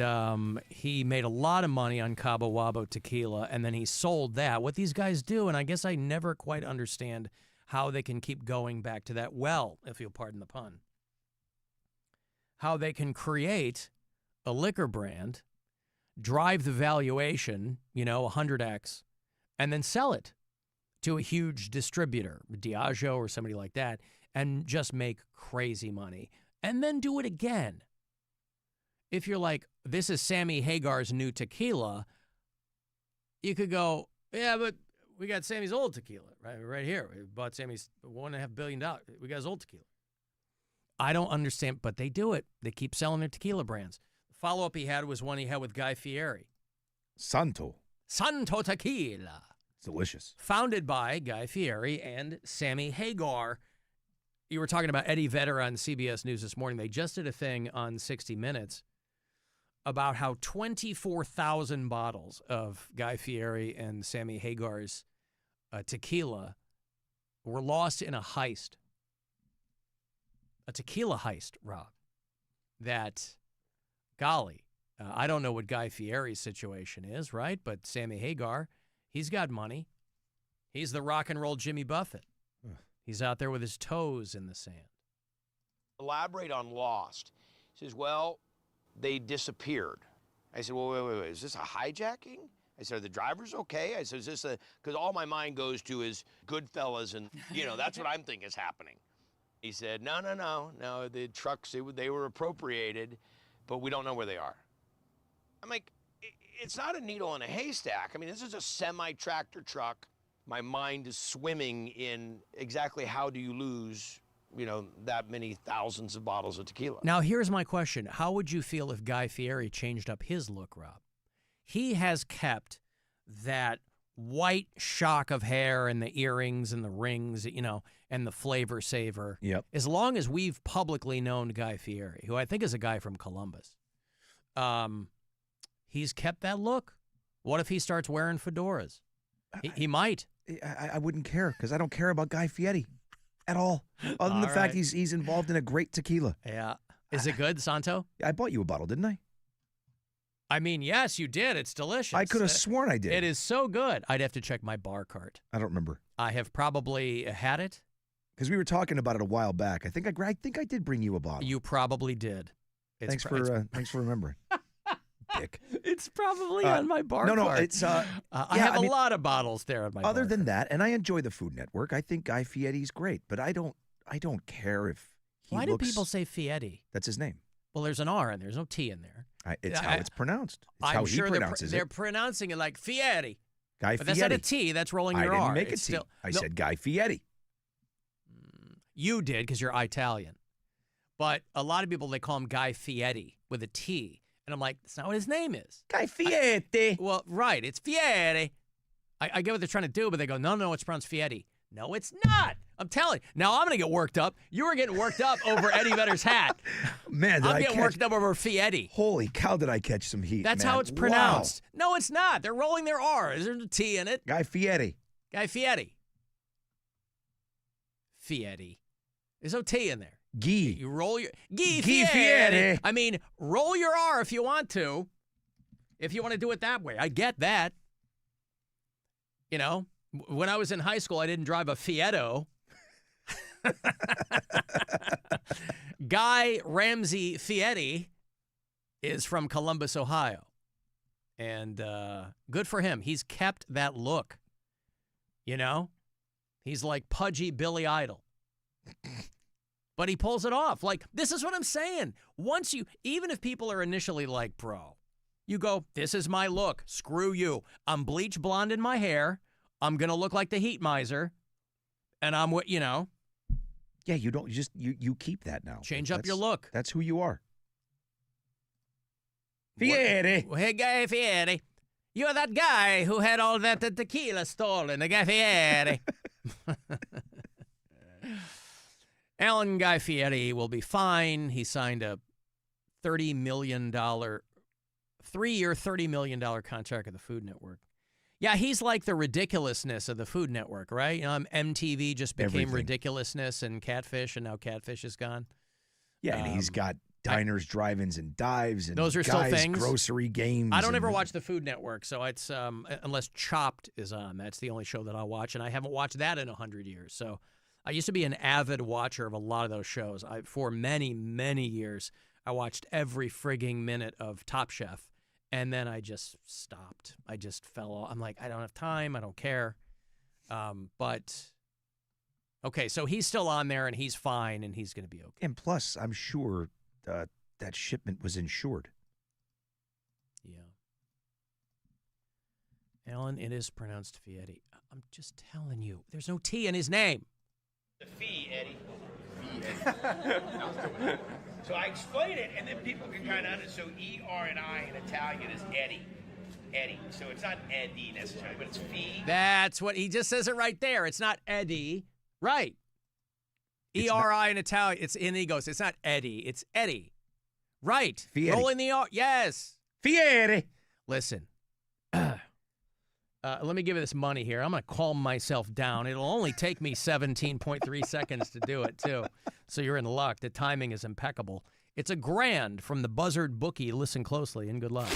he made a lot of money on Cabo Wabo tequila, and then he sold that. What these guys do, and I guess I never quite understand how they can keep going back to that well, if you'll pardon the pun. How they can create a liquor brand, drive the valuation, 100x, and then sell it to a huge distributor, Diageo or somebody like that, and just make crazy money. And then do it again. If you're like, this is Sammy Hagar's new tequila, you could go, yeah, but we got Sammy's old tequila right here. We bought Sammy's $1.5 billion. We got his old tequila. I don't understand, but they do it. They keep selling their tequila brands. The follow-up he had was one he had with Guy Fieri. Santo Tequila. It's delicious. Founded by Guy Fieri and Sammy Hagar. You were talking about Eddie Vedder on CBS News this morning. They just did a thing on 60 Minutes about how 24,000 bottles of Guy Fieri and Sammy Hagar's tequila were lost in a heist. A tequila heist, Rob. That, golly, I don't know what Guy Fieri's situation is, right? But Sammy Hagar, he's got money. He's the rock and roll Jimmy Buffett. He's out there with his toes in the sand. Elaborate on lost. He says, well, they disappeared. I said, well, wait. Is this a hijacking? I said, are the drivers okay? I said, is this because all my mind goes to is Goodfellas and, that's what I'm thinking is happening. He said, no. The trucks, they were appropriated, but we don't know where they are. I'm like, it's not a needle in a haystack. I mean, this is a semi-tractor truck. My mind is swimming in exactly how do you lose, that many thousands of bottles of tequila. Now, here's my question. How would you feel if Guy Fieri changed up his look, Rob? He has kept that white shock of hair and the earrings and the rings, and the flavor saver. Yep. As long as we've publicly known Guy Fieri, who I think is a guy from Columbus, he's kept that look. What if he starts wearing fedoras? He might. I wouldn't care because I don't care about Guy Fieri at all. Other than the fact he's involved in a great tequila. Yeah. Is it good, Santo? I bought you a bottle, didn't I? I mean, yes, you did. It's delicious. I could have sworn I did. It is so good. I'd have to check my bar cart. I don't remember. I have probably had it Because we were talking about it a while back. I think I did bring you a bottle. You probably did. Thanks for remembering. Dick. It's probably on my bar No, cart. it's I have a lot of bottles there on my bar Other than cart. that, and I enjoy the Food Network. I think Guy Fieri's great, but I don't care if he Why looks. do people say Fieri? That's his name. Well, there's an R and there's no T in there. It's how it's pronounced. It's I'm how he sure pronounces they're it. pronouncing it like Fieri. Guy But Fieri. that's not a T. That's rolling your I didn't R. make a It's T. still- I No, said Guy Fieri. You did because you're Italian. But a lot of people, they call him Guy Fieri with a T. And I'm like, that's not what his name is. Guy Fieri. Well, right. It's Fieri. I get what they're trying to do, but they go, no, it's pronounced Fieri. No, it's not. I'm telling you. Now I'm going to get worked up. You were getting worked up over Eddie Vedder's hat. Man, did I'm I getting catch- worked up over Fieri. Holy cow, did I catch some heat? That's man. how it's pronounced. No, it's not. They're rolling their R. There's a T in it. Guy Fieri. Guy Fieri. Fieri. There's no T in there. Guy. You roll your Guy Fieri. Fieri. I mean, roll your R if you want to. If you want to do it that way. I get that. You know, when I was in high school, I didn't drive a Fiero. Guy Ramsey Fieri is from Columbus, Ohio. And good for him. He's kept that look. You know? He's like pudgy Billy Idol. But he pulls it off. Like, this is what I'm saying. Once you, even if people are initially like, bro, you go, this is my look. Screw you. I'm bleach blonde in my hair. I'm going to look like the heat miser. And I'm, you know. Yeah, you don't, you keep that now. Change up your look. That's who you are. Fieri. Hey, Guy Fieri. You're that guy who had all that tequila stolen, the Guy Fieri. Alan Guy Fieri will be fine. He signed a $30 million, 3-year, $30 million contract with the Food Network. Yeah, he's like the ridiculousness of the Food Network, right? You know, MTV just became Everything. ridiculousness and Catfish, and now Catfish is gone. Yeah, and he's got diners, drive-ins, and dives, and Those are still Guy's things. grocery games. I don't and- ever watch the Food Network, so it's unless Chopped is on. That's the only show that I'll watch, and I haven't watched that in 100 years. So I used to be an avid watcher of a lot of those shows. For many, many years, I watched every frigging minute of Top Chef, and then I just stopped. I just fell off. I'm like, I don't have time. I don't care. But okay, so he's still on there, and he's fine, and he's going to be okay. And plus, I'm sure that shipment was insured. Yeah. Alan, it is pronounced Fieri. I'm just telling you, there's no T in his name. The fee, Eddie. So I explain it, and then people can kind of understand. So E-R-N-I in Italian is Eddie. Eddie. So it's not Eddie necessarily, but it's fee. That's what he just says it right there. It's not Eddie. Right. E-R-I in Italian. It's in he goes, it's not Eddie. It's Eddie. Right. Fieri. Rolling the R. Yes. Fieri. Listen. Let me give you this money here. I'm going to calm myself down. It'll only take me 17.3 seconds to do it, too. So you're in luck. The timing is impeccable. It's $1,000 from the Buzzard Bookie. Listen closely and good luck.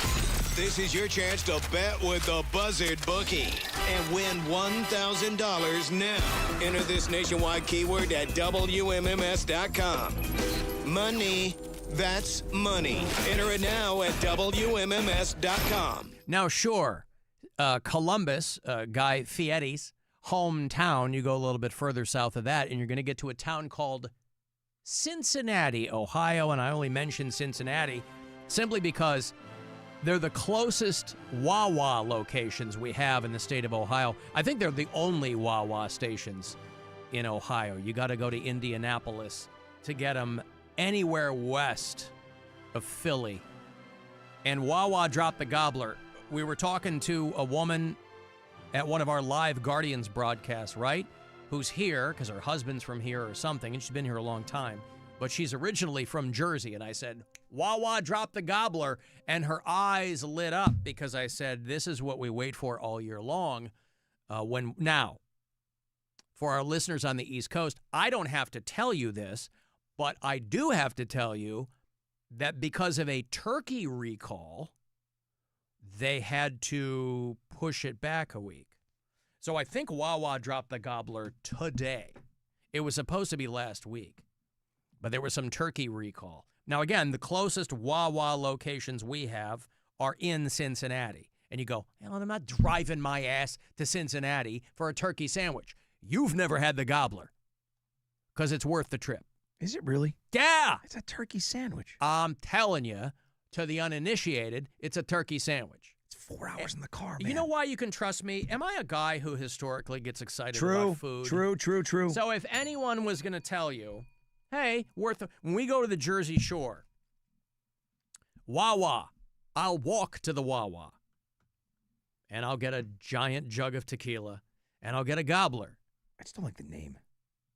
This is your chance to bet with the Buzzard Bookie and win $1,000 now. Enter this nationwide keyword at WMMS.com. Money. That's money. Enter it now at WMMS.com. Now, sure, Columbus, Guy Fieri's hometown, you go a little bit further south of that, and you're going to get to a town called Cincinnati, Ohio. And I only mention Cincinnati simply because they're the closest Wawa locations we have in the state of Ohio. I think they're the only Wawa stations in Ohio. You got to go to Indianapolis to get them anywhere west of Philly. And Wawa dropped the gobbler. We were talking to a woman at one of our live Guardians broadcasts, right? Who's here because her husband's from here or something, and she's been here a long time. But she's originally from Jersey. And I said, Wawa dropped the gobbler. And her eyes lit up because I said, this is what we wait for all year long. Now, for our listeners on the East Coast, I don't have to tell you this, but I do have to tell you that because of a turkey recall, they had to push it back a week. So I think Wawa dropped the gobbler today. It was supposed to be last week, but there was some turkey recall. Now, again, the closest Wawa locations we have are in Cincinnati. And you go, hell, I'm not driving my ass to Cincinnati for a turkey sandwich. You've never had the gobbler because it's worth the trip. Is it really? Yeah. It's a turkey sandwich. I'm telling you, to the uninitiated, it's a turkey sandwich. It's 4 hours in the car, man. You know why you can trust me? Am I a guy who historically gets excited about food? True. So if anyone was going to tell you, hey, when we go to the Jersey Shore, Wawa, I'll walk to the Wawa, and I'll get a giant jug of tequila, and I'll get a gobbler. I just don't like the name.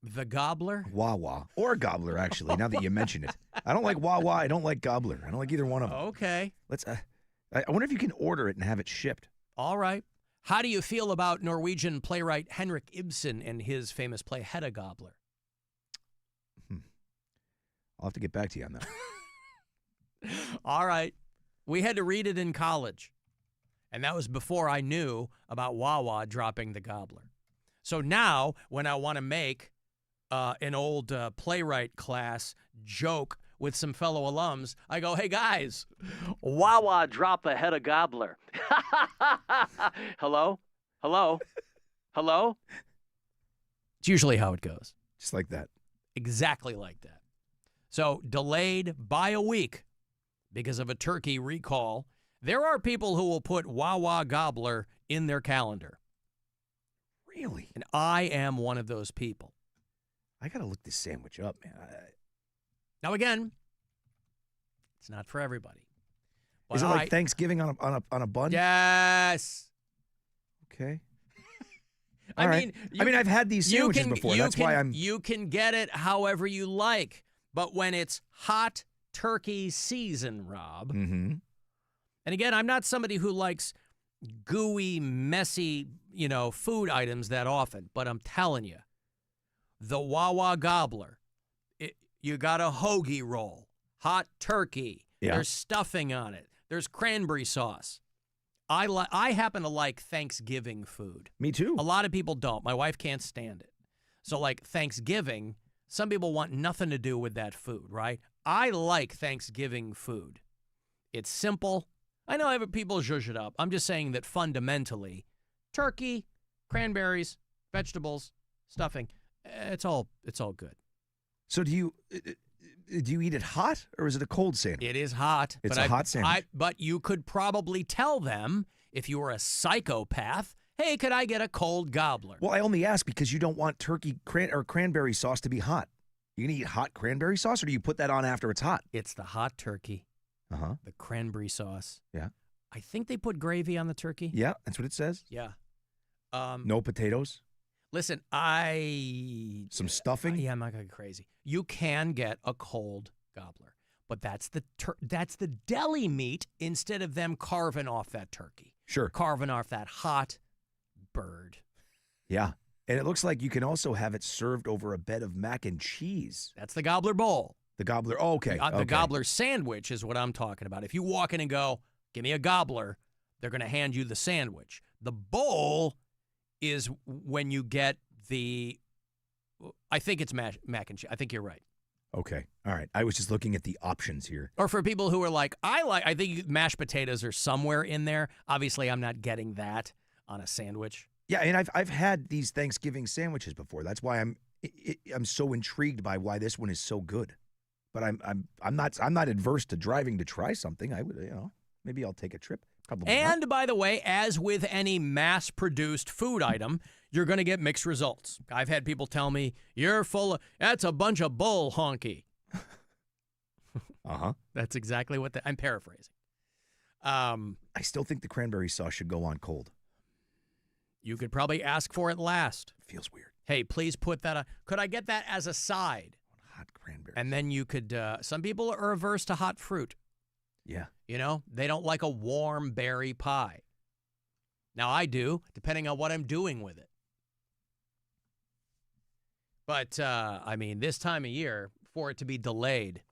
The gobbler? Wawa. Or gobbler, actually, now that you mention it. I don't like Wawa. I don't like gobbler. I don't like either one of them. Okay. Let's. I wonder if you can order it and have it shipped. All right. How do you feel about Norwegian playwright Henrik Ibsen and his famous play Hedda Gobbler? I'll have to get back to you on that. All right. We had to read it in college, and that was before I knew about Wawa dropping the gobbler. So now, when I want to make an old playwright class joke with some fellow alums, I go, hey, guys, Wawa drop the Hedda Gobbler. Hello? It's usually how it goes. Just like that. Exactly like that. So delayed by a week because of a turkey recall. There are people who will put Wawa Gobbler in their calendar. Really? And I am one of those people. I got to look this sandwich up, man. Now, again, it's not for everybody. But Is it like Thanksgiving on a bun? Yes. Okay. I mean, I've had these sandwiches before. That's why I'm. You can get it however you like, but when it's hot turkey season, Rob. Mm-hmm. And again, I'm not somebody who likes gooey, messy, food items that often, but I'm telling you, the Wawa Gobbler, you got a hoagie roll, hot turkey. Yeah. There's stuffing on it. There's cranberry sauce. I happen to like Thanksgiving food. Me too. A lot of people don't. My wife can't stand it. So like Thanksgiving, some people want nothing to do with that food, right? I like Thanksgiving food. It's simple. I know people zhuzh it up. I'm just saying that fundamentally, turkey, cranberries, vegetables, stuffing, it's all good. So do you eat it hot or is it a cold sandwich? It is hot. It's a hot sandwich. But you could probably tell them, if you were a psychopath, hey, could I get a cold gobbler? Well, I only ask because you don't want turkey or cranberry sauce to be hot. You gonna eat hot cranberry sauce, or do you put that on after it's hot? It's the hot turkey. Uh-huh. The cranberry sauce. Yeah. I think they put gravy on the turkey. Yeah, that's what it says. Yeah. No potatoes? Listen, some stuffing? Yeah, I'm not going to go crazy. You can get a cold gobbler, but that's the deli meat instead of them carving off that turkey. Sure. Carving off that hot bird. Yeah. And it looks like you can also have it served over a bed of mac and cheese. That's the gobbler bowl. The gobbler. Oh, okay. The gobbler sandwich is what I'm talking about. If you walk in and go, give me a gobbler, they're going to hand you the sandwich. The bowl is when you get I think it's mac and cheese. I think you're right. Okay. All right. I was just looking at the options here. Or for people who are like, I think mashed potatoes are somewhere in there. Obviously, I'm not getting that on a sandwich. Yeah, and I've had these Thanksgiving sandwiches before. That's why I'm so intrigued by why this one is so good. But I'm not adverse to driving to try something. I would, maybe I'll take a trip. Probably and not. By the way, as with any mass-produced food item, you're going to get mixed results. I've had people tell me, that's a bunch of bull honky. Uh-huh. That's exactly what I'm paraphrasing. I still think the cranberry sauce should go on cold. You could probably ask for it last. Feels weird. Hey, please put that on. Could I get that as a side? Hot cranberry. And then you could, some people are averse to hot fruit. Yeah. They don't like a warm berry pie. Now, I do, depending on what I'm doing with it. But, this time of year, for it to be delayed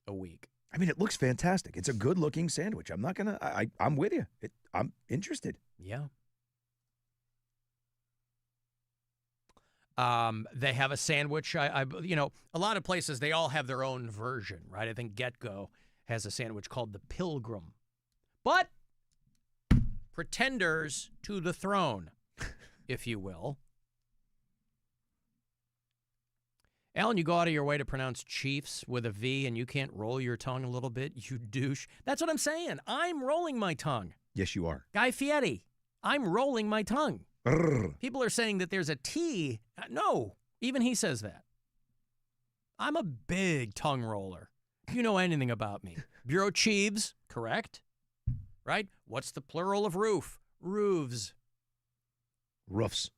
a week. It looks fantastic. It's a good-looking sandwich. I'm not going to, I'm with you. I'm interested. Yeah. They have a sandwich. A lot of places, they all have their own version, right? I think Get-Go has a sandwich called the Pilgrim. But pretenders to the throne, if you will. Alan, you go out of your way to pronounce Chiefs with a V, and you can't roll your tongue a little bit, you douche. That's what I'm saying. I'm rolling my tongue. Yes, you are. Guy Fieri, I'm rolling my tongue. Brrr. People are saying that there's a T. No, even he says that. I'm a big tongue roller. If you know anything about me. Bureau Chiefs, correct? Right? What's the plural of roof? Roofs. Roofs.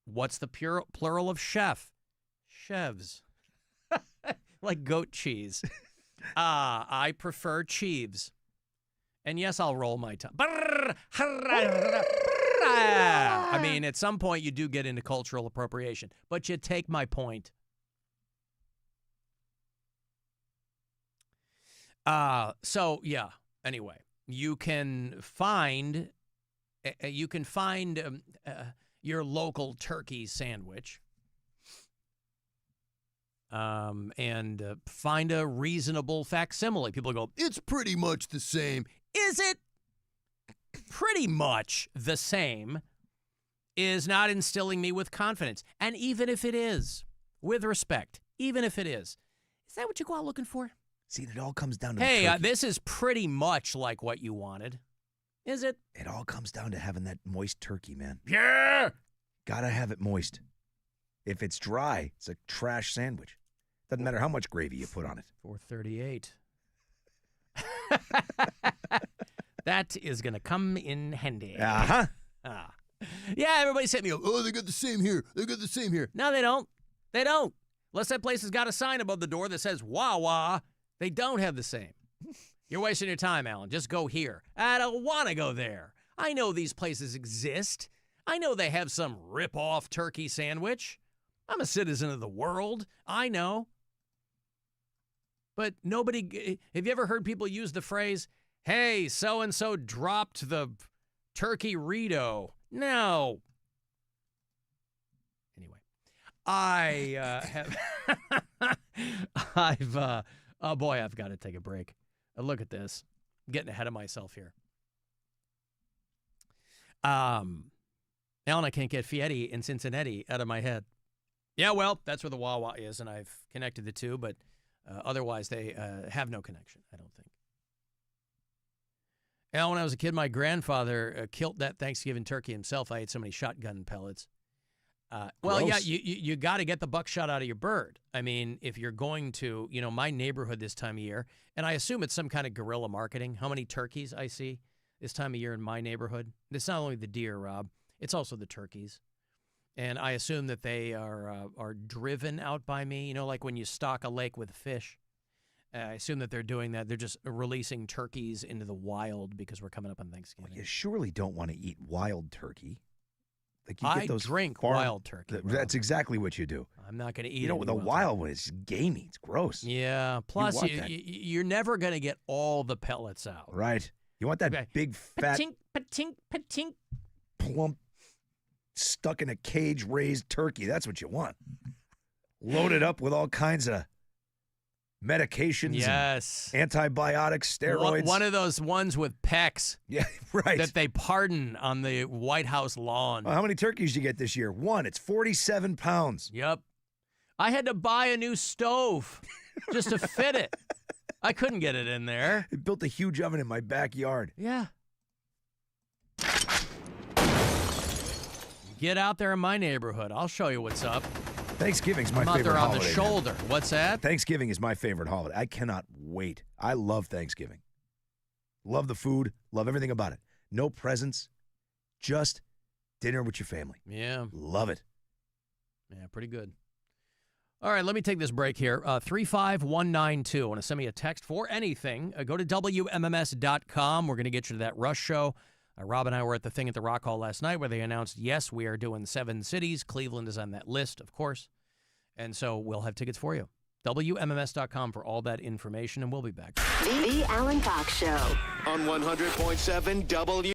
What's the plural of chef? Chefs. Like goat cheese. I prefer Chiefs. And yes, I'll roll my tongue. I mean, at some point you do get into cultural appropriation, but you take my point. Anyway, you can find your local turkey sandwich. And find a reasonable facsimile. People go, it's pretty much the same. Is it? Pretty much the same is not instilling me with confidence. And even if it is, with respect, even if it is that what you go out looking for? See, it all comes down to hey, this is pretty much like what you wanted. Is it? It all comes down to having that moist turkey, man. Yeah! Gotta have it moist. If it's dry, it's a trash sandwich. Doesn't matter how much gravy you put on it. 438. That is going to come in handy. Uh-huh. Yeah, everybody said me, oh, they got the same here. They got the same here. No, they don't. They don't. Unless that place has got a sign above the door that says Wawa, they don't have the same. You're wasting your time, Alan. Just go here. I don't want to go there. I know these places exist. I know they have some rip-off turkey sandwich. I'm a citizen of the world. I know. But nobody, have you ever heard people use the phrase, hey, so-and-so dropped the turkey Rito? No. Anyway, I've got to take a break. Look at this. I'm getting ahead of myself here. Alan, I can't get Fieri in Cincinnati out of my head. Yeah, well, that's where the Wawa is, and I've connected the two, but otherwise they have no connection, I don't think. Now, when I was a kid, my grandfather killed that Thanksgiving turkey himself. I ate so many shotgun pellets. Well, yeah, you got to get the buckshot out of your bird. I mean, if you're going to, my neighborhood this time of year, and I assume it's some kind of guerrilla marketing, how many turkeys I see this time of year in my neighborhood. It's not only the deer, Rob, it's also the turkeys. And I assume that they are driven out by me, like when you stock a lake with fish. I assume that they're doing that. They're just releasing turkeys into the wild because we're coming up on Thanksgiving. Well, you surely don't want to eat wild turkey. Like you get those drink wild turkey. That's exactly what you do. I'm not going to eat it. The wild one is gamey. It's gross. Yeah. Plus, you're never going to get all the pellets out. Right. You want that big, fat, patink, plump, stuck in a cage-raised turkey. That's what you want. Loaded up with all kinds of medications, yes, antibiotics, steroids. One of those ones with pecs. Yeah, right. That they pardon on the White House lawn. Well, how many turkeys did you get this year? One. It's 47 pounds. Yep. I had to buy a new stove just to fit it. I couldn't get it in there. I built a huge oven in my backyard. Yeah. Get out there in my neighborhood. I'll show you what's up. Thanksgiving's my favorite favorite holiday. I'm out there on holiday, the shoulder. What's that? Thanksgiving is my favorite holiday. I cannot wait. I love Thanksgiving. Love the food. Love everything about it. No presents. Just dinner with your family. Yeah. Love it. Yeah, pretty good. All right, let me take this break here. 35192. Want to send me a text for anything? Go to WMMS.com. We're going to get you to that Rush show. Rob and I were at the thing at the Rock Hall last night where they announced, yes, we are doing 7 cities. Cleveland is on that list, of course. And so we'll have tickets for you. WMMS.com for all that information, and we'll be back. The Alan Cox Show. On 100.7 W.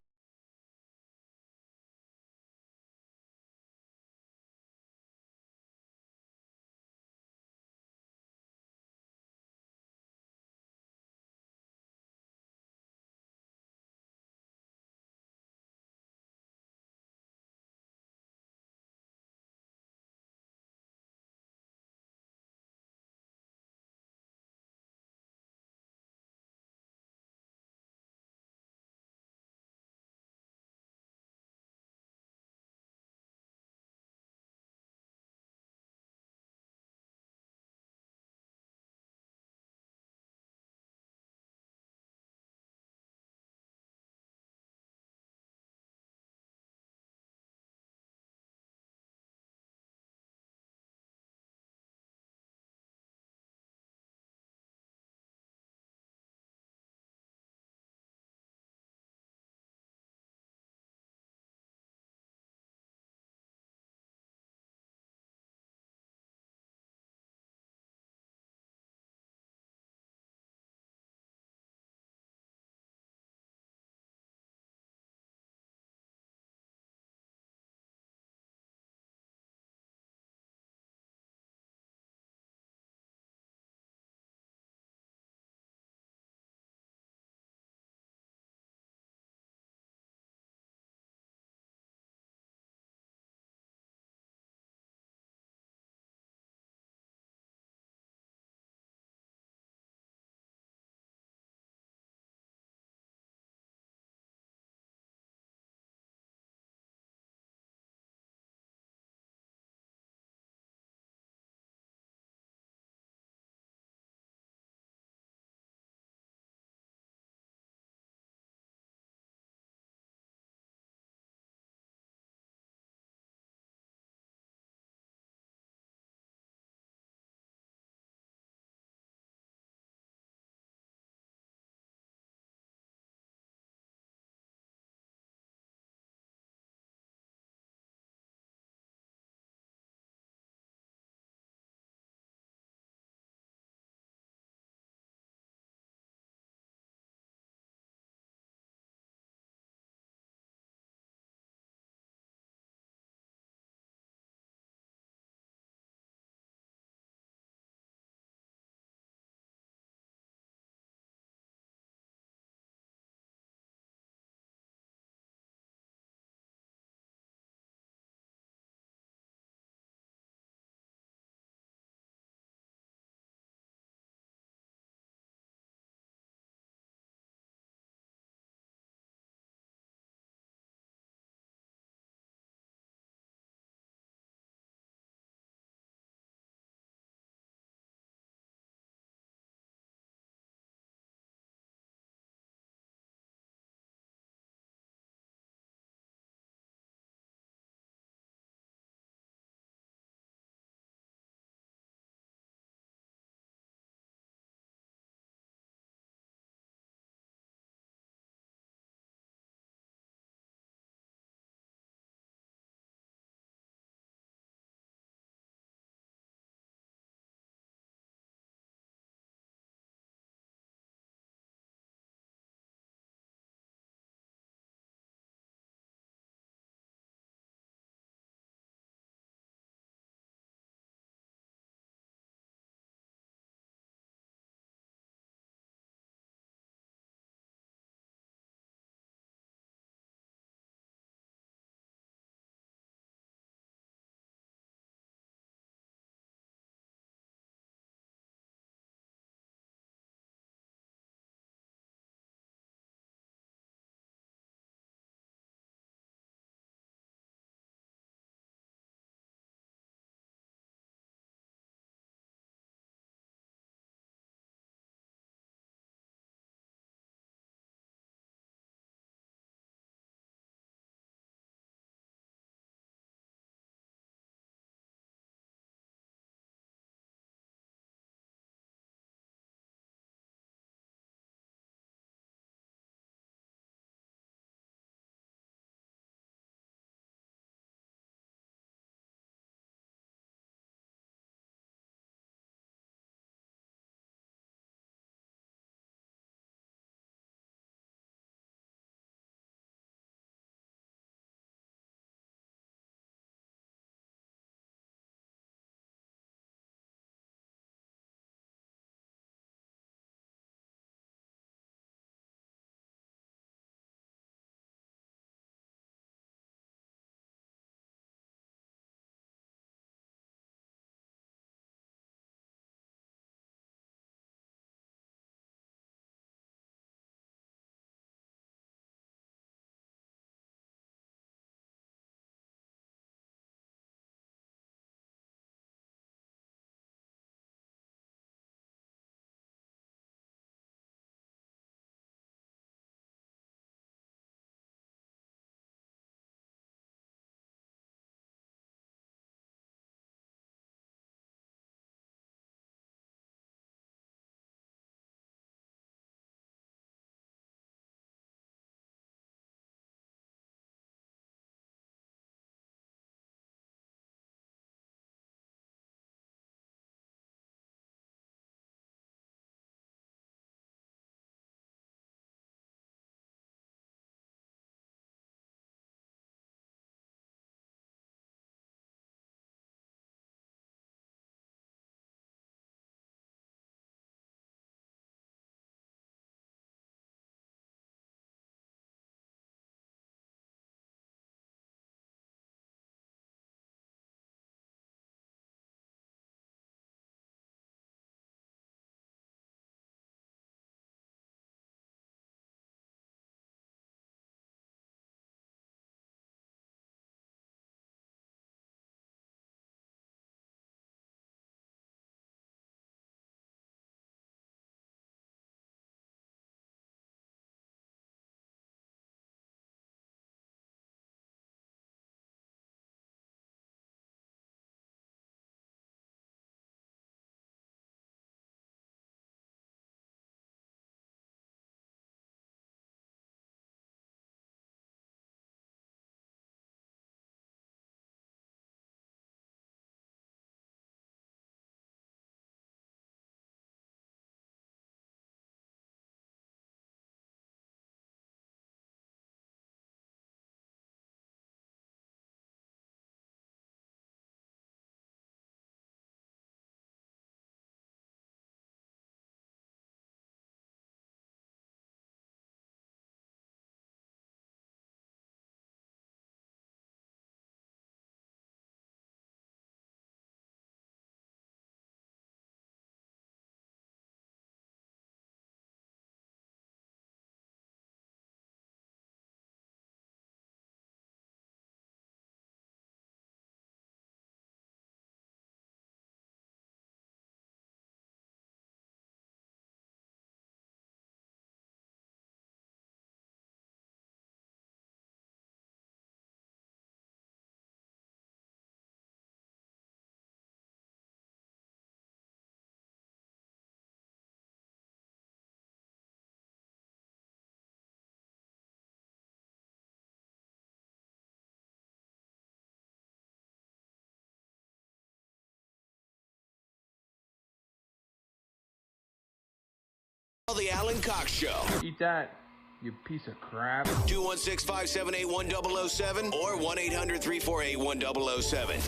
The Alan Cox Show. Eat that, you piece of crap. 216-578-1007 or 1-800-348-1007.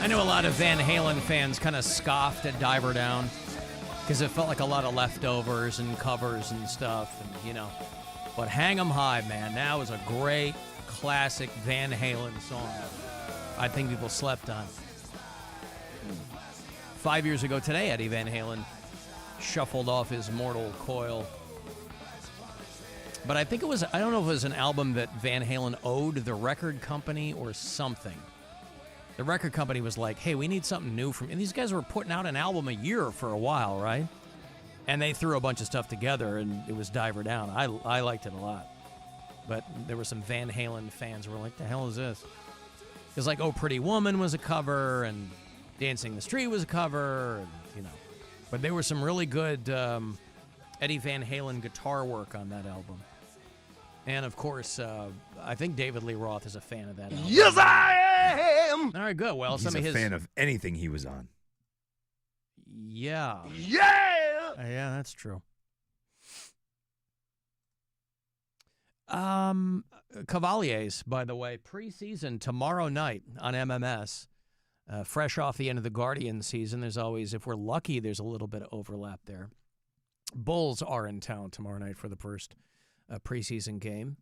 I know a lot of Van Halen fans kind of scoffed at Diver Down because it felt like a lot of leftovers and covers and stuff, and But Hang 'Em High, man, that was a great classic Van Halen song. I think people slept on. 5 years ago today, Eddie Van Halen shuffled off his mortal coil. But I think I don't know if it was an album that Van Halen owed the record company or something. The record company was like, hey, we need something new from... And these guys were putting out an album a year for a while, right? And they threw a bunch of stuff together, and it was Diver Down. I liked it a lot. But there were some Van Halen fans who were like, the hell is this? Because, like, Oh Pretty Woman was a cover, and Dancing in the Street was a cover, and, But there was some really good Eddie Van Halen guitar work on that album. And, of course, I think David Lee Roth is a fan of that album. Yes, I am! All right, good. Well, He's some of his... a fan of anything he was on. Yeah. Yeah! Yeah, that's true. Cavaliers, by the way, preseason tomorrow night on MMS. Fresh off the end of the Guardian season, there's always, if we're lucky, there's a little bit of overlap there. Bulls are in town tomorrow night for the first preseason game.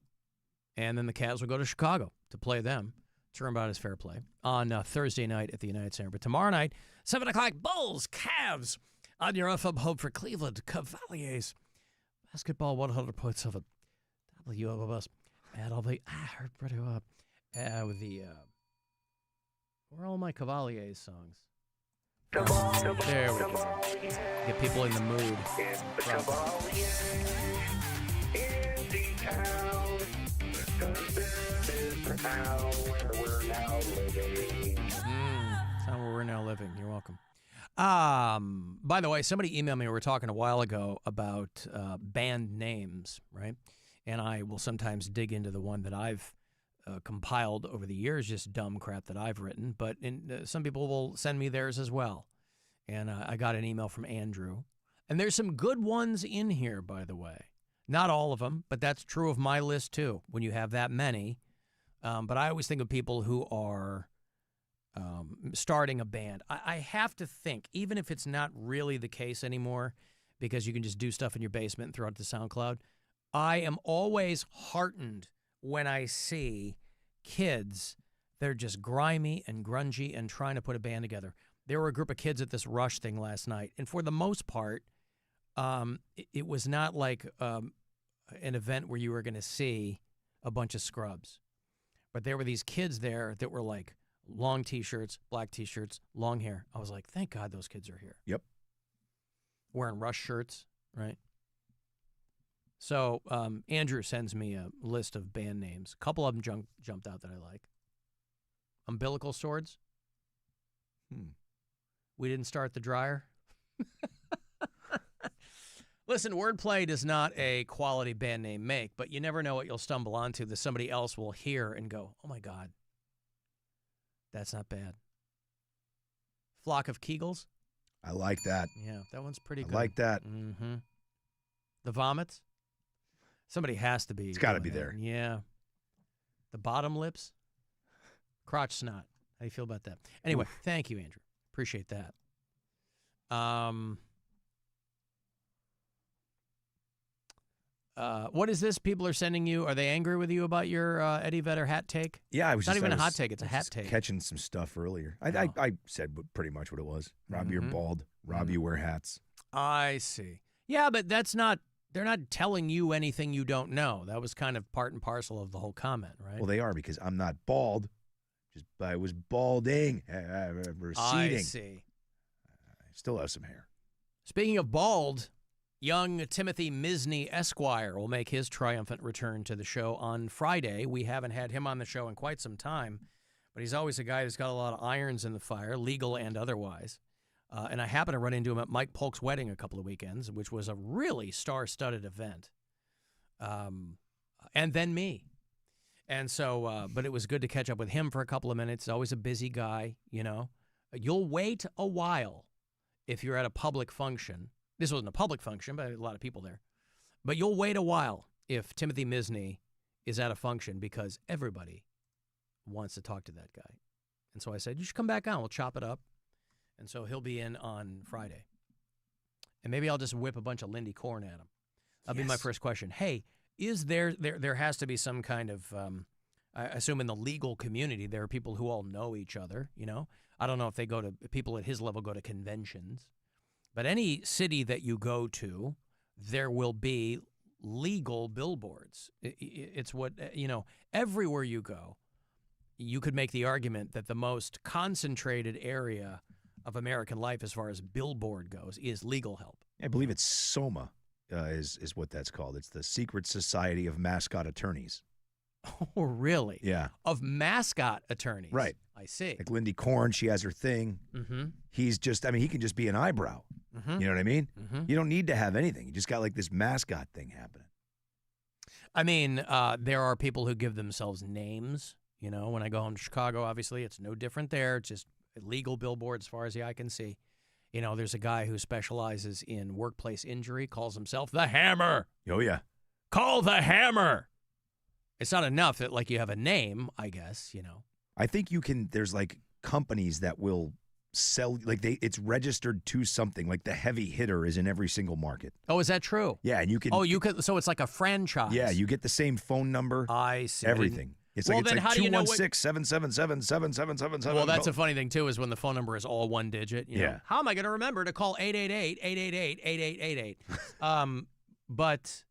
And then the Cavs will go to Chicago to play them. Turnabout is fair play on Thursday night at the United Center. But tomorrow night, 7 o'clock, Bulls, Cavs on your FM home for Cleveland Cavaliers. Basketball 100.7 WMMS. And I'll be, I heard pretty well with the, where are all my Cavaliers songs? There we go. Get people in the mood. That's where we're now living. You're welcome. By the way, somebody emailed me. We were talking a while ago about band names, right? And I will sometimes dig into the one that I've compiled over the years, just dumb crap that I've written. But some people will send me theirs as well. And I got an email from Andrew. And there's some good ones in here, by the way. Not all of them, but that's true of my list, too, when you have that many. But I always think of people who are starting a band. I have to think, even if it's not really the case anymore, because you can just do stuff in your basement and throw it to SoundCloud, I am always heartened when I see kids that are just grimy and grungy and trying to put a band together. There were a group of kids at this Rush thing last night, and for the most part, it was not like an event where you were going to see a bunch of scrubs. But there were these kids there that were like long T-shirts, black T-shirts, long hair. I was like, thank God those kids are here. Yep. Wearing Rush shirts, right? So Andrew sends me a list of band names. A couple of them jumped out that I like. Umbilical Swords. We didn't start the dryer. Listen, wordplay does not a quality band name make, but you never know what you'll stumble onto that somebody else will hear and go, oh, my God, that's not bad. Flock of Kegels. I like that. Yeah, that one's pretty good. I like that. Mm-hmm. The Vomits. Somebody has to be. It's got to be there. Yeah. The Bottom Lips. Crotch Snot. How do you feel about that? Anyway, Thank you, Andrew. Appreciate that. What is this people are sending you? Are they angry with you about your Eddie Vedder hat take? Yeah, I was not just, even a hot take. It's a hat take. Catching some stuff earlier. I said pretty much what it was. Rob, you're bald. Rob, you wear hats. I see. Yeah, but that's not. They're not telling you anything you don't know. That was kind of part and parcel of the whole comment, right? Well, they are, because I'm not bald. Just I was balding, receding. I see. I still have some hair. Speaking of bald, Young Timothy Misny Esquire will make his triumphant return to the show on Friday. We haven't had him on the show in quite some time, but he's always a guy who's got a lot of irons in the fire, legal and otherwise. And I happened to run into him at Mike Polk's wedding a couple of weekends, which was a really star-studded event. And then me. And so, but it was good to catch up with him for a couple of minutes. He's always a busy guy, you know. You'll wait a while if you're at a public function. This wasn't a public function, but a lot of people there. But you'll wait a while if Timothy Misny is at a function because everybody wants to talk to that guy. And so I said, you should come back on. We'll chop it up. And so he'll be in on Friday. And maybe I'll just whip a bunch of Lindy corn at him. That'll be my first question. Hey, is there has to be some kind of, I assume in the legal community, there are people who all know each other, you know? I don't know if people at his level go to conventions. But any city that you go to, there will be legal billboards. It's what, you know, everywhere you go, you could make the argument that the most concentrated area of American life as far as billboard goes is legal help. I believe it's SOMA is what that's called. It's the Secret Society of Mascot Attorneys. Oh, really? Yeah. Of mascot attorneys. Right. I see. Like Lindy Corn, she has her thing. Mm-hmm. He's just, he can just be an eyebrow. Mm-hmm. You know what I mean? Mm-hmm. You don't need to have anything. You just got like this mascot thing happening. I mean, there are people who give themselves names. You know, when I go home to Chicago, obviously, it's no different there. It's just legal billboards as far as the eye can see. You know, there's a guy who specializes in workplace injury, calls himself the Hammer. Oh, yeah. Call the Hammer. It's not enough that, like, you have a name, I guess, you know. I think there's like companies that will sell, like it's registered to something, like the Heavy Hitter is in every single market. Oh, is that true? Yeah, and you can. Oh, you could. So it's like a franchise. Yeah, you get the same phone number. I see. Everything. It's well, like then how do you know 216-777-7777. Well, that's a funny thing too, is when the phone number is all one digit. You know? Yeah. How am I going to remember to call 888-888-8888? But,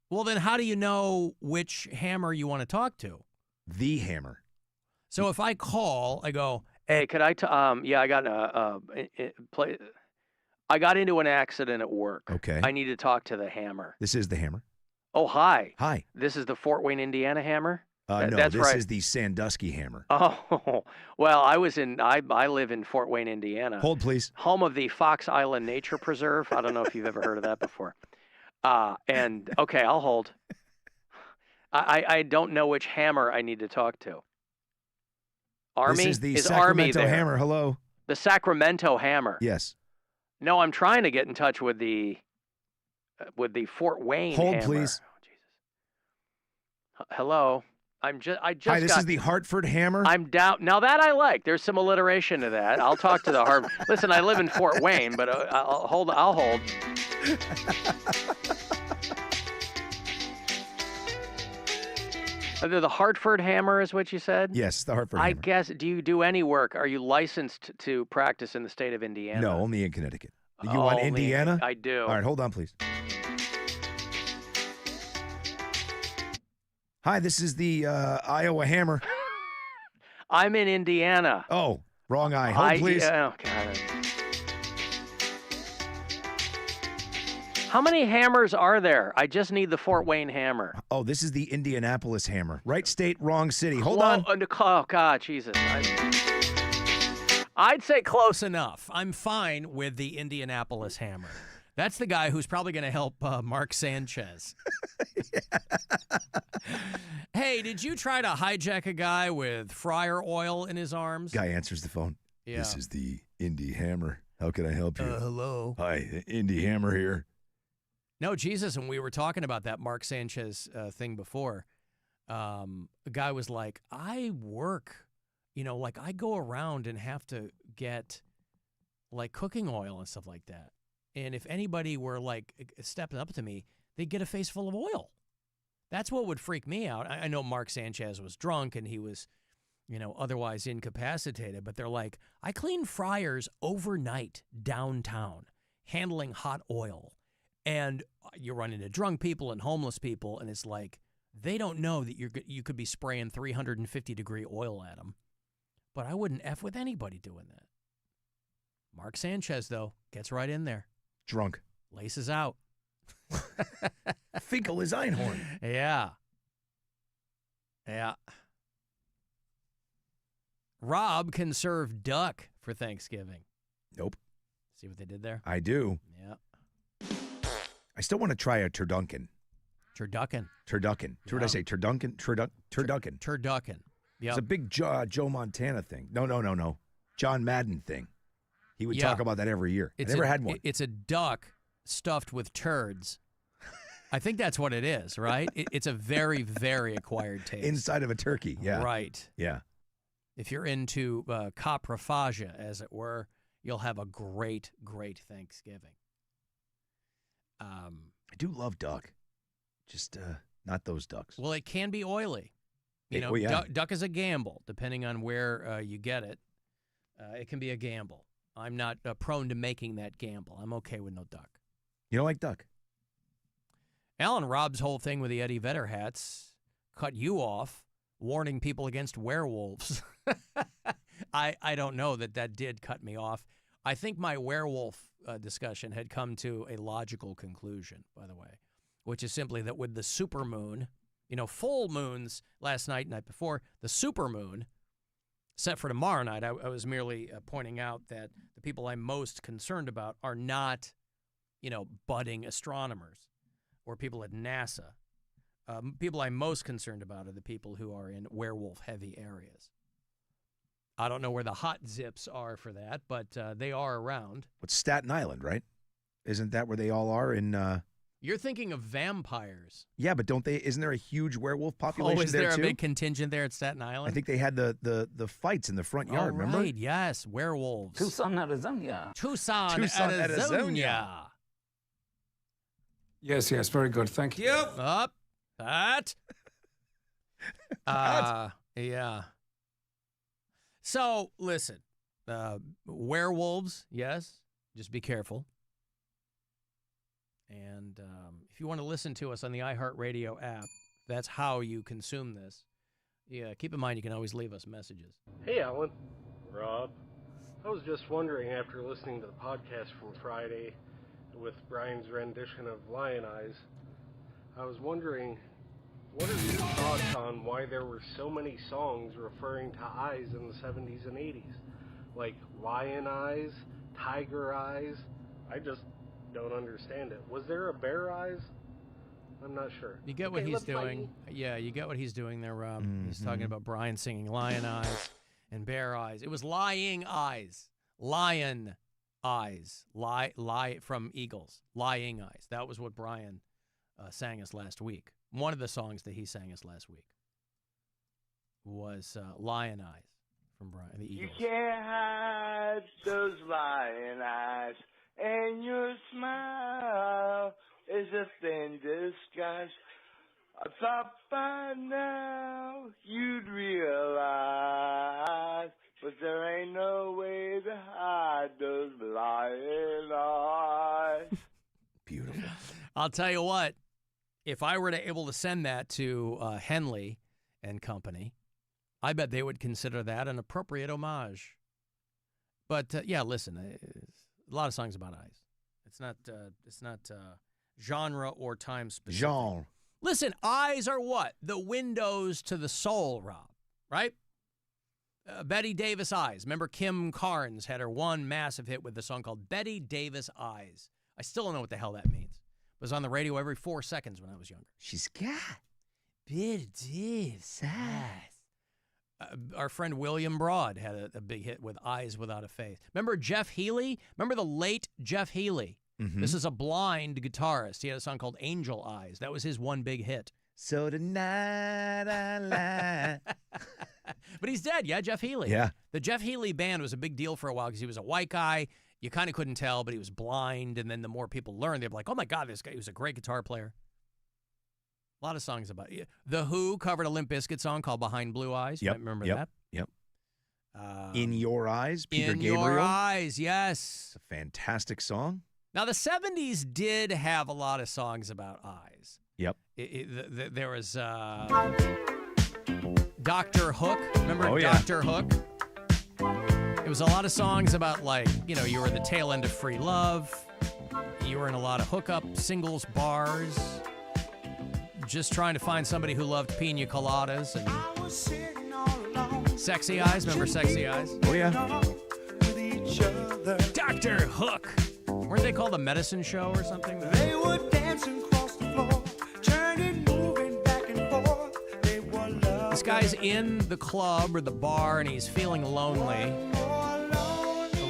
well, then how do you know which Hammer you want to talk to? The Hammer. So if I call, I go, hey, could I? Yeah, I got I got into an accident at work. Okay. I need to talk to the Hammer. This is the Hammer. Oh, hi. Hi. This is the Fort Wayne, Indiana Hammer. No, that's this right. is the Sandusky Hammer. Oh, well, I live in Fort Wayne, Indiana. Hold, please. Home of the Fox Island Nature Preserve. I don't know if you've ever heard of that before. And okay, I'll hold. I don't know which Hammer I need to talk to. Army? This is the Army Sacramento there? Hammer. Hello. The Sacramento Hammer. Yes. No, I'm trying to get in touch with the Fort Wayne Hold, Hammer. please. Oh, Jesus. Hello. I just Hi, this is the Hartford Hammer. I'm down. Now that I like. There's some alliteration to that. I'll talk to the Hartford. Listen, I live in Fort Wayne, but I'll hold. The Hartford Hammer is what you said? Yes, the Hartford I Hammer. guess, do you do any work? Are you licensed to practice in the state of Indiana? No, only in Connecticut. You want Only- Indiana? I do. All right, hold on, please. Hi, this is the Iowa Hammer. I'm in Indiana. Oh, wrong eye. Hold, please. Oh, God. How many hammers are there? I just need the Fort Wayne Hammer. Oh, this is the Indianapolis Hammer. Right state, wrong city. Hold on. Oh, God, Jesus. I'd say close enough. I'm fine with the Indianapolis Hammer. That's the guy who's probably going to help Mark Sanchez. Hey, did you try to hijack a guy with fryer oil in his arms? Guy answers the phone. Yeah. This is the Indy Hammer. How can I help you? Hello. Hi, Indy Hammer here. No, Jesus, and we were talking about that Mark Sanchez thing before. A guy was like, I work, like I go around and have to get like cooking oil and stuff like that. And if anybody were like stepping up to me, they'd get a face full of oil. That's what would freak me out. I know Mark Sanchez was drunk and he was, otherwise incapacitated, but they're like, I clean fryers overnight downtown, handling hot oil. And you run into drunk people and homeless people, and it's like, they don't know that you could be spraying 350-degree oil at them. But I wouldn't F with anybody doing that. Mark Sanchez, though, gets right in there. Drunk. Laces out. Finkel is Einhorn. Yeah. Yeah. Rob can serve duck for Thanksgiving. Nope. See what they did there? I do. Yeah. I still want to try a turducken. Turducken. Turducken. What did I say? Turducken? Turducken. Turducken. It's a big Joe Montana thing. No. John Madden thing. He would talk about that every year. I never had one. It's a duck stuffed with turds. I think that's what it is, right? It's a very, very acquired taste. Inside of a turkey, yeah. Right. Yeah. If you're into coprophagia, as it were, you'll have a great, great Thanksgiving. I do love duck. Just not those ducks. Well, it can be oily. Duck is a gamble, depending on where you get it. It can be a gamble. I'm not prone to making that gamble. I'm okay with no duck. You don't like duck? Alan, Rob's whole thing with the Eddie Vedder hats cut you off, warning people against werewolves. I don't know that did cut me off. I think my werewolf discussion had come to a logical conclusion, by the way, which is simply that with the supermoon, full moons last night, night before, the supermoon set for tomorrow night, I was merely pointing out that the people I'm most concerned about are not, budding astronomers or people at NASA. People I'm most concerned about are the people who are in werewolf-heavy areas. I don't know where the hot zips are for that, but they are around. What's Staten Island, right? Isn't that where they all are in... You're thinking of vampires. Yeah, but isn't there a huge werewolf population there, too? Oh, is there a big contingent there at Staten Island? I think they had the fights in the front yard, remember? Right, yes, werewolves. Tucson, Arizona. Tucson, Arizona. Yes, very good. Thank you. Up. Pat. Yeah. So, listen, werewolves, yes, just be careful. And if you want to listen to us on the iHeartRadio app, that's how you consume this. Yeah, keep in mind you can always leave us messages. Hey, Alan. Rob. I was just wondering, after listening to the podcast from Friday with Brian's rendition of Lion Eyes, I was wondering, what are your thoughts on why there were so many songs referring to eyes in the 70s and 80s? Like Lion Eyes, Tiger Eyes? I just don't understand it. Was there a Bear Eyes? I'm not sure. You get what he's doing. Yeah, you get what he's doing there, Rob. Mm-hmm. He's talking about Brian singing Lion Eyes and Bear Eyes. It was Lying Eyes. Lion Eyes. Lie from Eagles. Lying Eyes. That was what Brian sang us last week. One of the songs that he sang us last week was Lion Eyes from Brian the Eagles. You can't hide those lion eyes, and your smile is a thin disguise. I thought by now you'd realize, but there ain't no way to hide those lion eyes. Beautiful. I'll tell you what, if I were able to send that to Henley and Company, I bet they would consider that an appropriate homage. But yeah, listen, a lot of songs about eyes. It's not genre or time specific. Genre. Listen, eyes are what? The windows to the soul, Rob, right? Betty Davis Eyes. Remember Kim Carnes had her one massive hit with the song called Betty Davis Eyes. I still don't know what the hell that means. It was on the radio every 4 seconds when I was younger. She's got Betty Davis Eyes. Our friend William Broad had a big hit with Eyes Without a Face. Remember Jeff Healey? Remember the late Jeff Healey? Mm-hmm. This is a blind guitarist. He had a song called Angel Eyes. That was his one big hit. So tonight I lie. But he's dead, yeah, Jeff Healey. Yeah. The Jeff Healey band was a big deal for a while because he was a white guy. You kind of couldn't tell, but he was blind. And then the more people learned, they'd be like, oh, my God, this guy, he was a great guitar player. A lot of songs about it. The Who covered a Limp Bizkit song called Behind Blue Eyes. You might remember that? Yep. In Your Eyes, Peter Gabriel. In Your Eyes, yes. It's a fantastic song. Now, the 70s did have a lot of songs about eyes. Yep. There was Dr. Hook. Remember Dr. Hook? It was a lot of songs about, like, you were the tail end of free love. you were in a lot of hookup singles bars, just trying to find somebody who loved pina coladas and Sexy Eyes. Remember Sexy Eyes? Oh, yeah. Dr. Hook. Weren't they called the Medicine Show or something? They were dancing across the floor, turning, moving back and forth. They were loving. This guy's in the club or the bar and he's feeling lonely.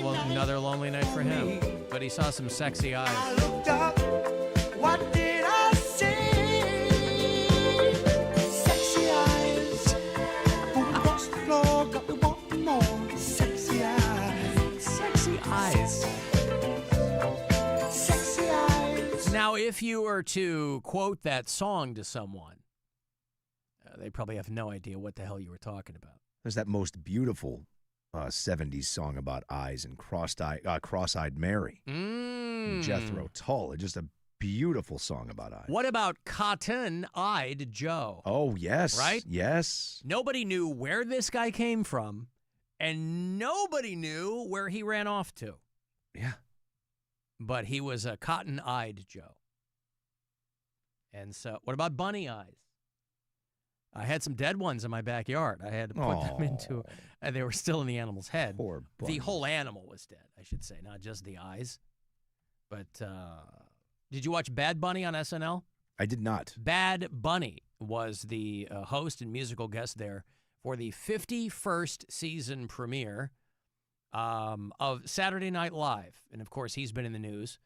Well, another lonely night for him. But he saw some sexy eyes. I looked up. What did I see? Sexy eyes. Across the floor, got me wanting more. Sexy eyes. Sexy eyes. Sexy eyes. Now, if you were to quote that song to someone, they probably have no idea what the hell you were talking about. There's that most beautiful 70s song about eyes and Cross-Eyed Mary. Jethro Tull. Just a beautiful song about eyes. What about Cotton-Eyed Joe? Oh, yes. Right? Yes. Nobody knew where this guy came from, and nobody knew where he ran off to. Yeah. But he was a Cotton-Eyed Joe. And so, what about Bunny Eyes? I had some dead ones in my backyard. I had to put them into, and they were still in the animal's head. Poor the whole animal was dead, I should say, not just the eyes. But did you watch Bad Bunny on SNL? I did not. Bad Bunny was the host and musical guest there for the 51st season premiere of Saturday Night Live. And, of course, he's been in the news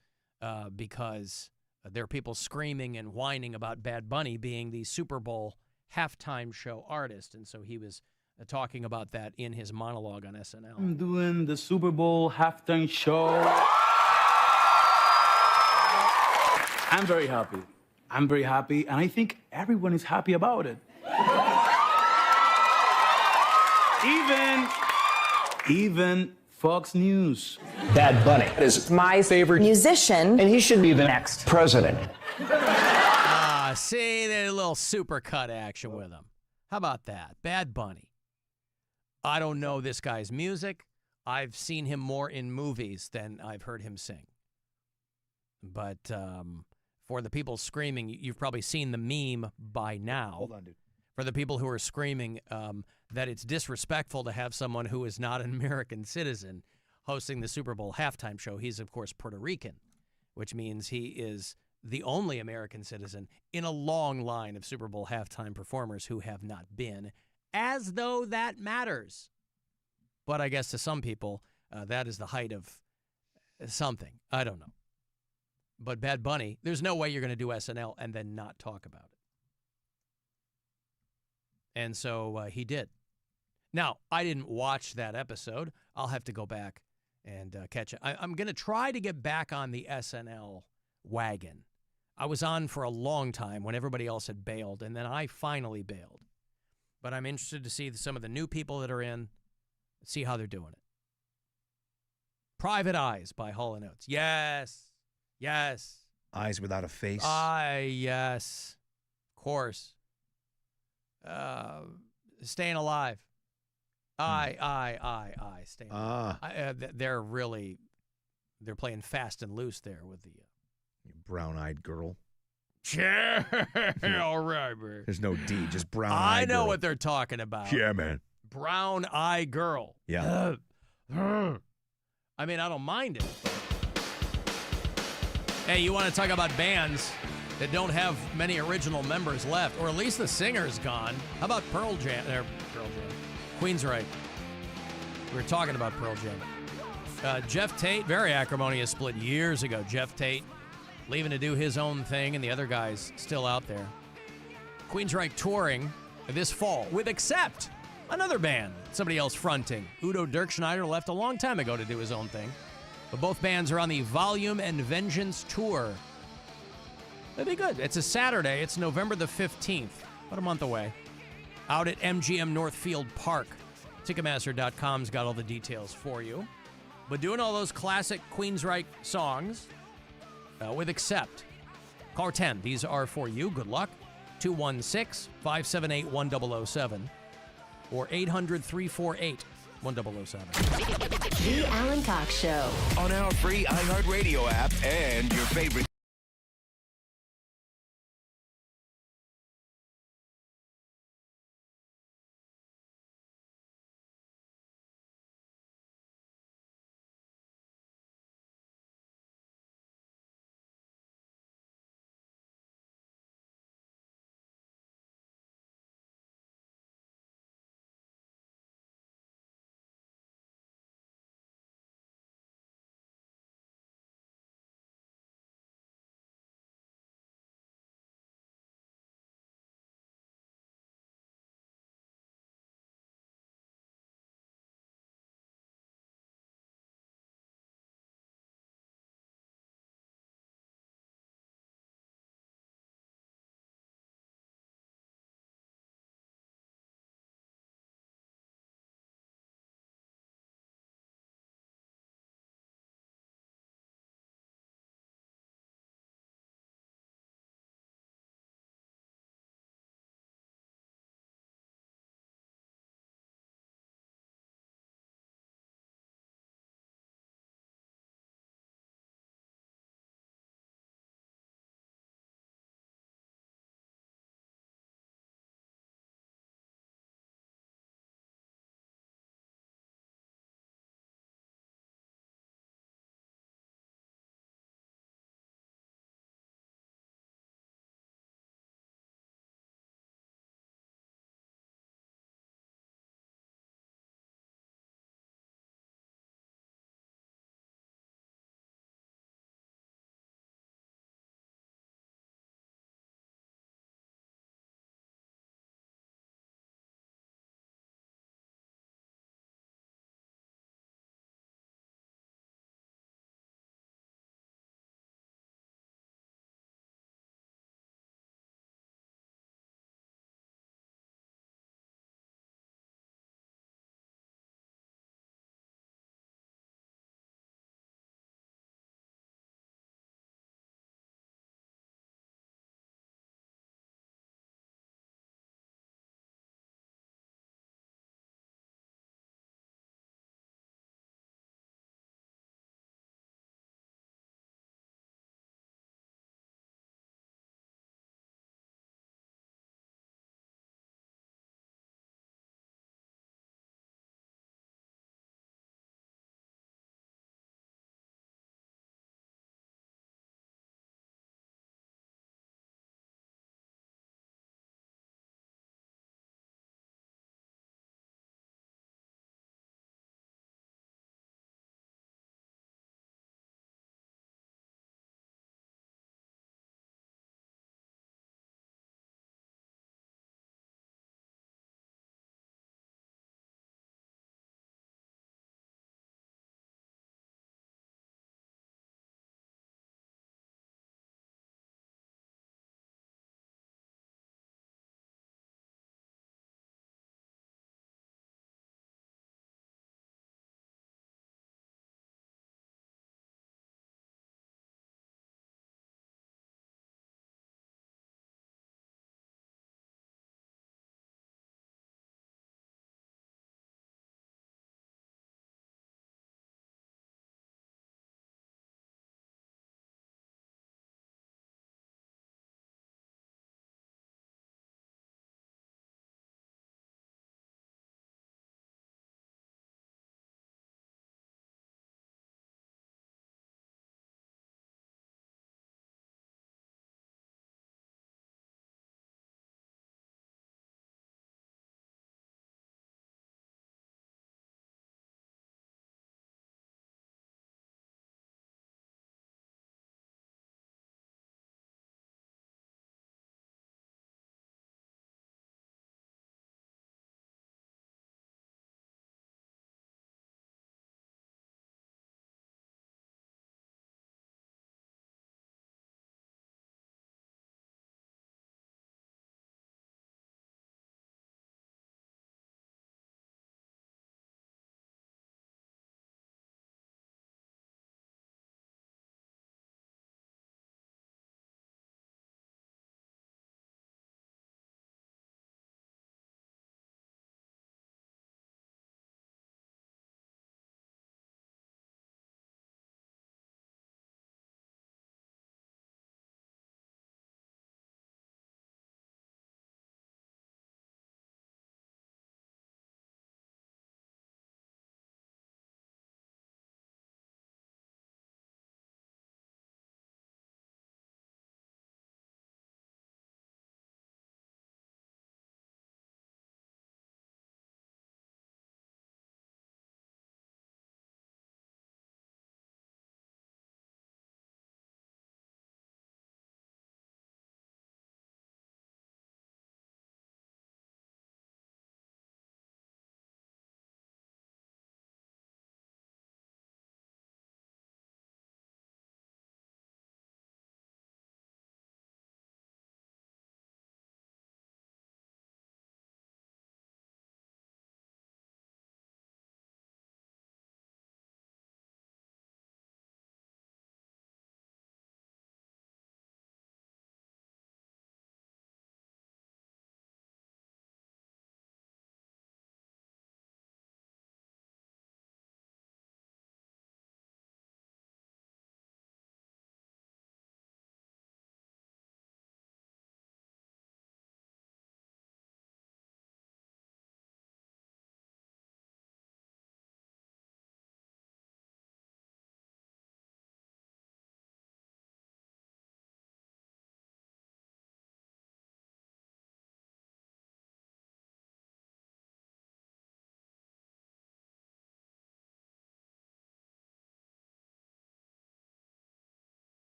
because there are people screaming and whining about Bad Bunny being the Super Bowl halftime show artist, and so he was talking about that in his monologue on SNL. I'm doing the Super Bowl halftime show. I'm very happy. I'm very happy, and I think everyone is happy about it. Even Fox News. Bad Bunny is my favorite musician, and he should be the next president. See, a little supercut action with him. How about that? Bad Bunny. I don't know this guy's music. I've seen him more in movies than I've heard him sing. But for the people screaming, you've probably seen the meme by now. Hold on, dude. For the people who are screaming that it's disrespectful to have someone who is not an American citizen hosting the Super Bowl halftime show. He's, of course, Puerto Rican, which means he is the only American citizen in a long line of Super Bowl halftime performers who have not been, as though that matters. But I guess to some people, that is the height of something. I don't know. But Bad Bunny, there's no way you're going to do SNL and then not talk about it. And so he did. Now, I didn't watch that episode. I'll have to go back and catch it. I'm going to try to get back on the SNL wagon. I was on for a long time when everybody else had bailed, and then I finally bailed. But I'm interested to see some of the new people that are in, see how they're doing it. Private Eyes by Hall & Oates. Yes. Yes. Eyes Without a Face. Yes. Of course. Staying Alive. Staying Alive. They're playing fast and loose there with the... Brown-eyed girl. Yeah, all right, man. There's no D, just brown-eyed I know girl. what they're talking about. Yeah, man. Brown-eyed girl. Yeah. I mean, I don't mind it. Hey, you want to talk about bands that don't have many original members left, or at least the singer's gone? How about Pearl Jam? Queensryche. We were talking about Pearl Jam. Jeff Tate, very acrimonious split years ago. Jeff Tate leaving to do his own thing, and the other guy's still out there. Queensryche touring this fall with Accept, another band, somebody else fronting. Udo Dirkschneider left a long time ago to do his own thing. But both bands are on the Volume and Vengeance tour. That'd be good. It's a Saturday. It's November the 15th, about a month away, out at MGM Northfield Park. Ticketmaster.com's got all the details for you. But doing all those classic Queensryche songs with Accept. Caller 10, these are for you. Good luck. 216-578-1007 or 800-348-3776. 1007. The Alan Cox Show. On our free iHeartRadio app and your favorite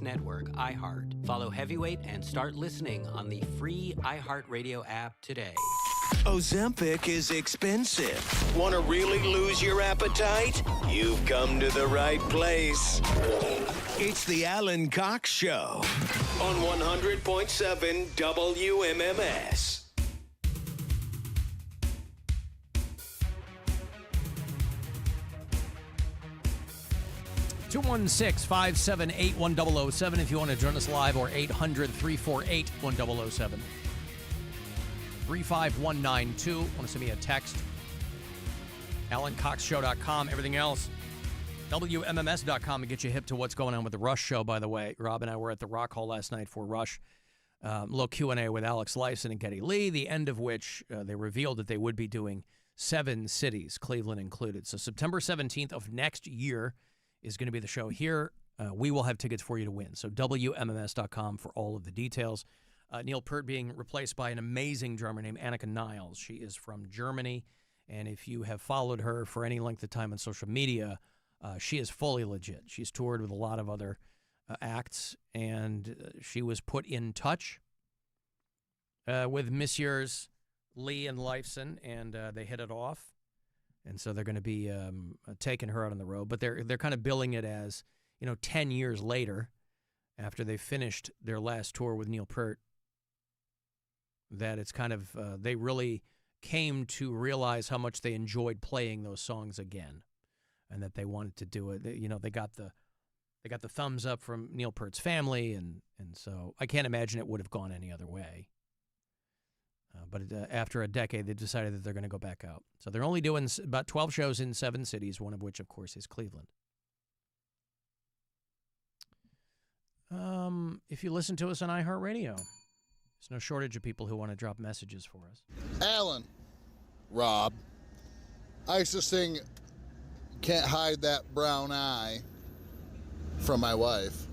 network, iHeart. Follow Heavyweight and start listening on the free iHeartRadio app today. Ozempic is expensive. Want to really lose your appetite? You've come to the right place. It's the Alan Cox Show on 100.7 WMMS. 216-578-1007 if you want to join us live, or 800-348-1007. 35192. Want to send me a text? AlanCoxShow.com. Everything else, WMMS.com, to get you hip to what's going on with the Rush show, by the way. Rob and I were at the Rock Hall last night for Rush. A little Q&A with Alex Lifeson and Geddy Lee, the end of which they revealed that they would be doing 7 cities, Cleveland included. So September 17th of next year is going to be the show here. We will have tickets for you to win. So WMMS.com for all of the details. Neil Peart being replaced by an amazing drummer named Annika Niles. She is from Germany, and if you have followed her for any length of time on social media, she is fully legit. She's toured with a lot of other acts, and she was put in touch with Messieurs Lee and Lifeson, and they hit it off. And so they're going to be taking her out on the road. But they're kind of billing it as, 10 years later, after they finished their last tour with Neil Peart, that it's kind of, they really came to realize how much they enjoyed playing those songs again, and that they wanted to do it. They got the thumbs up from Neil Peart's family, and so I can't imagine it would have gone any other way. But after a decade, they decided that they're going to go back out. So they're only doing about 12 shows in 7 cities, one of which, of course, is Cleveland. If you listen to us on iHeartRadio, there's no shortage of people who want to drop messages for us. Alan, Rob, I used to sing Can't Hide That Brown Eye from my wife.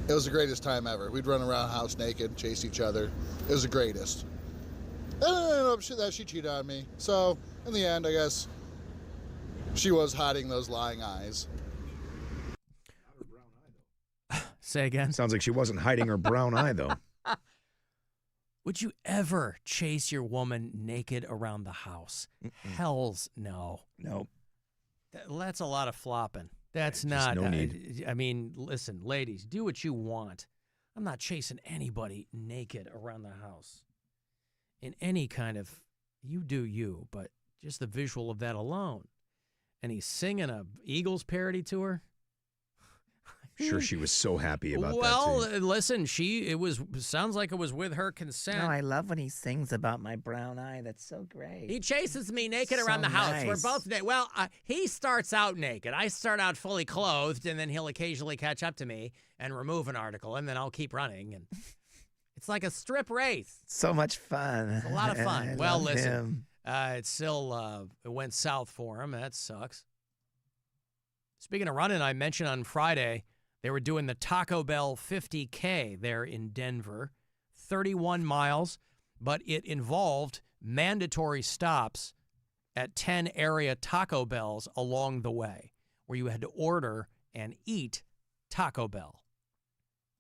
It was the greatest time ever. We'd run around the house naked, chase each other. It was the greatest. And then I ended up that she cheated on me. So, in the end, I guess she was hiding those lying eyes. Say again? Sounds like she wasn't hiding her brown eye, though. Would you ever chase your woman naked around the house? Hells no. No. That's a lot of flopping. That's not. No need. I mean, listen, ladies, do what you want. I'm not chasing anybody naked around the house. In any kind of, you do you, but just the visual of that alone. And he's singing a Eagles parody to her. Sure, she was so happy about that. Well, listen, sounds like it was with her consent. No, I love when he sings about my brown eye. That's so great. He chases me naked So around the house. nice. We're both naked. Well, he starts out naked. I start out fully clothed, and then he'll occasionally catch up to me and remove an article, and then I'll keep running. And it's like a strip race. So much fun. It's a lot of fun. I Well, love listen, him. it's still it went south for him. That sucks. Speaking of running, I mentioned on Friday they were doing the Taco Bell 50K there in Denver, 31 miles, but it involved mandatory stops at 10 area Taco Bells along the way, where you had to order and eat Taco Bell.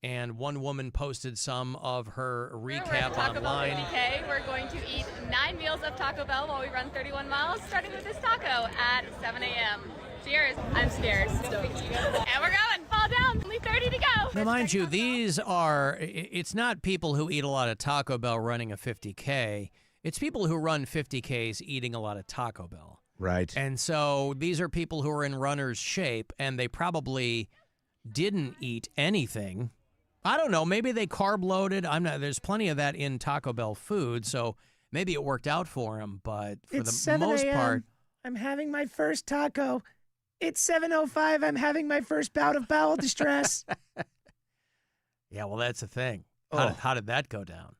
And one woman posted some of her recap Taco Bell online. 50K. We're going to eat 9 meals of Taco Bell while we run 31 miles, starting with this taco at 7 a.m. Cheers. I'm scared. And we're going. Fall down. Only 30 to go. Now, mind you, it's not people who eat a lot of Taco Bell running a 50K. It's people who run 50Ks eating a lot of Taco Bell. Right. And so these are people who are in runner's shape, and they probably didn't eat anything. I don't know. Maybe they carb loaded. There's plenty of that in Taco Bell food, so maybe it worked out for them. But for It's the 7 most a.m. part, I'm having my first taco. It's 7:05. I'm having my first bout of bowel distress. yeah, well, that's the thing. Oh. How did that go down?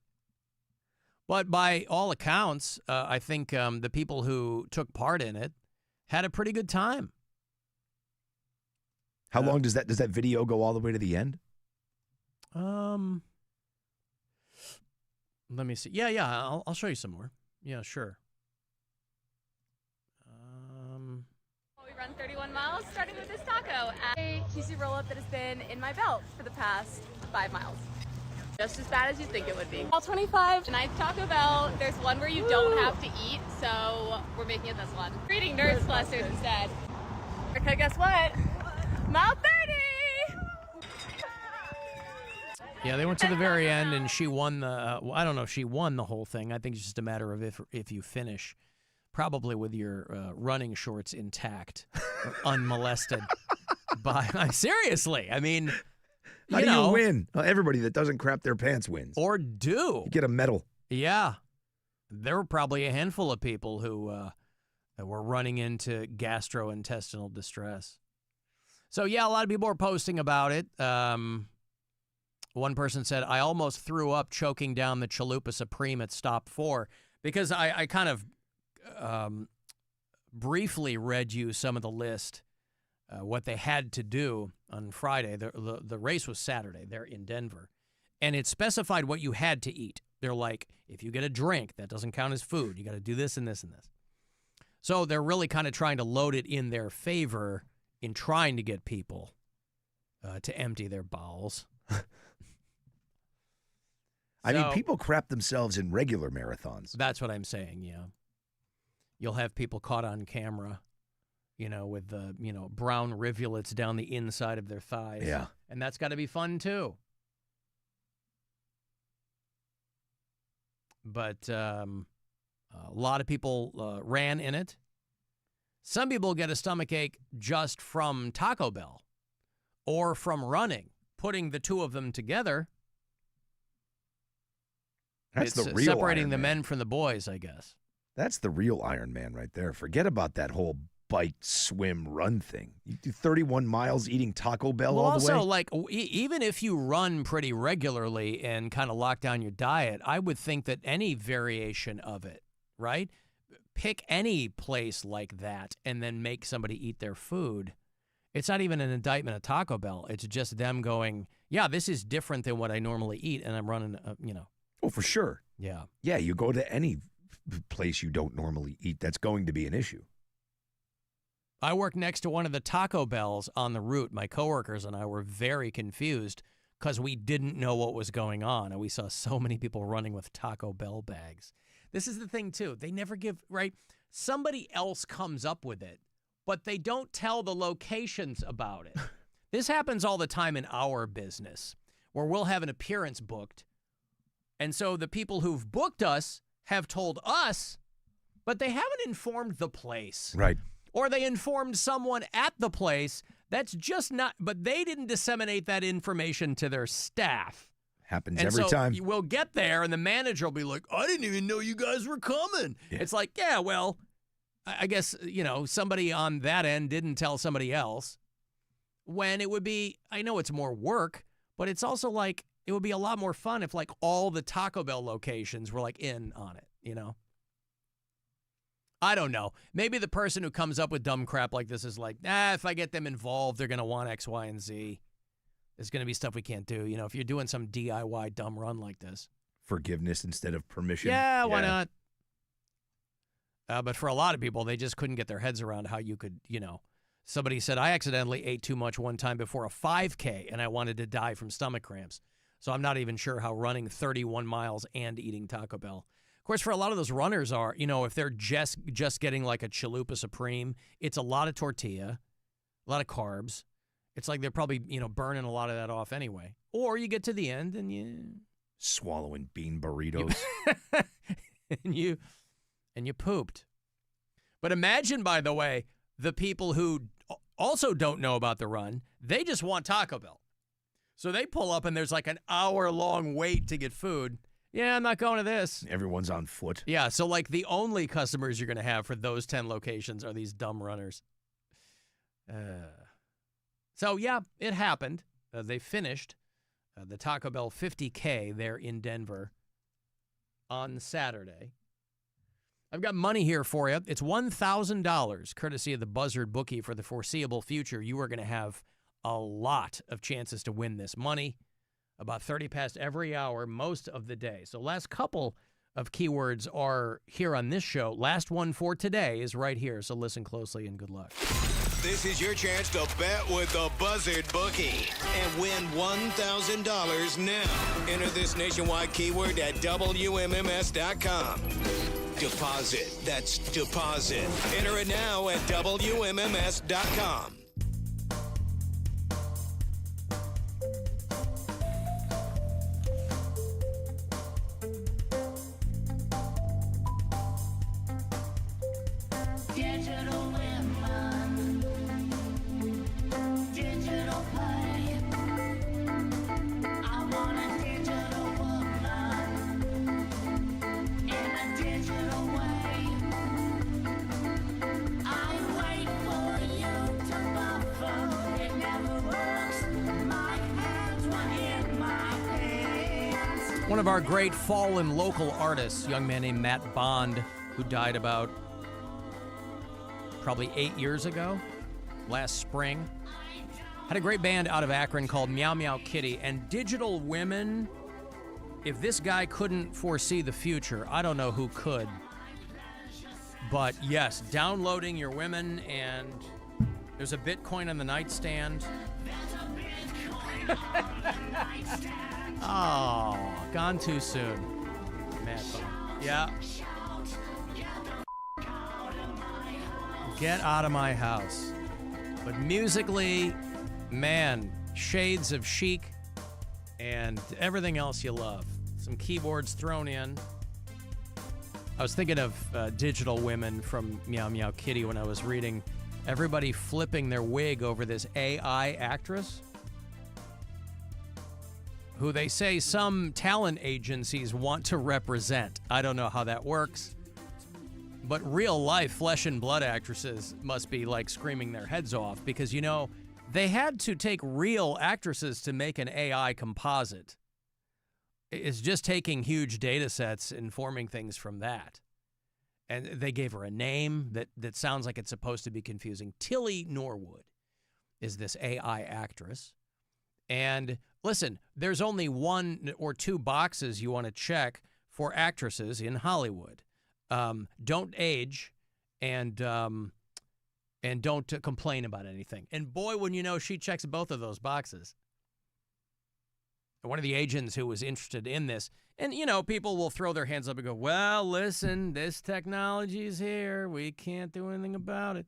But by all accounts, I think the people who took part in it had a pretty good time. How long does that video go all the way to the end? Let me see. Yeah, I'll show you some more. Yeah, sure. We run 31 miles, starting with this taco. cheesy roll-up that has been in my belt for the past 5 miles. Just as bad as you think it would be. All 25, tonight's Taco Bell. There's one where you don't have to eat, so we're making it this one. We're eating Nerds Clusters instead. Because guess what? Mile 30! Yeah, they went to the very end, and she won the. I don't know if she won the whole thing. I think it's just a matter of if you finish, probably with your running shorts intact, unmolested. Seriously, I mean, how do you win? Everybody that doesn't crap their pants wins, or do you get a medal? Yeah, there were probably a handful of people who were running into gastrointestinal distress. So yeah, a lot of people are posting about it. One person said, I almost threw up choking down the Chalupa Supreme at stop 4 because I kind of briefly read you some of the list, what they had to do on Friday. The race was Saturday. They're in Denver. And it specified what you had to eat. They're like, if you get a drink, that doesn't count as food. You got to do this and this and this. So they're really kind of trying to load it in their favor in trying to get people to empty their bowels. I mean, people crap themselves in regular marathons. That's what I'm saying, yeah. You'll have people caught on camera, with the, brown rivulets down the inside of their thighs. Yeah. And that's got to be fun, too. But a lot of people ran in it. Some people get a stomachache just from Taco Bell or from running. Putting the two of them together, that's it's the real separating Iron the Man. men from the boys, I guess. That's the real Iron Man right there. Forget about that whole bike, swim, run thing. You do 31 miles eating Taco Bell all the way. Also, like, even if you run pretty regularly and kind of lock down your diet, I would think that any variation of it, right? Pick any place like that and then make somebody eat their food. It's not even an indictment of Taco Bell. It's just them going, yeah, this is different than what I normally eat, and I'm running, Oh, for sure. Yeah. Yeah, you go to any place you don't normally eat, that's going to be an issue. I worked next to one of the Taco Bells on the route. My coworkers and I were very confused because we didn't know what was going on, and we saw so many people running with Taco Bell bags. This is the thing, too. They never give, right? Somebody else comes up with it, but they don't tell the locations about it. This happens all the time in our business, where we'll have an appearance booked, and so the people who've booked us have told us, but they haven't informed the place. Right. Or they informed someone at the place that's just not, but they didn't disseminate that information to their staff. Happens And every so time. We'll get there, and the manager will be like, I didn't even know you guys were coming. Yeah. It's like, yeah, well, I guess, somebody on that end didn't tell somebody else. When it would be, I know it's more work, but it's also like, it would be a lot more fun if, like, all the Taco Bell locations were, like, in on it, I don't know. Maybe the person who comes up with dumb crap like this is like, if I get them involved, they're going to want X, Y, and Z. There's going to be stuff we can't do. If you're doing some DIY dumb run like this. Forgiveness instead of permission. Yeah, why not? But for a lot of people, they just couldn't get their heads around how you could, Somebody said, I accidentally ate too much one time before a 5K, and I wanted to die from stomach cramps. So I'm not even sure how running 31 miles and eating Taco Bell. Of course, for a lot of those runners are, if they're just getting like a Chalupa Supreme, it's a lot of tortilla, a lot of carbs. It's like they're probably, burning a lot of that off anyway. Or you get to the end and you swallowing bean burritos. and you pooped. But imagine, by the way, the people who also don't know about the run, they just want Taco Bell. So they pull up and there's like an hour-long wait to get food. Yeah, I'm not going to this. Everyone's on foot. Yeah, so like the only customers you're going to have for those 10 locations are these dumb runners. So yeah, it happened. They finished the Taco Bell 50K there in Denver on Saturday. I've got money here for you. It's $1,000, courtesy of the Buzzard Bookie. For the foreseeable future, you are going to have a lot of chances to win this money. About 30 past every hour, most of the day. So last couple of keywords are here on this show. Last one for today is right here, so listen closely and good luck. This is your chance to bet with the Buzzard Bookie and win $1,000 now. Enter this nationwide keyword at WMMS.com. Deposit. That's deposit. Enter it now at WMMS.com. Digital women, digital play. I want a digital woman in a digital way. I wait for you to buffer. It never works. My hands were in my pants. One of our great fallen local artists, a young man named Matt Bond, who died about probably 8 years ago, last spring. Had a great band out of Akron called Meow Meow Kitty. And Digital Women, if this guy couldn't foresee the future, I don't know who could. But yes, downloading your women, and there's a Bitcoin on the nightstand. Oh, gone too soon. Matt Bond. Yeah. Get out of my house. But musically, man, shades of Chic and everything else you love. Some keyboards thrown in. I was thinking of Digital Women from Meow Meow Kitty when I was reading everybody flipping their wig over this AI actress who they say some talent agencies want to represent. I don't know how that works. But real life flesh and blood actresses must be like screaming their heads off because, you know, they had to take real actresses to make an AI composite. It's just taking huge data sets and forming things from that. And they gave her a name that sounds like it's supposed to be confusing. Tilly Norwood is this AI actress. And listen, there's only 1 or 2 boxes you want to check for actresses in Hollywood. Don't age, and don't complain about anything. And boy, when you know, she checks both of those boxes. One of the agents who was interested in this, and you know, people will throw their hands up and go, well, listen, this technology's here. We can't do anything about it.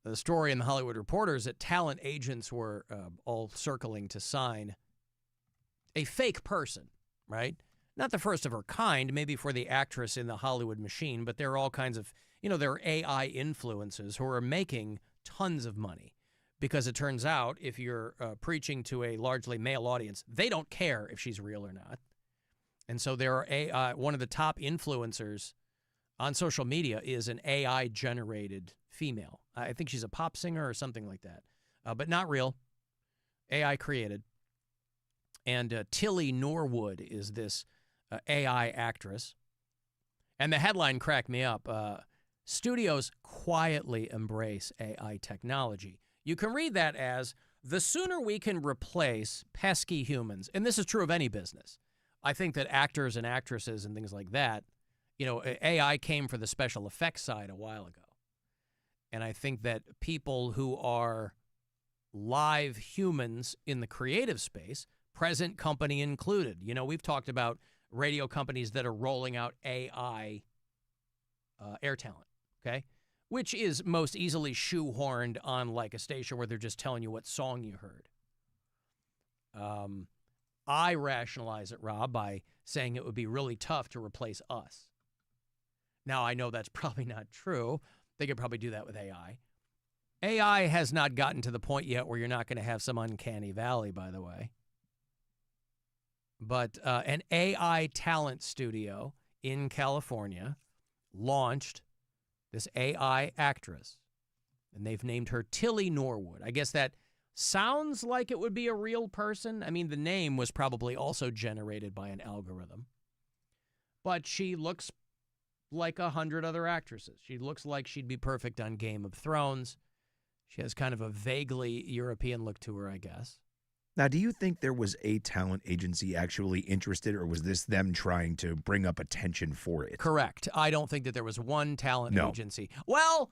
The story in the Hollywood Reporter is that talent agents were all circling to sign a fake person, right? Not the first of her kind, maybe for the actress in the Hollywood machine, but there are all kinds of, you know, there are AI influencers who are making tons of money because it turns out if you're preaching to a largely male audience, they don't care if she's real or not. And so there are one of the top influencers on social media is an AI-generated female. I think she's a pop singer or something like that, but not real, AI created. And Tilly Norwood is this AI actress. And the headline cracked me up. Studios quietly embrace AI technology. You can read that as, the sooner we can replace pesky humans, and this is true of any business. I think that actors and actresses and things like that, you know, AI came for the special effects side a while ago. And I think that people who are live humans in the creative space, present company included, you know, we've talked about radio companies that are rolling out AI air talent, okay? Which is most easily shoehorned on like a station where they're just telling you what song you heard. I rationalize it, Rob, by saying it would be really tough to replace us. Now, I know that's probably not true. They could probably do that with AI. AI has not gotten to the point yet where you're not going to have some uncanny valley, by the way. But an AI talent studio in California launched this AI actress, and they've named her Tilly Norwood. I guess that sounds like it would be a real person. I mean, the name was probably also generated by an algorithm. But she looks like 100 other actresses. She looks like she'd be perfect on Game of Thrones. She has kind of a vaguely European look to her, I guess. Now, do you think there was a talent agency actually interested, or was this them trying to bring up attention for it? Correct. I don't think that there was one talent agency. Well,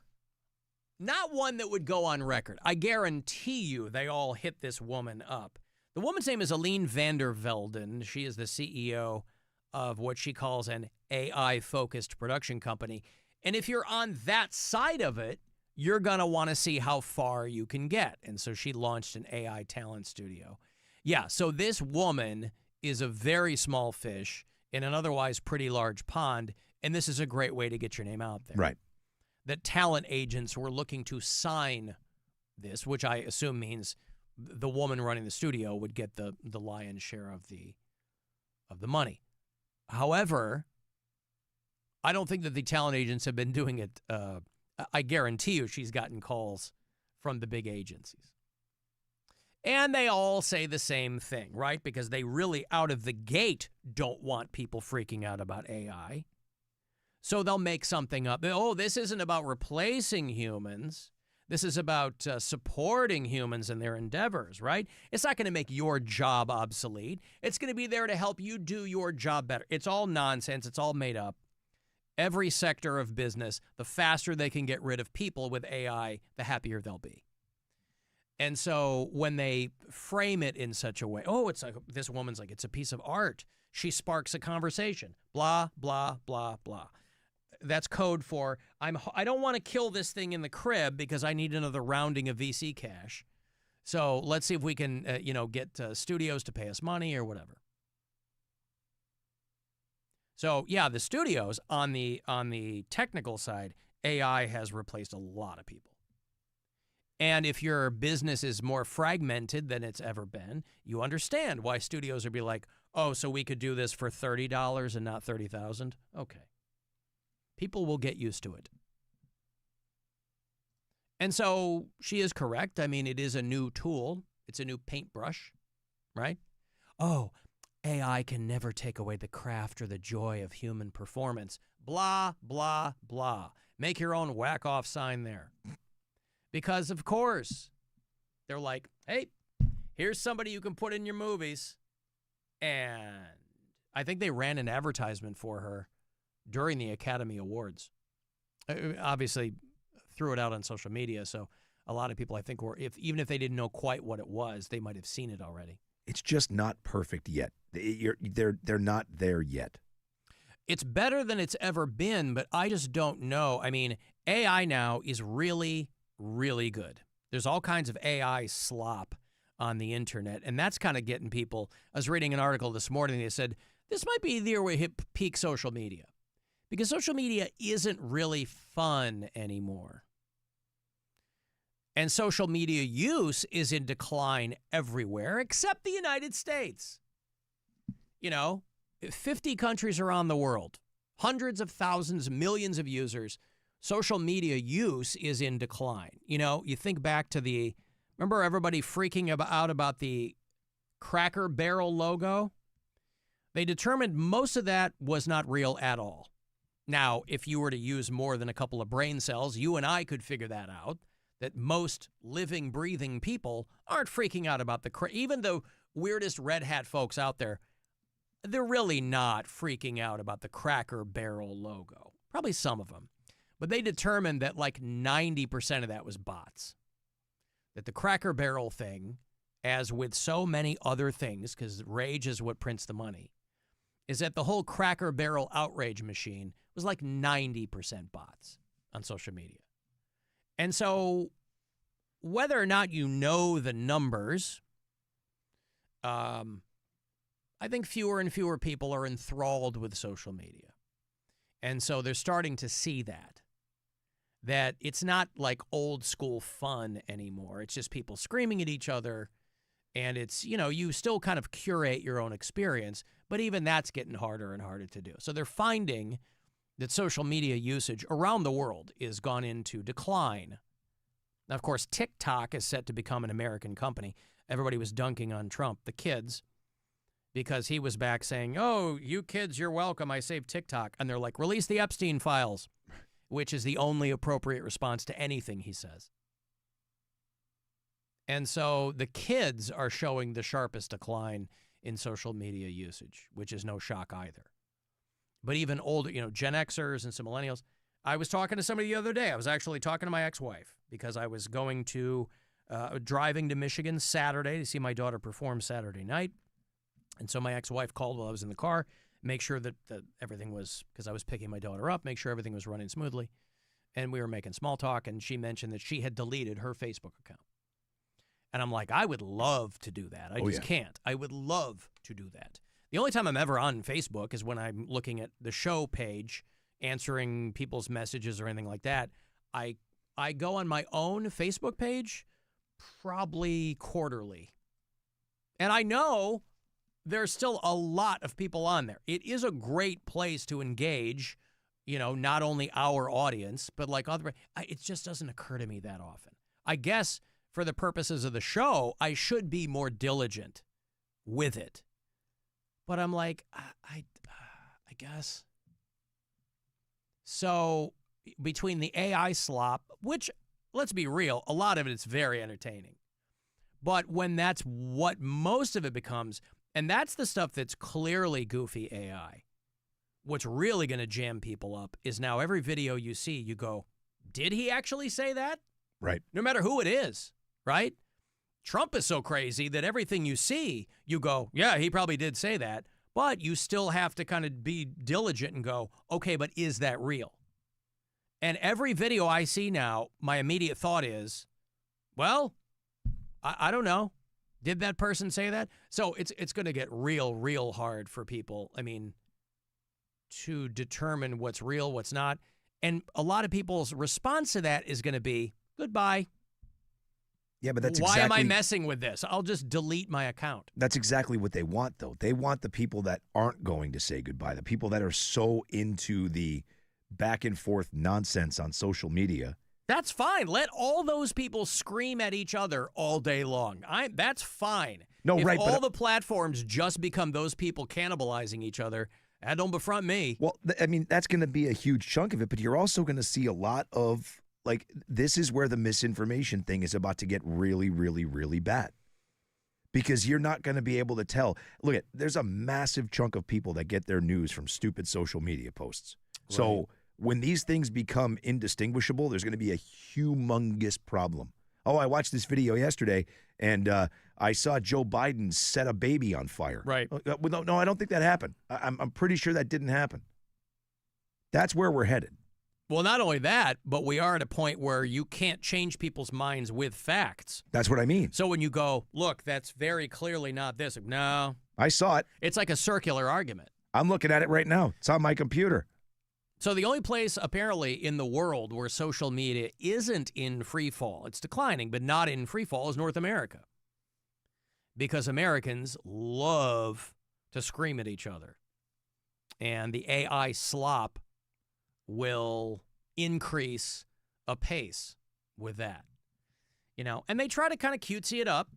Not one that would go on record. I guarantee you they all hit this woman up. The woman's name is Aline van der Velden. She is the CEO of what she calls an AI-focused production company. And if you're on that side of it, you're going to want to see how far you can get. And so she launched an AI talent studio. Yeah, so this woman is a very small fish in an otherwise pretty large pond, and this is a great way to get your name out there. Right. That talent agents were looking to sign this, which I assume means the woman running the studio would get the lion's share of the money. However, I don't think that the talent agents have been doing it. I guarantee you she's gotten calls from the big agencies. And they all say the same thing, right? Because they really, out of the gate, don't want people freaking out about AI. So they'll make something up. Oh, this isn't about replacing humans. This is about supporting humans in their endeavors, right? It's not going to make your job obsolete. It's going to be there to help you do your job better. It's all nonsense. It's all made up. Every sector of business, the faster they can get rid of people with AI, the happier they'll be. And so when they frame it in such a way, oh, it's like this woman's like, it's a piece of art. She sparks a conversation. Blah, blah, blah, blah. That's code for I don't want to kill this thing in the crib because I need another rounding of VC cash. So let's see if we can, get studios to pay us money or whatever. So yeah, the studios on the technical side, AI has replaced a lot of people. And if your business is more fragmented than it's ever been, you understand why studios would be like, oh, so we could do this for $30 and not $30,000? Okay. People will get used to it. And so she is correct. I mean, it is a new tool. It's a new paintbrush, right? Oh, AI can never take away the craft or the joy of human performance. Blah, blah, blah. Make your own whack-off sign there. Because, of course, they're like, hey, here's somebody you can put in your movies. And I think they ran an advertisement for her during the Academy Awards. Obviously, threw it out on social media, so a lot of people, I think, even if they didn't know quite what it was, they might have seen it already. It's just not perfect yet. They're not there yet. It's better than it's ever been, but I just don't know. I mean, AI now is really, really good. There's all kinds of AI slop on the internet, and that's kind of getting people. I was reading an article this morning that said this might be the year we hit peak social media because social media isn't really fun anymore. And social media use is in decline everywhere except the United States. 50 countries around the world, hundreds of thousands, millions of users. Social media use is in decline. You think back to remember everybody freaking out about the Cracker Barrel logo? They determined most of that was not real at all. Now, if you were to use more than a couple of brain cells, you and I could figure that out, that most living, breathing people aren't freaking out about even the weirdest red hat folks out there, they're really not freaking out about the Cracker Barrel logo. Probably some of them. But they determined that like 90% of that was bots. That the Cracker Barrel thing, as with so many other things, because rage is what prints the money, is that the whole Cracker Barrel outrage machine was like 90% bots on social media. And so whether or not you know the numbers, I think fewer and fewer people are enthralled with social media. And so they're starting to see that it's not like old school fun anymore. It's just people screaming at each other. And it's, you still kind of curate your own experience, but even that's getting harder and harder to do. So they're finding that social media usage around the world is gone into decline. Now, of course, TikTok is set to become an American company. Everybody was dunking on Trump, the kids, because he was back saying, oh, you kids, you're welcome. I saved TikTok. And they're like, release the Epstein files, which is the only appropriate response to anything he says. And so the kids are showing the sharpest decline in social media usage, which is no shock either. But even older, Gen Xers and some millennials, I was talking to somebody the other day. I was actually talking to my ex-wife because I was going to driving to Michigan Saturday to see my daughter perform Saturday night. And so my ex-wife called while I was in the car, make sure that everything was, because I was picking my daughter up, make sure everything was running smoothly. And we were making small talk, and she mentioned that she had deleted her Facebook account. And I'm like, I would love to do that. I just can't. I would love to do that. The only time I'm ever on Facebook is when I'm looking at the show page, answering people's messages or anything like that. I go on my own Facebook page probably quarterly. And I know there's still a lot of people on there. It is a great place to engage, not only our audience, but like other. It just doesn't occur to me that often. I guess for the purposes of the show, I should be more diligent with it. But I'm like, I guess. So between the AI slop, which, let's be real, a lot of it is very entertaining. But when that's what most of it becomes, and that's the stuff that's clearly goofy AI, what's really going to jam people up is now every video you see, you go, did he actually say that? Right. No matter who it is, right? Trump is so crazy that everything you see, you go, yeah, he probably did say that. But you still have to kind of be diligent and go, okay, but is that real? And every video I see now, my immediate thought is, well, I don't know. Did that person say that? So it's going to get real hard for people, to determine what's real, what's not. And a lot of people's response to that is going to be, goodbye. Yeah, but that's why am I messing with this? I'll just delete my account. That's exactly what they want, though. They want the people that aren't going to say goodbye, the people that are so into the back and forth nonsense on social media. That's fine. Let all those people scream at each other all day long. That's fine. No, if right. all the platforms just become those people cannibalizing each other, that don't befront me. Well, that's going to be a huge chunk of it, but you're also going to see a lot of, this is where the misinformation thing is about to get really bad. Because you're not going to be able to tell. Look, there's a massive chunk of people that get their news from stupid social media posts. Right. So when these things become indistinguishable, there's going to be a humongous problem. Oh, I watched this video yesterday, and I saw Joe Biden set a baby on fire. Right. No, I don't think that happened. I'm pretty sure that didn't happen. That's where we're headed. Well, not only that, but we are at a point where you can't change people's minds with facts. That's what I mean. So when you go, look, that's very clearly not this. No. I saw it. It's like a circular argument. I'm looking at it right now. It's on my computer. So the only place, apparently, in the world where social media isn't in free fall, it's declining, but not in free fall, is North America. Because Americans love to scream at each other. And the AI slop will increase apace with that. And they try to kind of cutesy it up,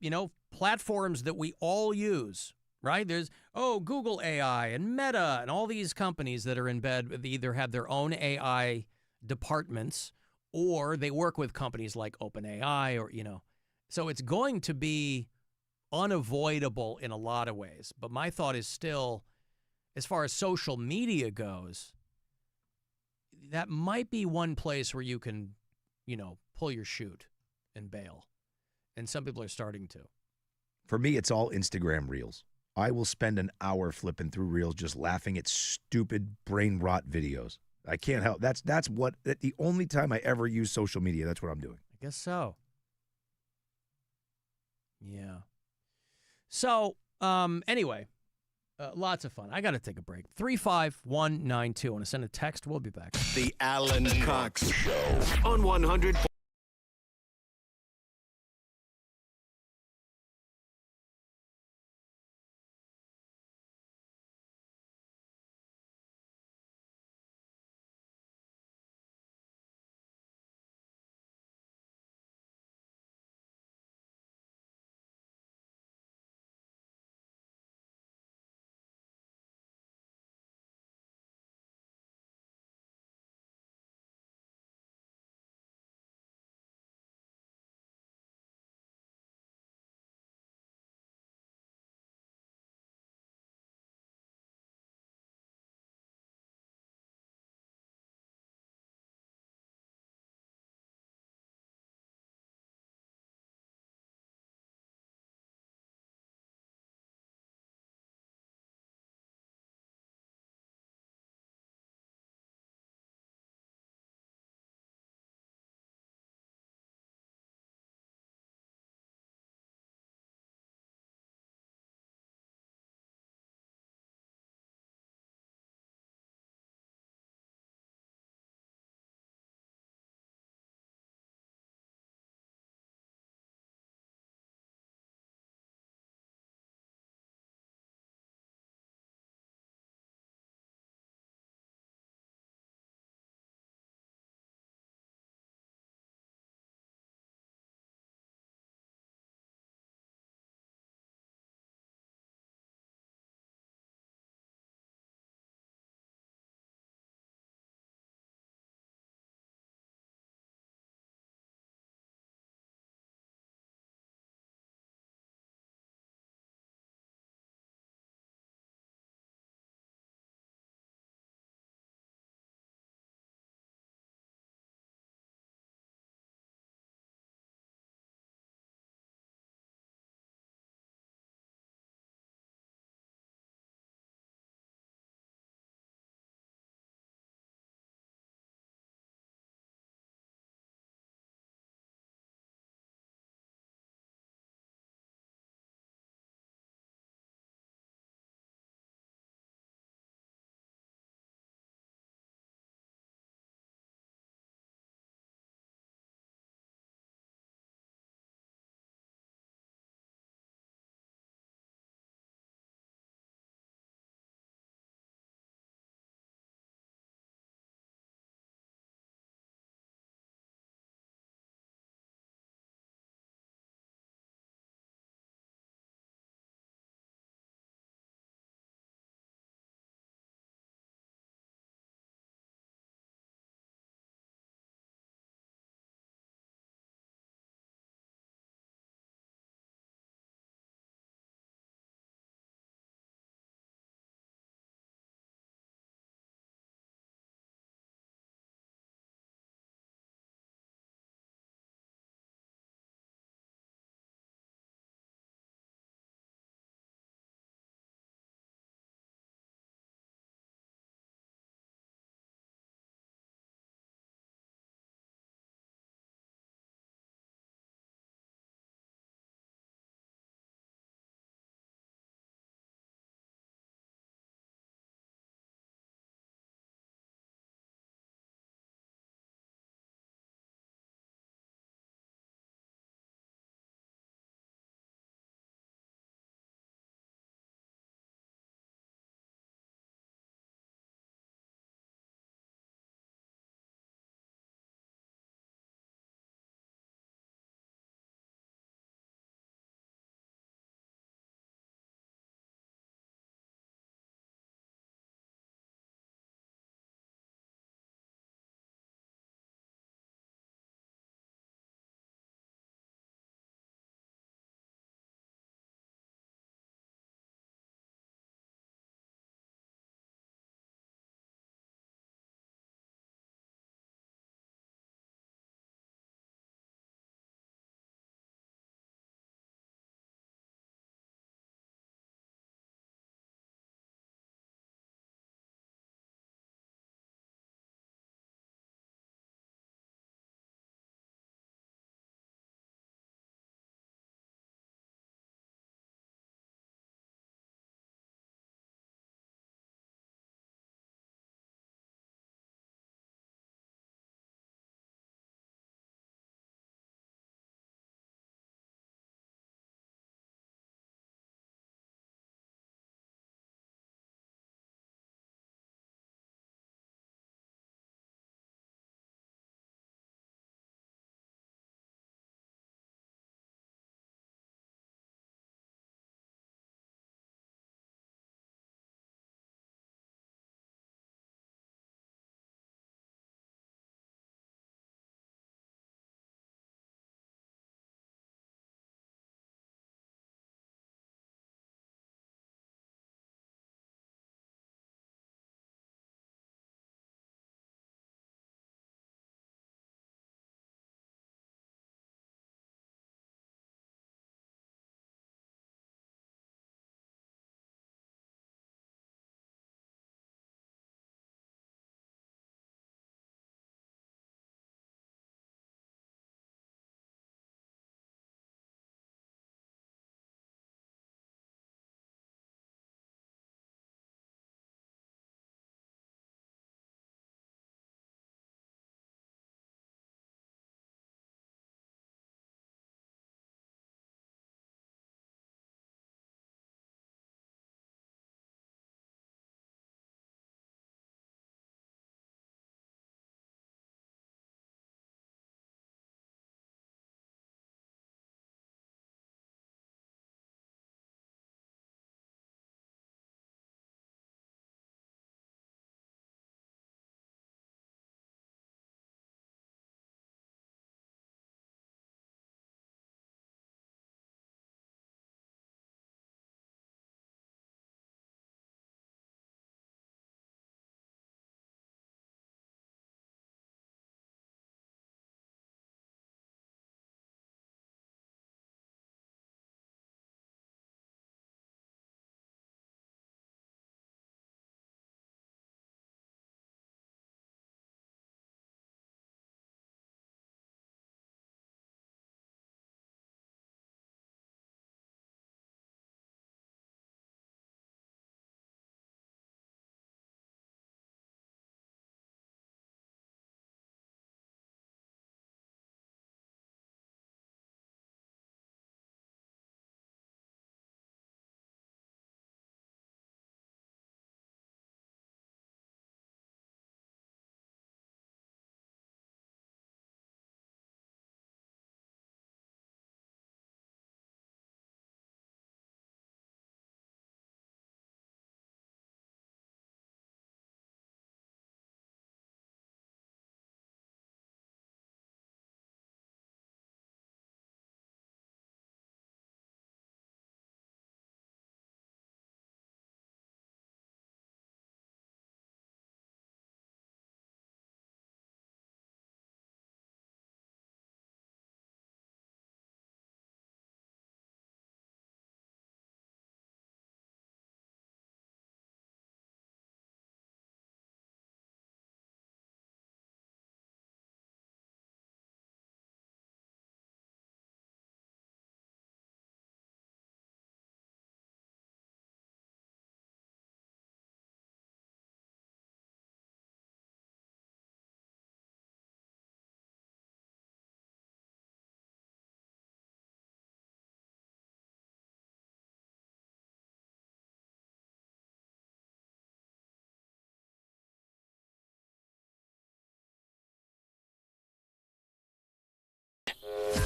platforms that we all use, right? There's, Google AI and Meta and all these companies that are in bed, they either have their own AI departments or they work with companies like OpenAI or, So it's going to be unavoidable in a lot of ways. But my thought is still, as far as social media goes, that might be one place where you can, pull your chute and bail. And some people are starting to. For me, it's all Instagram Reels. I will spend an hour flipping through Reels just laughing at stupid brain rot videos. I can't help. That's the only time I ever use social media. That's what I'm doing. I guess so. Yeah. So, anyway, lots of fun. I got to take a break. 35192. I want to send a text. We'll be back. The Alan Cox Show on 100.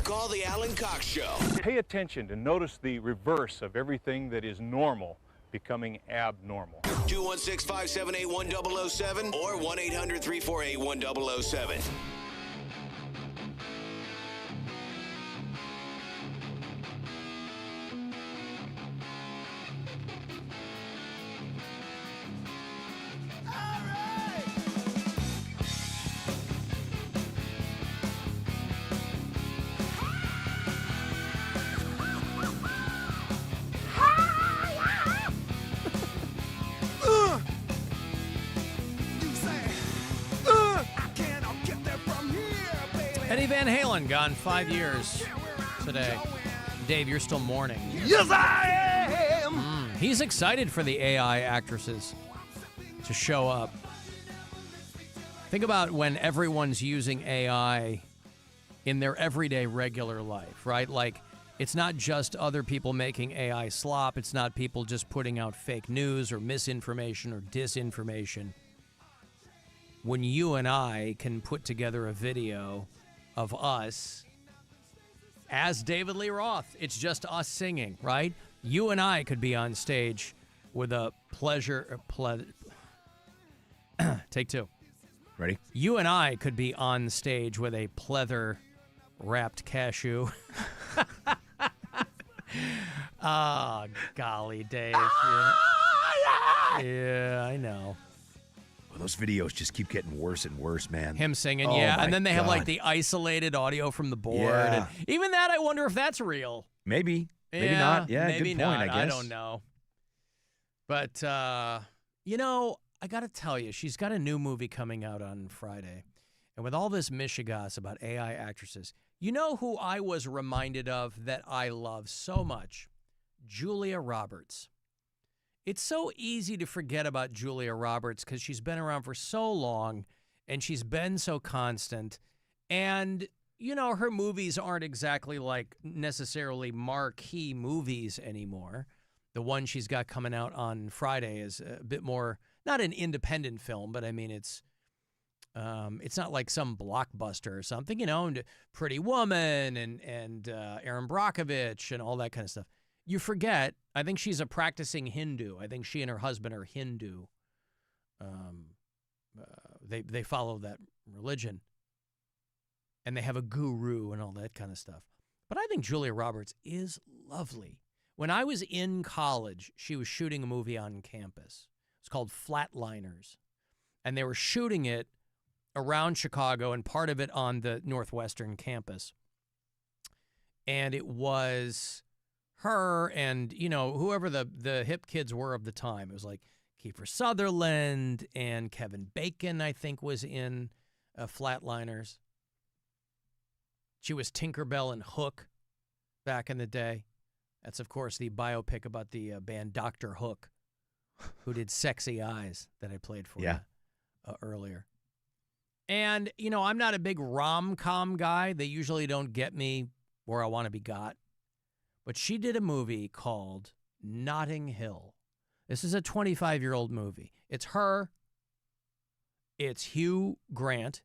Call the Alan Cox Show. Pay attention to notice the reverse of everything that is normal becoming abnormal. 216-578-1007 or 1-800-348-1007. Eddie Van Halen gone 5 years today. Dave, you're still mourning. Yes, I am. He's excited for the AI actresses to show up. Think about when everyone's using AI in their everyday regular life, right? Like, it's not just other people making AI slop. It's not people just putting out fake news or misinformation or disinformation. When you and I can put together a video of us as David Lee Roth, it's just us singing, right? You and I could be on stage with a take two. Ready? You and I could be on stage with a pleather-wrapped cashew. Oh, golly, Dave. Yeah, I know. Well, those videos just keep getting worse and worse, man. Him singing, Oh, yeah. my And then they have, like, God. the isolated audio from the board. Yeah. And even that, I wonder if that's real. Maybe. Maybe not. Yeah, maybe good point, not. I guess. I don't know. But, you know, I got to tell you, she's got a new movie coming out on Friday. And with all this mishigas about AI actresses, you know who I was reminded of that I love so much? Julia Roberts. It's so easy to forget about Julia Roberts because she's been around for so long and she's been so constant. And, you know, her movies aren't exactly like necessarily marquee movies anymore. The one she's got coming out on Friday is a bit more, not an independent film, but I mean, it's not like some blockbuster or something, you know, and Pretty Woman and Erin Brockovich and all that kind of stuff. You forget, I think she's a practicing Hindu. I think she and her husband are Hindu. They follow that religion. And they have a guru and all that kind of stuff. But I think Julia Roberts is lovely. When I was in college, she was shooting a movie on campus. It's called Flatliners. And they were shooting it around Chicago and part of it on the Northwestern campus. And it was her and, you know, whoever the hip kids were of the time. It was like Kiefer Sutherland and Kevin Bacon, I think, was in Flatliners. She was Tinkerbell and Hook back in the day. That's, of course, the biopic about the band Dr. Hook, who did Sexy Eyes that I played for you earlier. And, you know, I'm not a big rom-com guy. They usually don't get me where I want to be got. But she did a movie called Notting Hill. This is a 25-year-old movie. It's her. It's Hugh Grant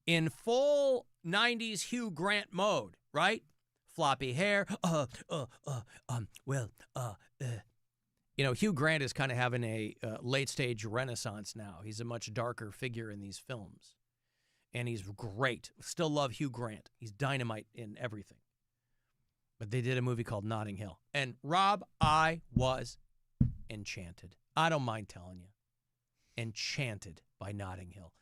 in full 90s Hugh Grant mode, right? Floppy hair. You know, Hugh Grant is kind of having a late-stage renaissance now. He's a much darker figure in these films. And he's great. Still love Hugh Grant. He's dynamite in everything. But they did a movie called Notting Hill. And, Rob, I was enchanted. I don't mind telling you. Enchanted by Notting Hill.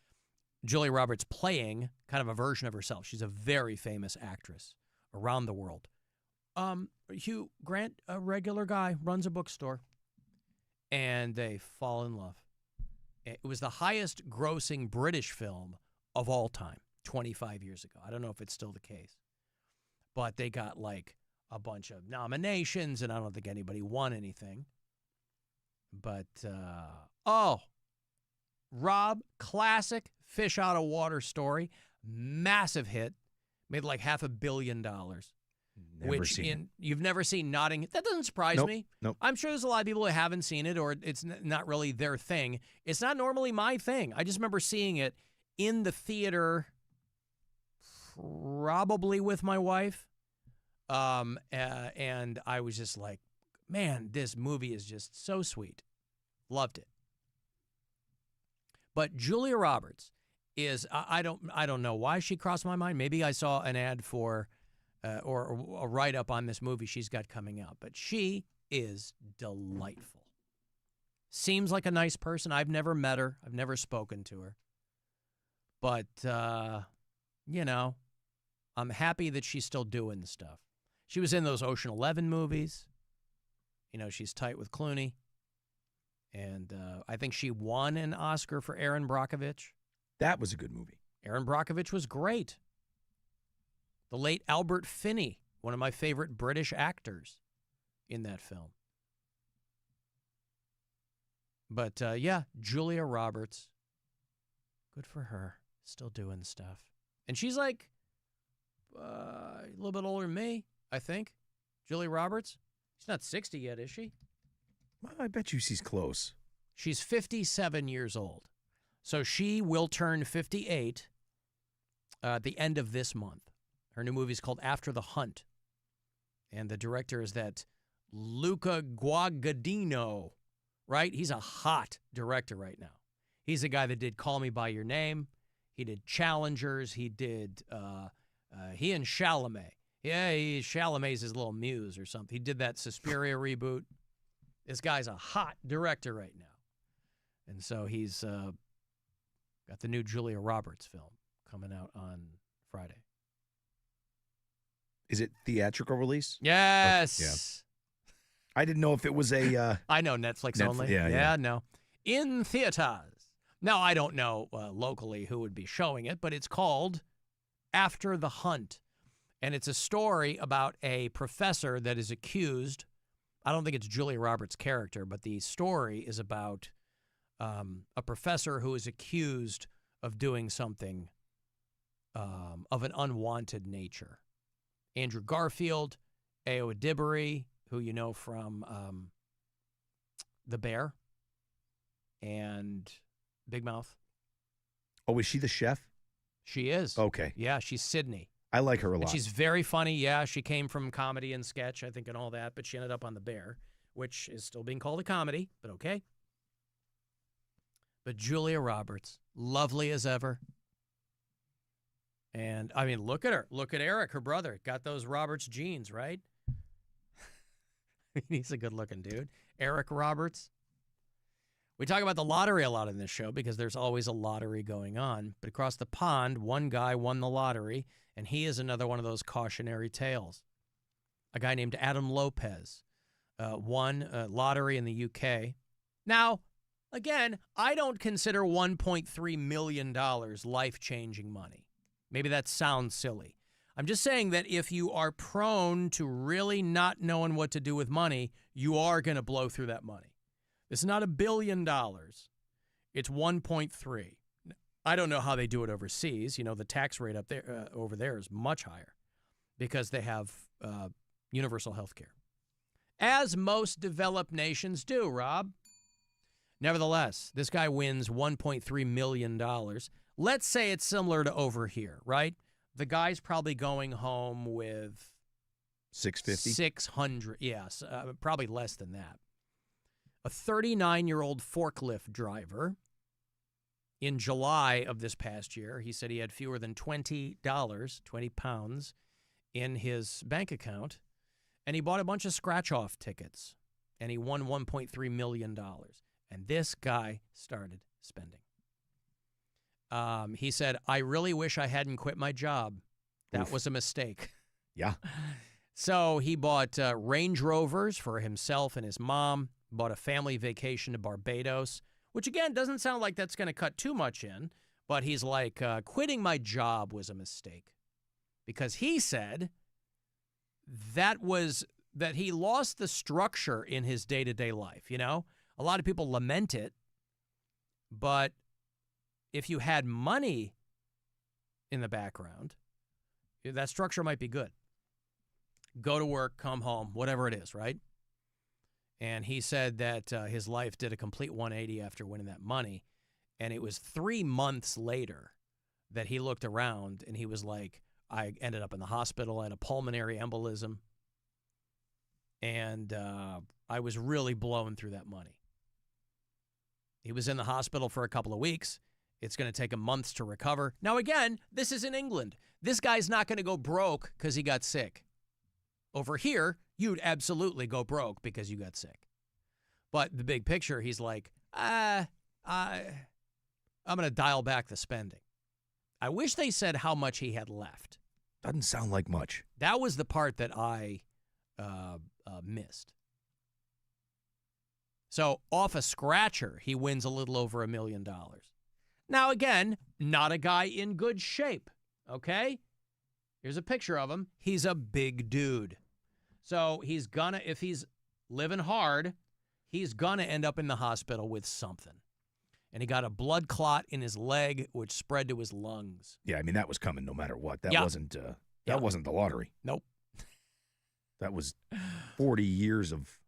Julia Roberts playing kind of a version of herself. She's a very famous actress around the world. Hugh Grant, a regular guy, runs a bookstore. And they fall in love. It was the highest grossing British film of all time, 25 years ago. I don't know if it's still the case. But they got like a bunch of nominations, and I don't think anybody won anything. But, Rob, classic fish out of water story, massive hit, made like $500 million. Never seen it. You've never seen Notting Hill? That doesn't surprise me. Nope. I'm sure there's a lot of people who haven't seen it, or it's not really their thing. It's not normally my thing. I just remember seeing it in the theater probably with my wife. And I was just like, man, this movie is just so sweet. Loved it. But Julia Roberts is, I don't know why she crossed my mind. Maybe I saw an ad for or a write-up on this movie she's got coming out. But she is delightful. Seems like a nice person. I've never met her. I've never spoken to her. But, you know, I'm happy that she's still doing stuff. She was in those Ocean 11 movies. You know, she's tight with Clooney. And I think she won an Oscar for Erin Brockovich. That was a good movie. Erin Brockovich was great. The late Albert Finney, one of my favorite British actors in that film. But, yeah, Julia Roberts, good for her, still doing stuff. And she's like a little bit older than me, I think. Julia Roberts. She's not 60 yet, is she? Well, I bet you she's close. She's 57 years old. So she will turn 58 at the end of this month. Her new movie is called After the Hunt. And the director is that Luca Guadagnino, right? He's a hot director right now. He's the guy that did Call Me By Your Name. He did Challengers. He did, he and Chalamet. Yeah, Chalamet's his little muse or something. He did that Suspiria reboot. This guy's a hot director right now. And so he's got the new Julia Roberts film coming out on Friday. Is it theatrical release? Yes. Oh, yeah. I didn't know if it was a... I know, Netflix only. Yeah, no. In theaters. Now, I don't know locally who would be showing it, but it's called After the Hunt. And it's a story about a professor that is accused. I don't think it's Julia Roberts' character, but the story is about a professor who is accused of doing something of an unwanted nature. Andrew Garfield, Ayo Edebiri, who you know from The Bear and Big Mouth. Oh, is she the chef? She is. Okay. Yeah, she's Sydney. I like her a lot. And she's very funny. Yeah, she came from comedy and sketch, I think, and all that, but she ended up on The Bear, which is still being called a comedy, but okay. But Julia Roberts, lovely as ever. And, I mean, look at her. Look at Eric, her brother. Got those Roberts genes, right? He's a good-looking dude. Eric Roberts. We talk about the lottery a lot in this show because there's always a lottery going on. But across the pond, one guy won the lottery, and he is another one of those cautionary tales. A guy named Adam Lopez won a lottery in the UK. Now, again, I don't consider $1.3 million life-changing money. Maybe that sounds silly. I'm just saying that if you are prone to really not knowing what to do with money, you are going to blow through that money. It's not $1 billion. It's 1.3. I don't know how they do it overseas. You know, the tax rate up there over there is much higher because they have universal health care, as most developed nations do, Rob. Nevertheless, this guy wins $1.3 million. Let's say it's similar to over here, right? The guy's probably going home with $650? 600, yes, probably less than that. A 39-year-old forklift driver, in July of this past year, he said he had fewer than $20, 20 pounds, in his bank account, and he bought a bunch of scratch-off tickets, and he won $1.3 million. And this guy started spending. He said, I really wish I hadn't quit my job. That was a mistake. Yeah. So he bought Range Rovers for himself and his mom, bought a family vacation to Barbados, which, again, doesn't sound like that's going to cut too much in, but he's like, quitting my job was a mistake. Because he said that he lost the structure in his day-to-day life, you know? A lot of people lament it, but if you had money in the background, that structure might be good. Go to work, come home, whatever it is, right? And he said that his life did a complete 180 after winning that money. And it was 3 months later that he looked around and he was like, I ended up in the hospital. I had a pulmonary embolism. And I was really blowing through that money. He was in the hospital for a couple of weeks. It's going to take him months to recover. Now, again, this is in England. This guy's not going to go broke because he got sick. Over here, you'd absolutely go broke because you got sick. But the big picture, he's like, I'm going to dial back the spending. I wish they said how much he had left. Doesn't sound like much. That was the part that I missed. So off a scratcher, he wins a little over $1 million. Now, again, not a guy in good shape, okay? Here's a picture of him. He's a big dude. So he's gonna, if he's living hard, he's gonna end up in the hospital with something. And he got a blood clot in his leg, which spread to his lungs. Yeah, I mean, that was coming no matter what. That Yeah. wasn't the lottery. Nope. That was 40 years of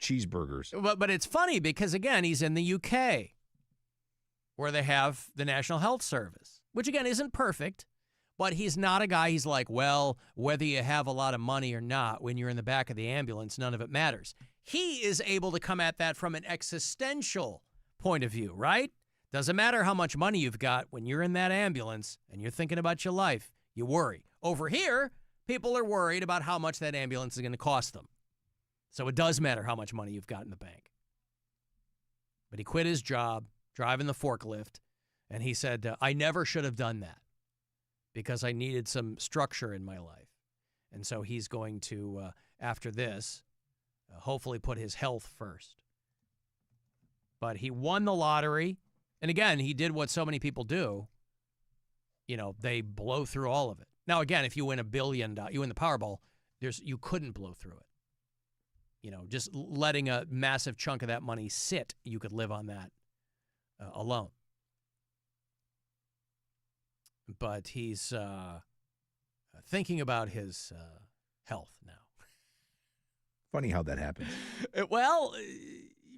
cheeseburgers. But it's funny because, again, he's in the UK where they have the National Health Service, which, again, isn't perfect. But he's not a guy, he's like, well, whether you have a lot of money or not, when you're in the back of the ambulance, none of it matters. He is able to come at that from an existential point of view, right? Doesn't matter how much money you've got when you're in that ambulance and you're thinking about your life, you worry. Over here, people are worried about how much that ambulance is going to cost them. So it does matter how much money you've got in the bank. But he quit his job, driving the forklift, and he said, I never should have done that because I needed some structure in my life. And so he's going to, after this, hopefully put his health first. But he won the lottery. And again, he did what so many people do. You know, they blow through all of it. Now, again, if you win $1 billion, you win the Powerball, you couldn't blow through it. You know, just letting a massive chunk of that money sit, you could live on that alone. But he's thinking about his health now. Funny how that happens. Well,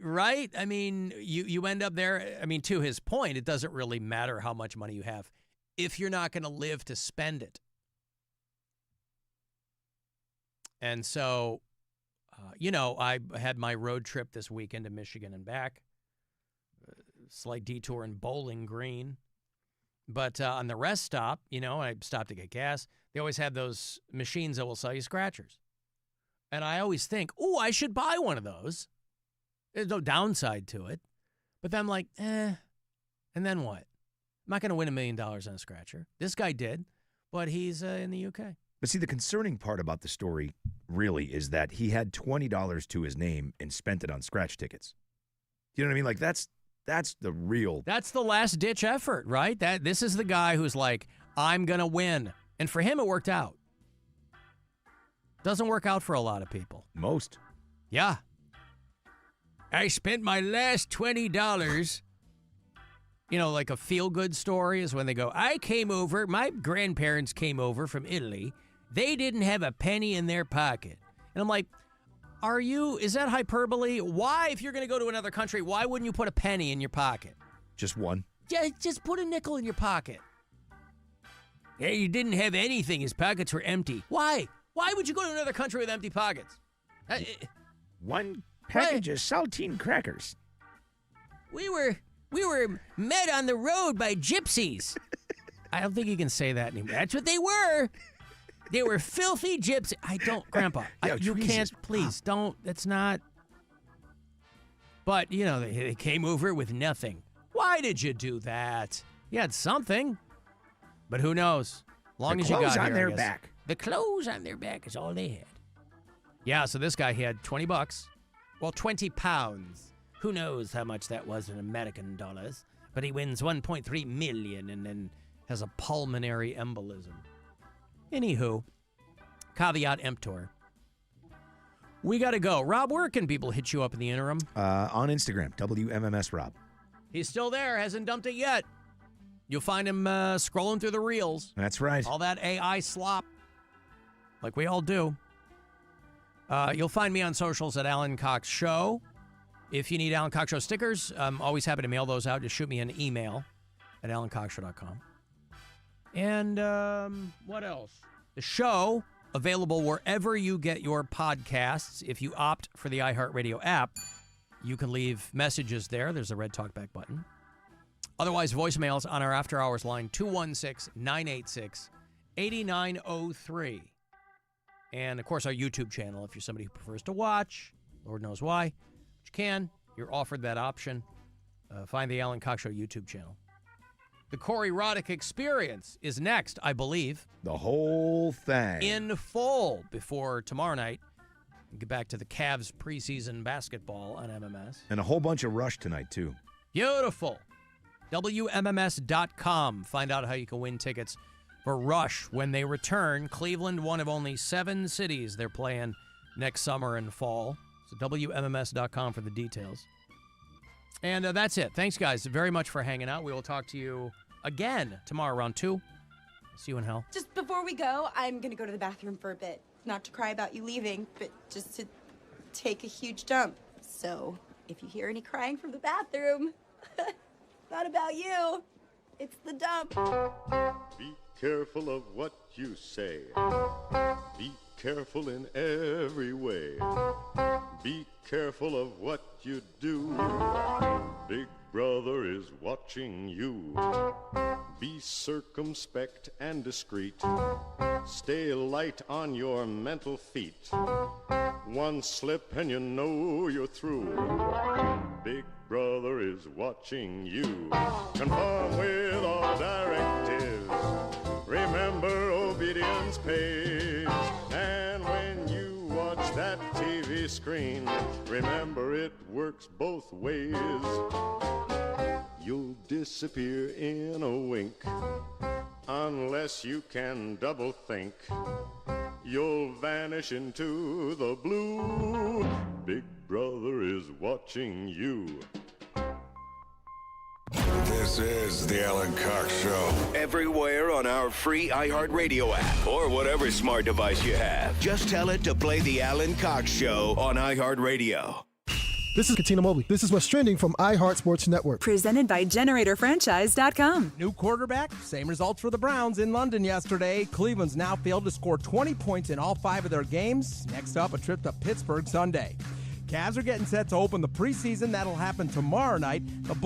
right? I mean, you end up there. I mean, to his point, it doesn't really matter how much money you have if you're not going to live to spend it. And so, you know, I had my road trip this weekend to Michigan and back. Slight detour in Bowling Green. But on the rest stop, you know, I stopped to get gas. They always have those machines that will sell you scratchers. And I always think, oh, I should buy one of those. There's no downside to it. But then I'm like, and then what? I'm not going to win $1 million on a scratcher. This guy did, but he's in the UK. But see, the concerning part about the story really is that he had $20 to his name and spent it on scratch tickets. You know what I mean? Like, that's the real... That's the last-ditch effort, right? This is the guy who's like, I'm going to win. And for him, it worked out. Doesn't work out for a lot of people. Most. Yeah. I spent my last $20. You know, like a feel-good story is when they go, I came over, my grandparents came over from Italy. They didn't have a penny in their pocket. And I'm like, is that hyperbole? Why, if you're going to go to another country, why wouldn't you put a penny in your pocket? Just one? Yeah, just put a nickel in your pocket. Yeah, he didn't have anything. His pockets were empty. Why? Why would you go to another country with empty pockets? One package of saltine crackers. We were met on the road by gypsies. I don't think you can say that anymore. That's what they were. They were filthy gypsies. Grandpa, you can't, please, don't, that's not. But, you know, they came over with nothing. Why did you do that? You had something. But who knows? Long as you got here, The clothes on their back. The clothes on their back is all they had. Yeah, so this guy, he had $20. Well, 20 pounds. Who knows how much that was in American dollars? But he wins 1.3 million and then has a pulmonary embolism. Anywho, caveat emptor. We got to go. Rob, where can people hit you up in the interim? On Instagram, WMMS Rob. He's still there, hasn't dumped it yet. You'll find him scrolling through the reels. That's right. All that AI slop, like we all do. You'll find me on socials at Alan Cox Show. If you need Alan Cox Show stickers, I'm always happy to mail those out. Just shoot me an email at alancoxshow.com. And what else? The show, available wherever you get your podcasts. If you opt for the iHeartRadio app, you can leave messages there. There's a red talkback button. Otherwise, voicemails on our after-hours line, 216-986-8903. And, of course, our YouTube channel, if you're somebody who prefers to watch, Lord knows why, but you can. You're offered that option. Find the Alan Cox Show YouTube channel. The Corey Roddick Experience is next, I believe. The whole thing. In full before tomorrow night. We'll get back to the Cavs preseason basketball on MMS. And a whole bunch of Rush tonight, too. Beautiful. WMMS.com. Find out how you can win tickets for Rush when they return. Cleveland, one of only 7 cities they're playing next summer and fall. So WMMS.com for the details. And that's it. Thanks, guys, very much for hanging out. We will talk to you again tomorrow around 2. See you in hell. Just before we go, I'm going to go to the bathroom for a bit. Not to cry about you leaving, but just to take a huge dump. So if you hear any crying from the bathroom, not about you. It's the dump. Be careful of what you say. Be careful in every way. Be careful of what you do. Big Brother is watching you. Be circumspect and discreet. Stay light on your mental feet. One slip and you know you're through. Big Brother is watching you. Conform with all directives. Remember, obedience pays. And when you watch that TV screen, remember it works both ways. You'll disappear in a wink unless you can double think. You'll vanish into the blue. Big Brother is watching you. This is the Alan Cox Show. Everywhere on our free iHeartRadio app or whatever smart device you have. Just tell it to play the Alan Cox Show on iHeartRadio. This is Katina Mobley. This is what's trending from iHeart Sports Network. Presented by GeneratorFranchise.com. New quarterback, same results for the Browns in London yesterday. Cleveland's now failed to score 20 points in all 5 of their games. Next up, a trip to Pittsburgh Sunday. Cavs are getting set to open the preseason. That'll happen tomorrow night. The Bulls